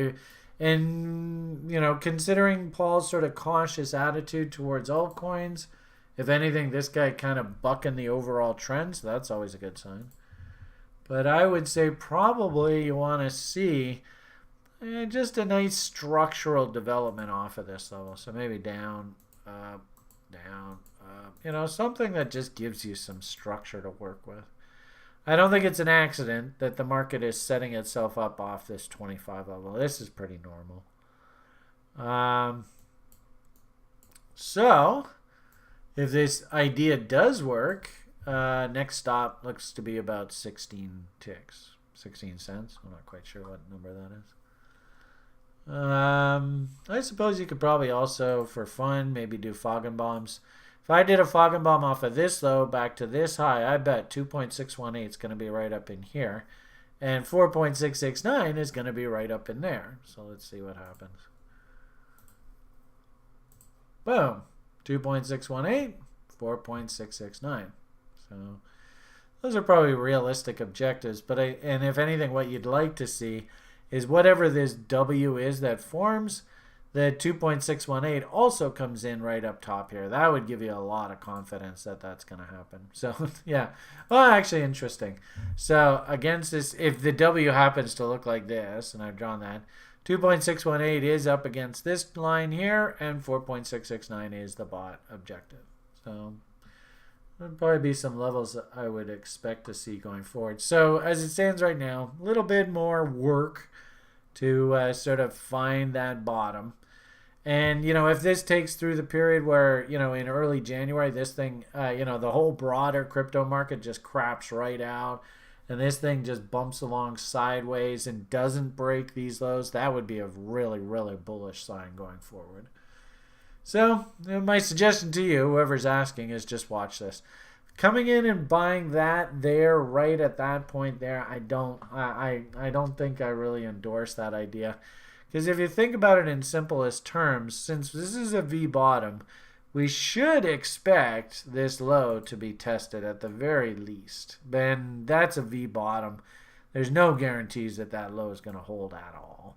And, you know, considering Paul's sort of cautious attitude towards altcoins, if anything, this guy kind of bucking the overall trend, so that's always a good sign. But I would say probably you want to see just a nice structural development off of this level. So maybe down, up, down, up. You know, something that just gives you some structure to work with. I don't think it's an accident that the market is setting itself up off this 25 level. This is pretty normal. So, if this idea does work, next stop looks to be about 16 ticks. 16 cents. I'm not quite sure what number that is. I suppose you could probably also, for fun, maybe do Foggenbaums. If I did a Foggenbaum off of this low back to this high, I bet 2.618 is going to be right up in here. And 4.669 is going to be right up in there. So let's see what happens. Boom. 2.618, 4.669. So those are probably realistic objectives. But and if anything, what you'd like to see is whatever this W is that forms, the 2.618 also comes in right up top here. That would give you a lot of confidence that that's going to happen. So, yeah. Well, actually interesting. So, against this, if the W happens to look like this, and I've drawn that, 2.618 is up against this line here, and 4.669 is the bot objective. So, there'll probably be some levels that I would expect to see going forward. So, as it stands right now, a little bit more work to sort of find that bottom. And, you know, if this takes through the period where, you know, in early January, this thing, you know, the whole broader crypto market just craps right out, and this thing just bumps along sideways and doesn't break these lows, that would be a really, really bullish sign going forward. So, my suggestion to you, whoever's asking, is just watch this. Coming in and buying that there right at that point there, I don't think I really endorse that idea. Because if you think about it in simplest terms, since this is a V bottom, we should expect this low to be tested at the very least. Then that's a V bottom. There's no guarantees that that low is going to hold at all.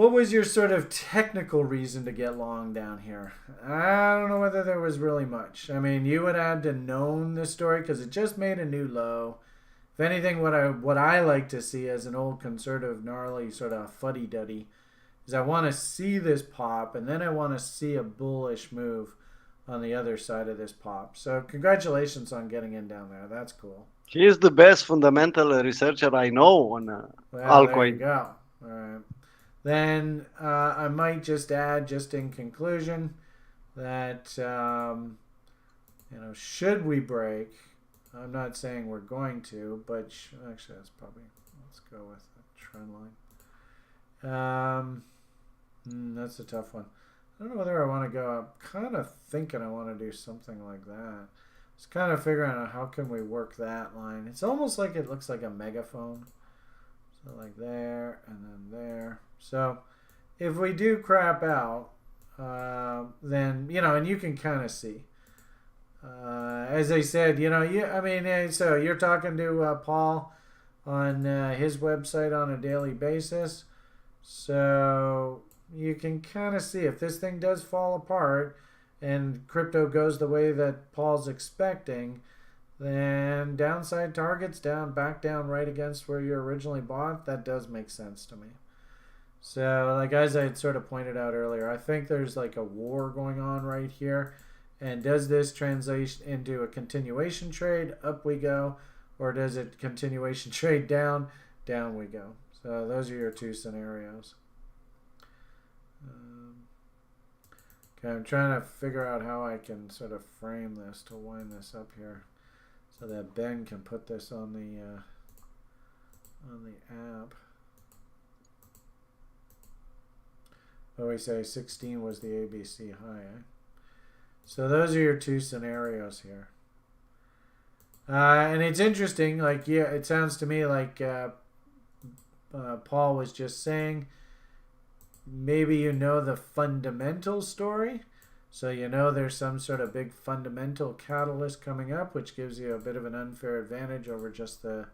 what was your sort of technical reason to get long down here? I don't know whether there was really much. I mean, you would have to known the story because it just made a new low. If anything, what I like to see as an old conservative, gnarly sort of fuddy-duddy is I want to see this pop, and then I want to see a bullish move on the other side of this pop. So congratulations on getting in down there. That's cool. He is the best fundamental researcher I know on Well, there you altcoin. go. All right. Then I might just add, just in conclusion, that should we break? I'm not saying we're going to, but actually, let's go with the trend line. That's a tough one. I don't know whether I want to go. I'm kind of thinking I want to do something like that. Just kind of figuring out how can we work that line. It's almost like it looks like a megaphone. So like there and then there. So if we do crap out, then, and you can kind of see. As I said, so you're talking to Paul on his website on a daily basis. So you can kind of see if this thing does fall apart and crypto goes the way that Paul's expecting, then downside targets back down right against where you originally bought. That does make sense to me. So, like as I had sort of pointed out earlier, I think there's like a war going on right here. And does this translate into a continuation trade? Up we go. Or does it continuation trade down? Down we go. So those are your two scenarios. Okay, I'm trying to figure out how I can sort of frame this to wind this up here, so that Ben can put this on the app. What we say 16 was the ABC high. Eh? So those are your two scenarios here. And it's interesting. Like, yeah, it sounds to me like Paul was just saying, maybe the fundamental story. So there's some sort of big fundamental catalyst coming up, which gives you a bit of an unfair advantage over just the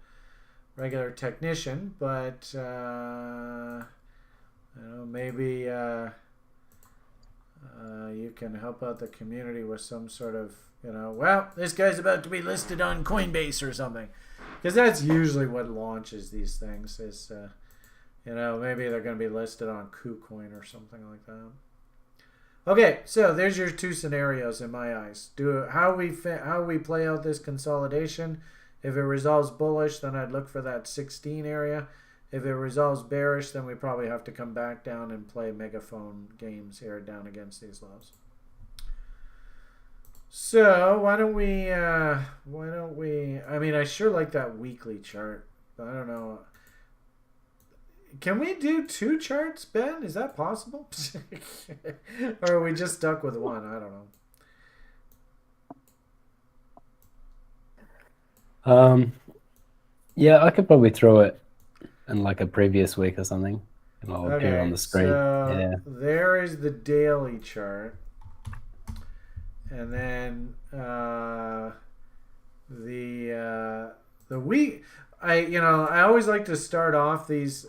regular technician. But maybe you can help out the community with some sort of, well, this guy's about to be listed on Coinbase or something. Because that's usually what launches these things is, maybe they're going to be listed on KuCoin or something like that. Okay, so there's your two scenarios in my eyes. How we play out this consolidation. If it resolves bullish, then I'd look for that 16 area. If it resolves bearish, then we probably have to come back down and play megaphone games here down against these lows. So why don't we, I mean, I sure like that weekly chart, but I don't know. Can we do two charts, Ben? Is that possible? Or are we just stuck with one? I don't know. Yeah, I could probably throw it in like a previous week or something, and I'll appear on the screen. So yeah. There is the daily chart, and then the week. I always like to start off these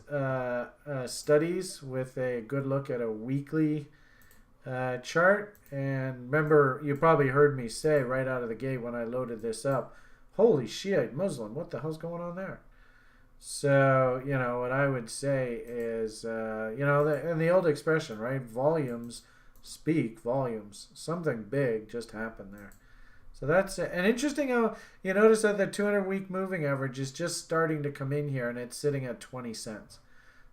studies with a good look at a weekly chart. And remember, you probably heard me say right out of the gate when I loaded this up, holy Shiite Muslim, what the hell's going on there? So, what I would say is, and the old expression, right? Volumes speak volumes. Something big just happened there. So that's it. And interesting how you notice that the 200-week moving average is just starting to come in here and it's sitting at 20 cents.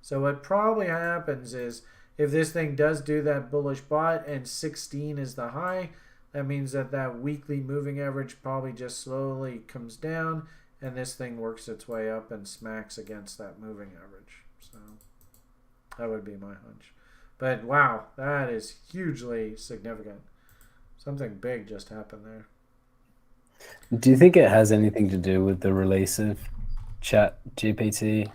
So what probably happens is if this thing does do that bullish bot and 16 is the high, that means that weekly moving average probably just slowly comes down and this thing works its way up and smacks against that moving average. So that would be my hunch. But wow, that is hugely significant. Something big just happened there. Do you think it has anything to do with the release of Chat GPT?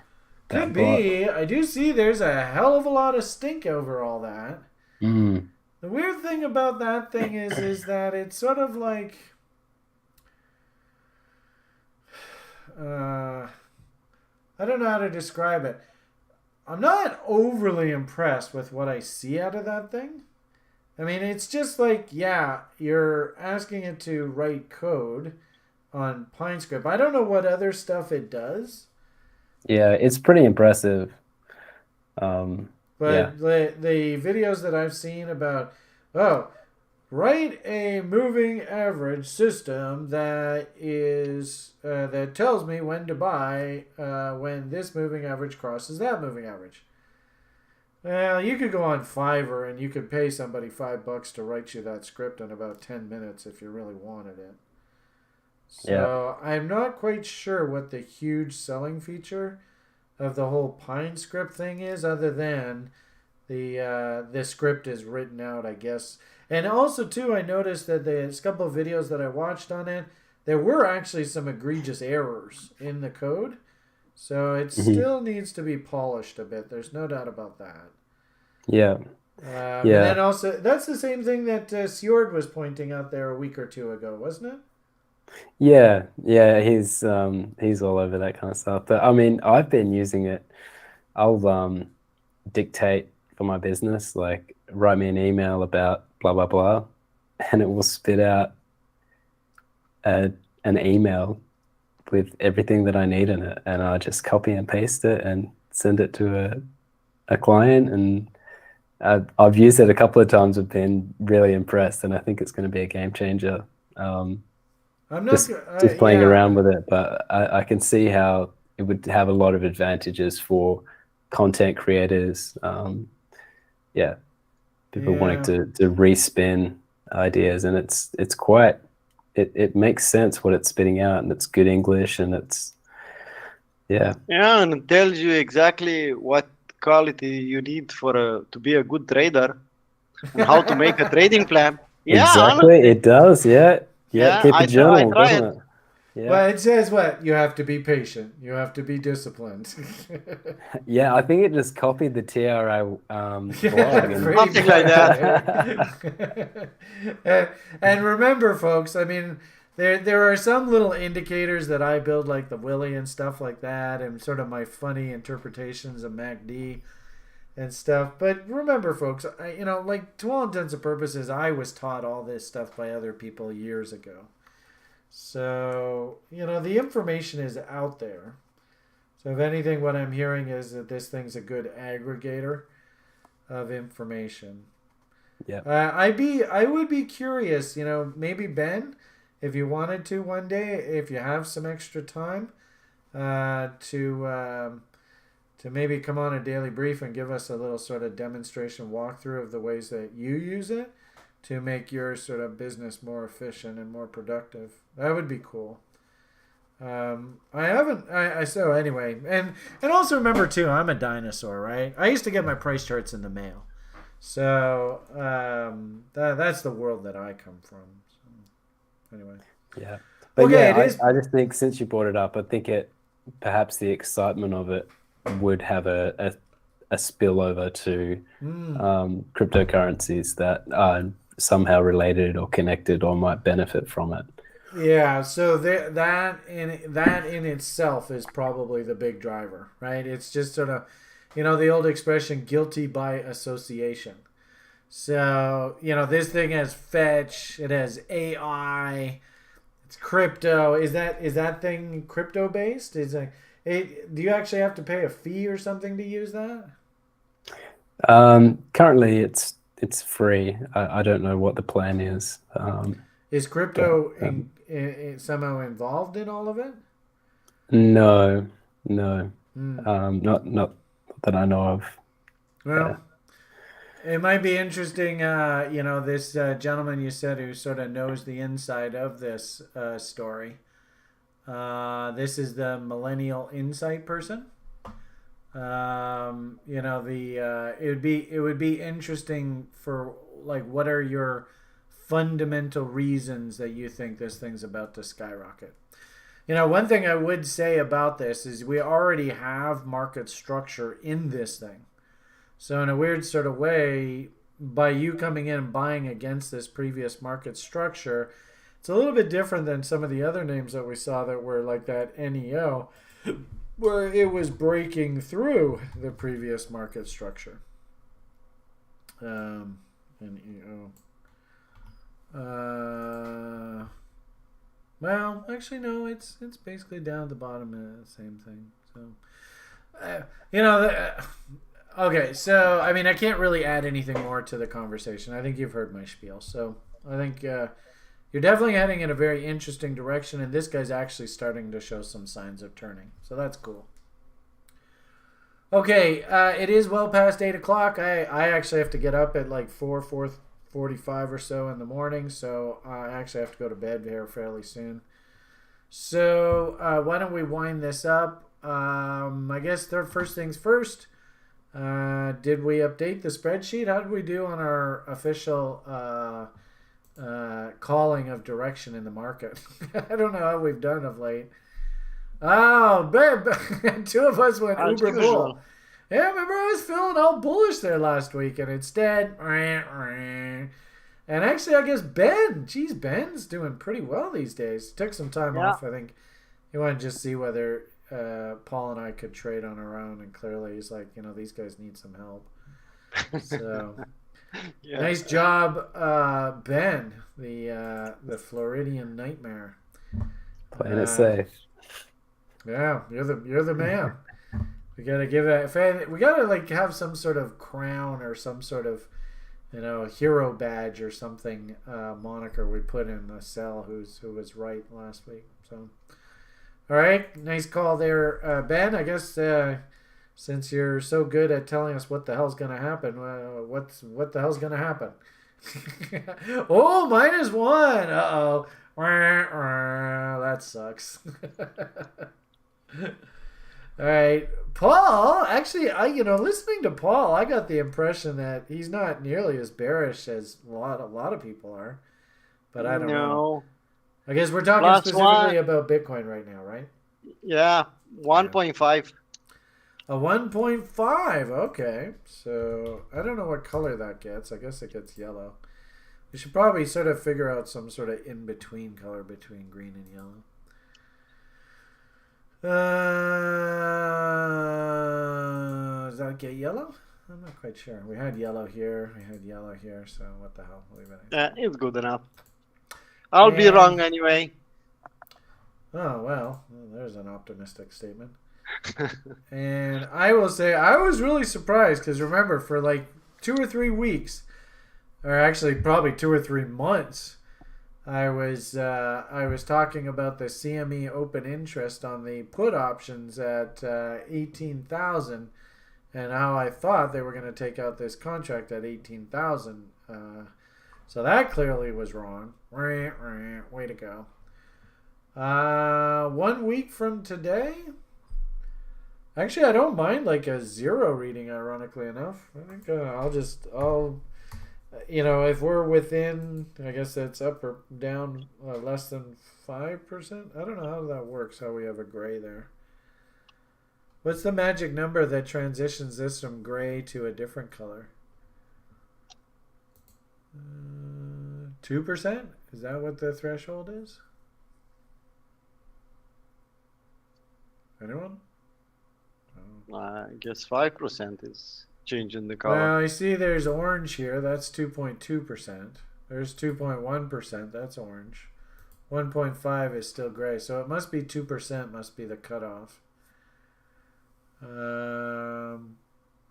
Could be. I do see there's a hell of a lot of stink over all that. Mm. The weird thing about that thing is that it's sort of like I don't know how to describe it. I'm not overly impressed with what I see out of that thing. I mean, it's just like, yeah, you're asking it to write code on PineScript. I don't know what other stuff it does. Yeah, it's pretty impressive. Yeah. But the videos that I've seen about, oh, write a moving average system that is that tells me when to buy when this moving average crosses that moving average. Well, you could go on Fiverr and you could pay somebody $5 to write you that script in about 10 minutes if you really wanted it. So I'm not quite sure what the huge selling feature of the whole PineScript thing is, other than the script is written out, I guess. And also too, I noticed that there's a couple of videos that I watched on it, there were actually some egregious errors in the code. So it still needs to be polished a bit. There's no doubt about that. Yeah. And then also, that's the same thing that Sjord was pointing out there a week or two ago, wasn't it? Yeah, he's all over that kind of stuff. But I mean, I've been using it. I'll dictate for my business, like write me an email about blah blah blah, and it will spit out an email with everything that I need in it, and I just copy and paste it and send it to a client. And I've used it a couple of times. I've been really impressed, and I think it's going to be a game changer. I'm not just playing around with it, but I can see how it would have a lot of advantages for content creators. People wanting to respin ideas, and it's quite. It makes sense what it's spitting out, and it's good English, and it's and it tells you exactly what quality you need to be a good trader, and how to make a trading plan. Exactly, honestly. It does. Keep a journal, doesn't it? Yeah. Well, it says what? You have to be patient. You have to be disciplined. Yeah, I think it just copied the TRA blog. Something like that. and remember, folks, I mean, there are some little indicators that I build, like the Willy and stuff like that, and sort of my funny interpretations of MACD and stuff. But remember, folks, like to all intents and purposes, I was taught all this stuff by other people years ago. So, the information is out there. So if anything, what I'm hearing is that this thing's a good aggregator of information. Yeah. I would be curious, maybe Ben, if you wanted to one day, if you have some extra time, to maybe come on a daily brief and give us a little sort of demonstration walkthrough of the ways that you use it to make your sort of business more efficient and more productive. That would be cool. So anyway, and also remember too, I'm a dinosaur, right? I used to get my price charts in the mail. So that's the world that I come from. So, anyway. Yeah. But I just think since you brought it up, I think perhaps the excitement of it would have a spillover to cryptocurrencies that are somehow related or connected or might benefit from it. Yeah, so that in itself is probably the big driver, right? It's just sort of, the old expression, guilty by association. So, this thing has fetch, it has AI, it's crypto. Is that thing crypto based? Do you actually have to pay a fee or something to use that? Currently, it's free. I don't know what the plan is. Is crypto somehow involved in all of it? No. Not that I know of. Well, it might be interesting. This gentleman you said who sort of knows the inside of this story. This is the Millennial Insight person. It would be interesting for like, what are your fundamental reasons that you think this thing's about to skyrocket? One thing I would say about this is we already have market structure in this thing. So in a weird sort of way, by you coming in and buying against this previous market structure, it's a little bit different than some of the other names that we saw that were like that NEO. where it was breaking through the previous market structure. And well, actually no, it's basically down at the bottom of the same thing. So okay, so I mean I can't really add anything more to the conversation. I think you've heard my spiel. So I think you're definitely heading in a very interesting direction, and this guy's actually starting to show some signs of turning. So that's cool. Okay, it is well past 8 o'clock. I actually have to get up at like 4:45 or so in the morning, so I actually have to go to bed here fairly soon. So why don't we wind this up? I guess first things first. Did we update the spreadsheet? How did we do on our official calling of direction in the market? I don't know how we've done of late. Oh, babe, two of us went uber bull. Yeah, remember I was feeling all bullish there last week, and instead, and actually I guess Ben's doing pretty well these days. Took some time off. I think he wanted to just see whether Paul and I could trade on our own, and clearly he's like, these guys need some help. So nice job, Ben, the Floridian nightmare. Playing it safe. Yeah, you're the man. We gotta give it. We gotta like have some sort of crown or some sort of hero badge or something moniker we put in the cell who was right last week. So, all right, nice call there, Ben. I guess since you're so good at telling us what the hell's gonna happen, what the hell's gonna happen? Oh, -1. Uh-oh. That sucks. All right, Paul. Actually, listening to Paul, I got the impression that he's not nearly as bearish as a lot of people are. But I don't know. I guess we're talking specifically about Bitcoin right now, right? Yeah, 1.5. A 1.5. Okay, so I don't know what color that gets. I guess it gets yellow. We should probably sort of figure out some sort of in-between color between green and yellow. Does that get yellow? I'm not quite sure. We had yellow here. So what the hell? Leave it. Yeah, it's good enough. I'll be wrong anyway. Oh, well, there's an optimistic statement. And I will say I was really surprised because remember, for like 2 or 3 weeks, or actually probably 2 or 3 months, I was talking about the CME open interest on the put options at 18,000, and how I thought they were going to take out this contract at 18,000. So that clearly was wrong. Way to go. 1 week from today. Actually, I don't mind like a 0 reading. Ironically enough, I think I'll. If we're within, I guess that's up or down less than 5%. I don't know how that works, how we have a gray there. What's the magic number that transitions this from gray to a different color? 2%? Is that what the threshold is? Anyone? I guess 5% is changing the color. Well, I see there's orange here. That's 2.2%. There's 2.1%. That's orange. 1.5 is still gray. So it must be 2% must be the cutoff.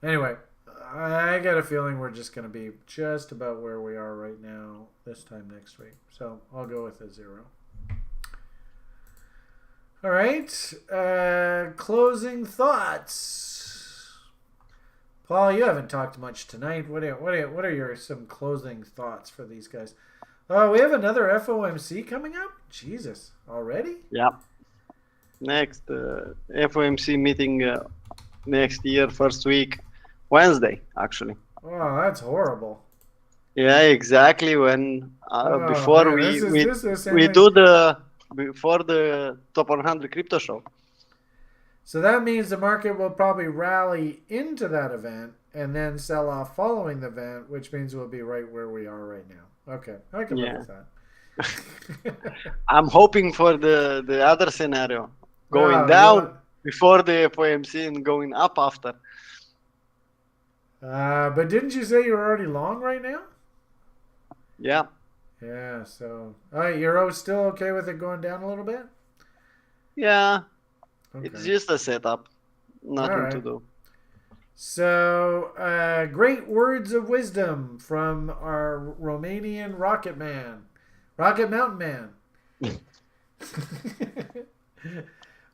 Anyway, I got a feeling we're just going to be just about where we are right now this time next week. So I'll go with a 0. All right. Closing thoughts. Paul, you haven't talked much tonight. What are your some closing thoughts for these guys? Oh, we have another FOMC coming up? Jesus, already? Yeah. Next FOMC meeting next year, first week, Wednesday, actually. Oh, that's horrible. Yeah, exactly. When before man, we thing. do the before the top 100 crypto show. So that means the market will probably rally into that event and then sell off following the event, which means we'll be right where we are right now. Okay, I can live with that. I'm hoping for the other scenario, going down before the FOMC and going up after. But didn't you say you're already long right now? Yeah. Yeah, so Euro still okay with it going down a little bit? Yeah. Okay. It's just a setup. Nothing to right. do. So, great words of wisdom from our Romanian Rocket Mountain Man.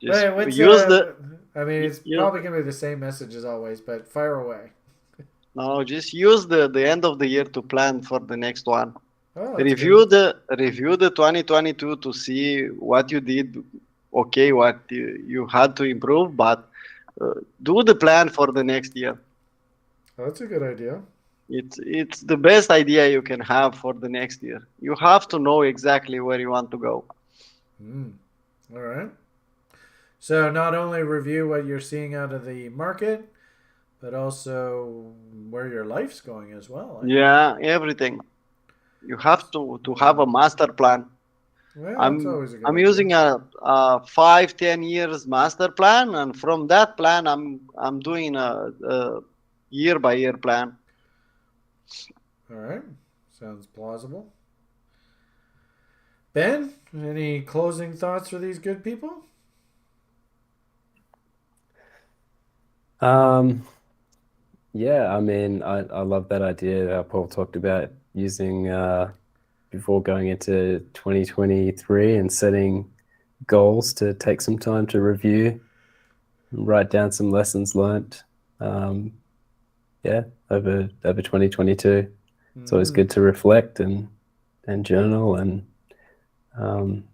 Just What's use the I mean, it's use probably gonna be the same message as always, but fire away. no, just use the end of the year to plan for the next one. Oh, that's good. Review the 2022 to see what you did okay, what you had to improve, but do the plan for the next year. Oh, that's a good idea. It's the best idea you can have for the next year. You have to know exactly where you want to go. All right. So not only review what you're seeing out of the market, but also where your life's going as well. Yeah, everything. You have to have a master plan. Well, that's I'm always a good I'm idea. using a 5-10 years master plan, and from that plan, I'm doing a year by year plan. All right. Sounds plausible. Ben, any closing thoughts for these good people? Yeah, I mean, I love that idea that Paul talked about using before going into 2023 and setting goals to take some time to review, write down some lessons learned. Yeah, over 2022. It's always good to reflect and journal and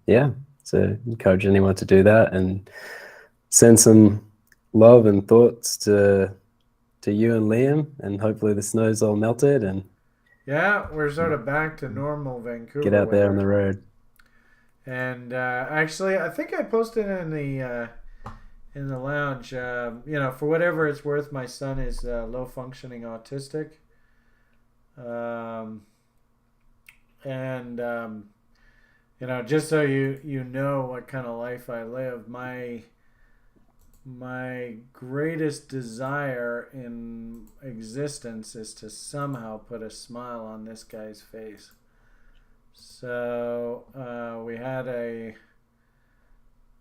yeah, so encourage anyone to do that and send some love and thoughts to you and Liam, and hopefully the snow's all melted and Yeah, we're sort of back to normal Vancouver get out there on weather. the road. And actually, I think I posted in the lounge. For whatever it's worth, my son is low functioning autistic, and just so you know what kind of life I live, my greatest desire in existence is to somehow put a smile on this guy's face. So we had a.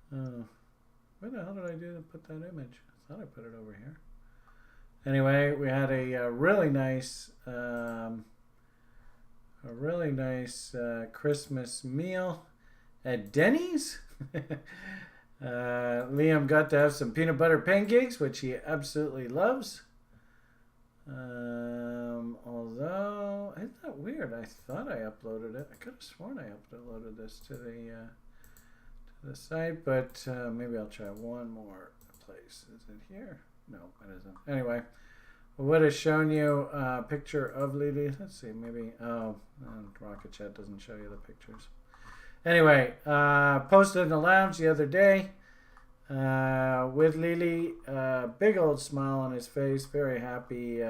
Where the hell did I do to put that image? I thought I put it over here. Anyway, we had a really nice, Christmas meal at Denny's. Liam got to have some peanut butter pancakes, which he absolutely loves. Although, isn't that weird? I thought I uploaded it. I could have sworn I uploaded this to the site, but maybe I'll try one more place. Is it here? No, it isn't. Anyway, I would have shown you a picture of Lily. Let's see, maybe. Rocket Chat doesn't show you the pictures. Anyway, posted in the lounge the other day with Lily. Big old smile on his face, very happy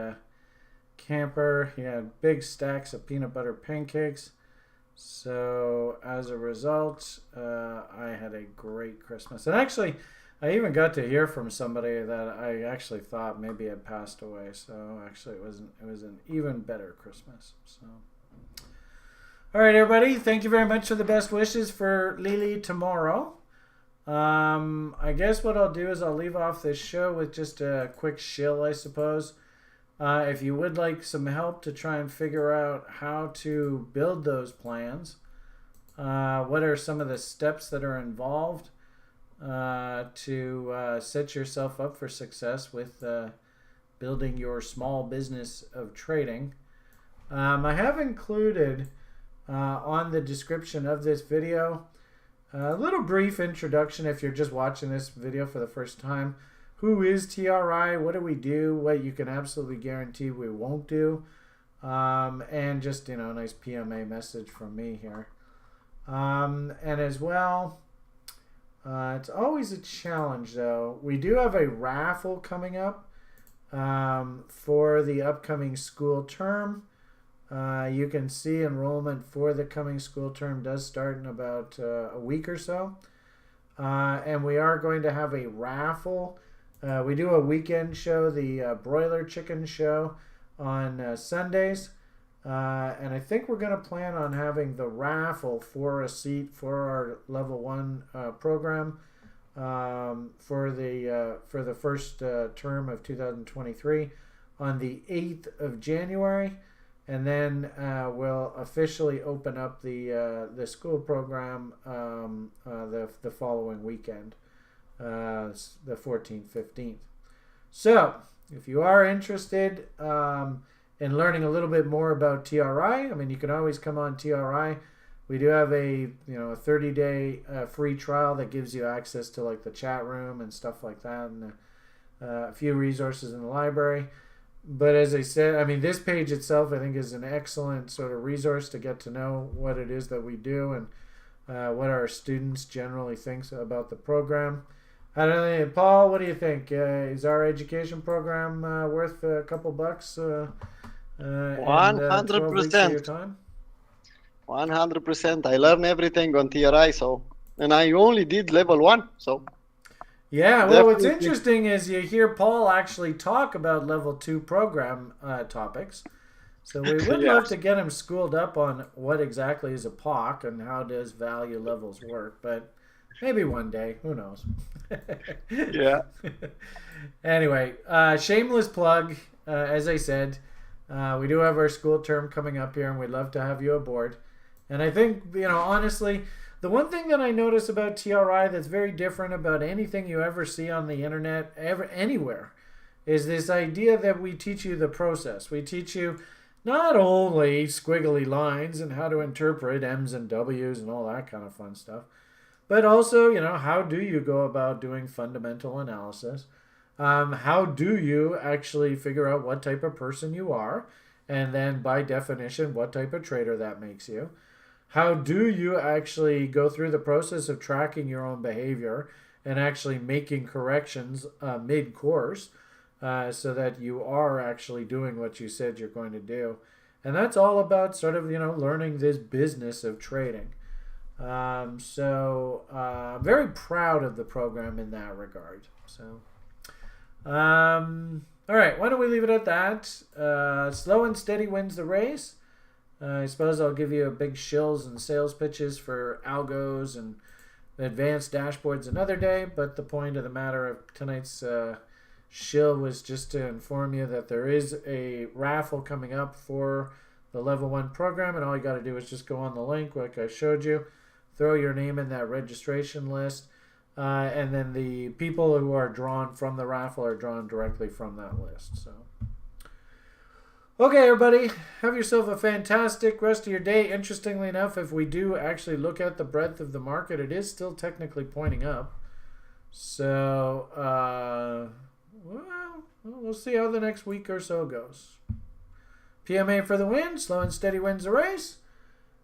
camper. He had big stacks of peanut butter pancakes. So as a result, I had a great Christmas. And actually, I even got to hear from somebody that I actually thought maybe had passed away. So actually, it was an even better Christmas. So. All right, everybody. Thank you very much for the best wishes for Lily tomorrow. I guess what I'll do is I'll leave off this show with just a quick shill, I suppose. If you would like some help to try and figure out how to build those plans, what are some of the steps that are involved to set yourself up for success with building your small business of trading, I have included on the description of this video a little brief introduction if you're just watching this video for the first time. Who is TRI? What do we do? What you can absolutely guarantee we won't do. And just, a nice PMA message from me here. And as well, it's always a challenge, though. We do have a raffle coming up for the upcoming school term. You can see enrollment for the coming school term does start in about a week or so. and we are going to have a raffle. We do a weekend show, the broiler chicken show, on Sundays. And I think we're going to plan on having the raffle for a seat for our level 1 program for the first term of 2023 on the 8th of January. And then we'll officially open up the school program the following weekend, the 14th, 15th. So if you are interested in learning a little bit more about TRI, I mean, you can always come on TRI. We do have a 30-day free trial that gives you access to like the chat room and stuff like that, and a few resources in the library. But as I said, I mean, this page itself, I think, is an excellent sort of resource to get to know what it is that we do and what our students generally think about the program. I don't know, Paul, what do you think? Is our education program worth a couple bucks? 100%. 100%. I learned everything on TRI, and I only did level 1, so. Yeah, well, what's interesting is you hear Paul actually talk about level 2 program topics. So we would love to get him schooled up on what exactly is a POC and how does value levels work, but maybe one day, who knows? Yeah. Anyway, shameless plug, as I said, we do have our school term coming up here and we'd love to have you aboard. And I think, honestly, the one thing that I notice about TRI that's very different about anything you ever see on the internet, anywhere, is this idea that we teach you the process. We teach you not only squiggly lines and how to interpret M's and W's and all that kind of fun stuff, but also, how do you go about doing fundamental analysis? How do you actually figure out what type of person you are? And then by definition, what type of trader that makes you? How do you actually go through the process of tracking your own behavior and actually making corrections mid-course so that you are actually doing what you said you're going to do? And that's all about sort of, learning this business of trading. So I'm very proud of the program in that regard. So, all right, why don't we leave it at that? Slow and steady wins the race. I suppose I'll give you a big shills and sales pitches for algos and advanced dashboards another day, but the point of the matter of tonight's shill was just to inform you that there is a raffle coming up for the level 1 program, and all you got to do is just go on the link like I showed you, throw your name in that registration list, and then the people who are drawn from the raffle are drawn directly from that list. So. Okay, everybody, have yourself a fantastic rest of your day. Interestingly enough, if we do actually look at the breadth of the market, it is still technically pointing up. So, well, we'll see how the next week or so goes. PMA for the win. Slow and steady wins the race.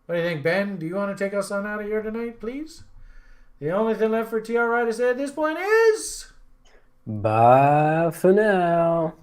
What do you think, Ben? Do you want to take us on out of here tonight, please? The only thing left for TRI to say at this point is... Bye for now.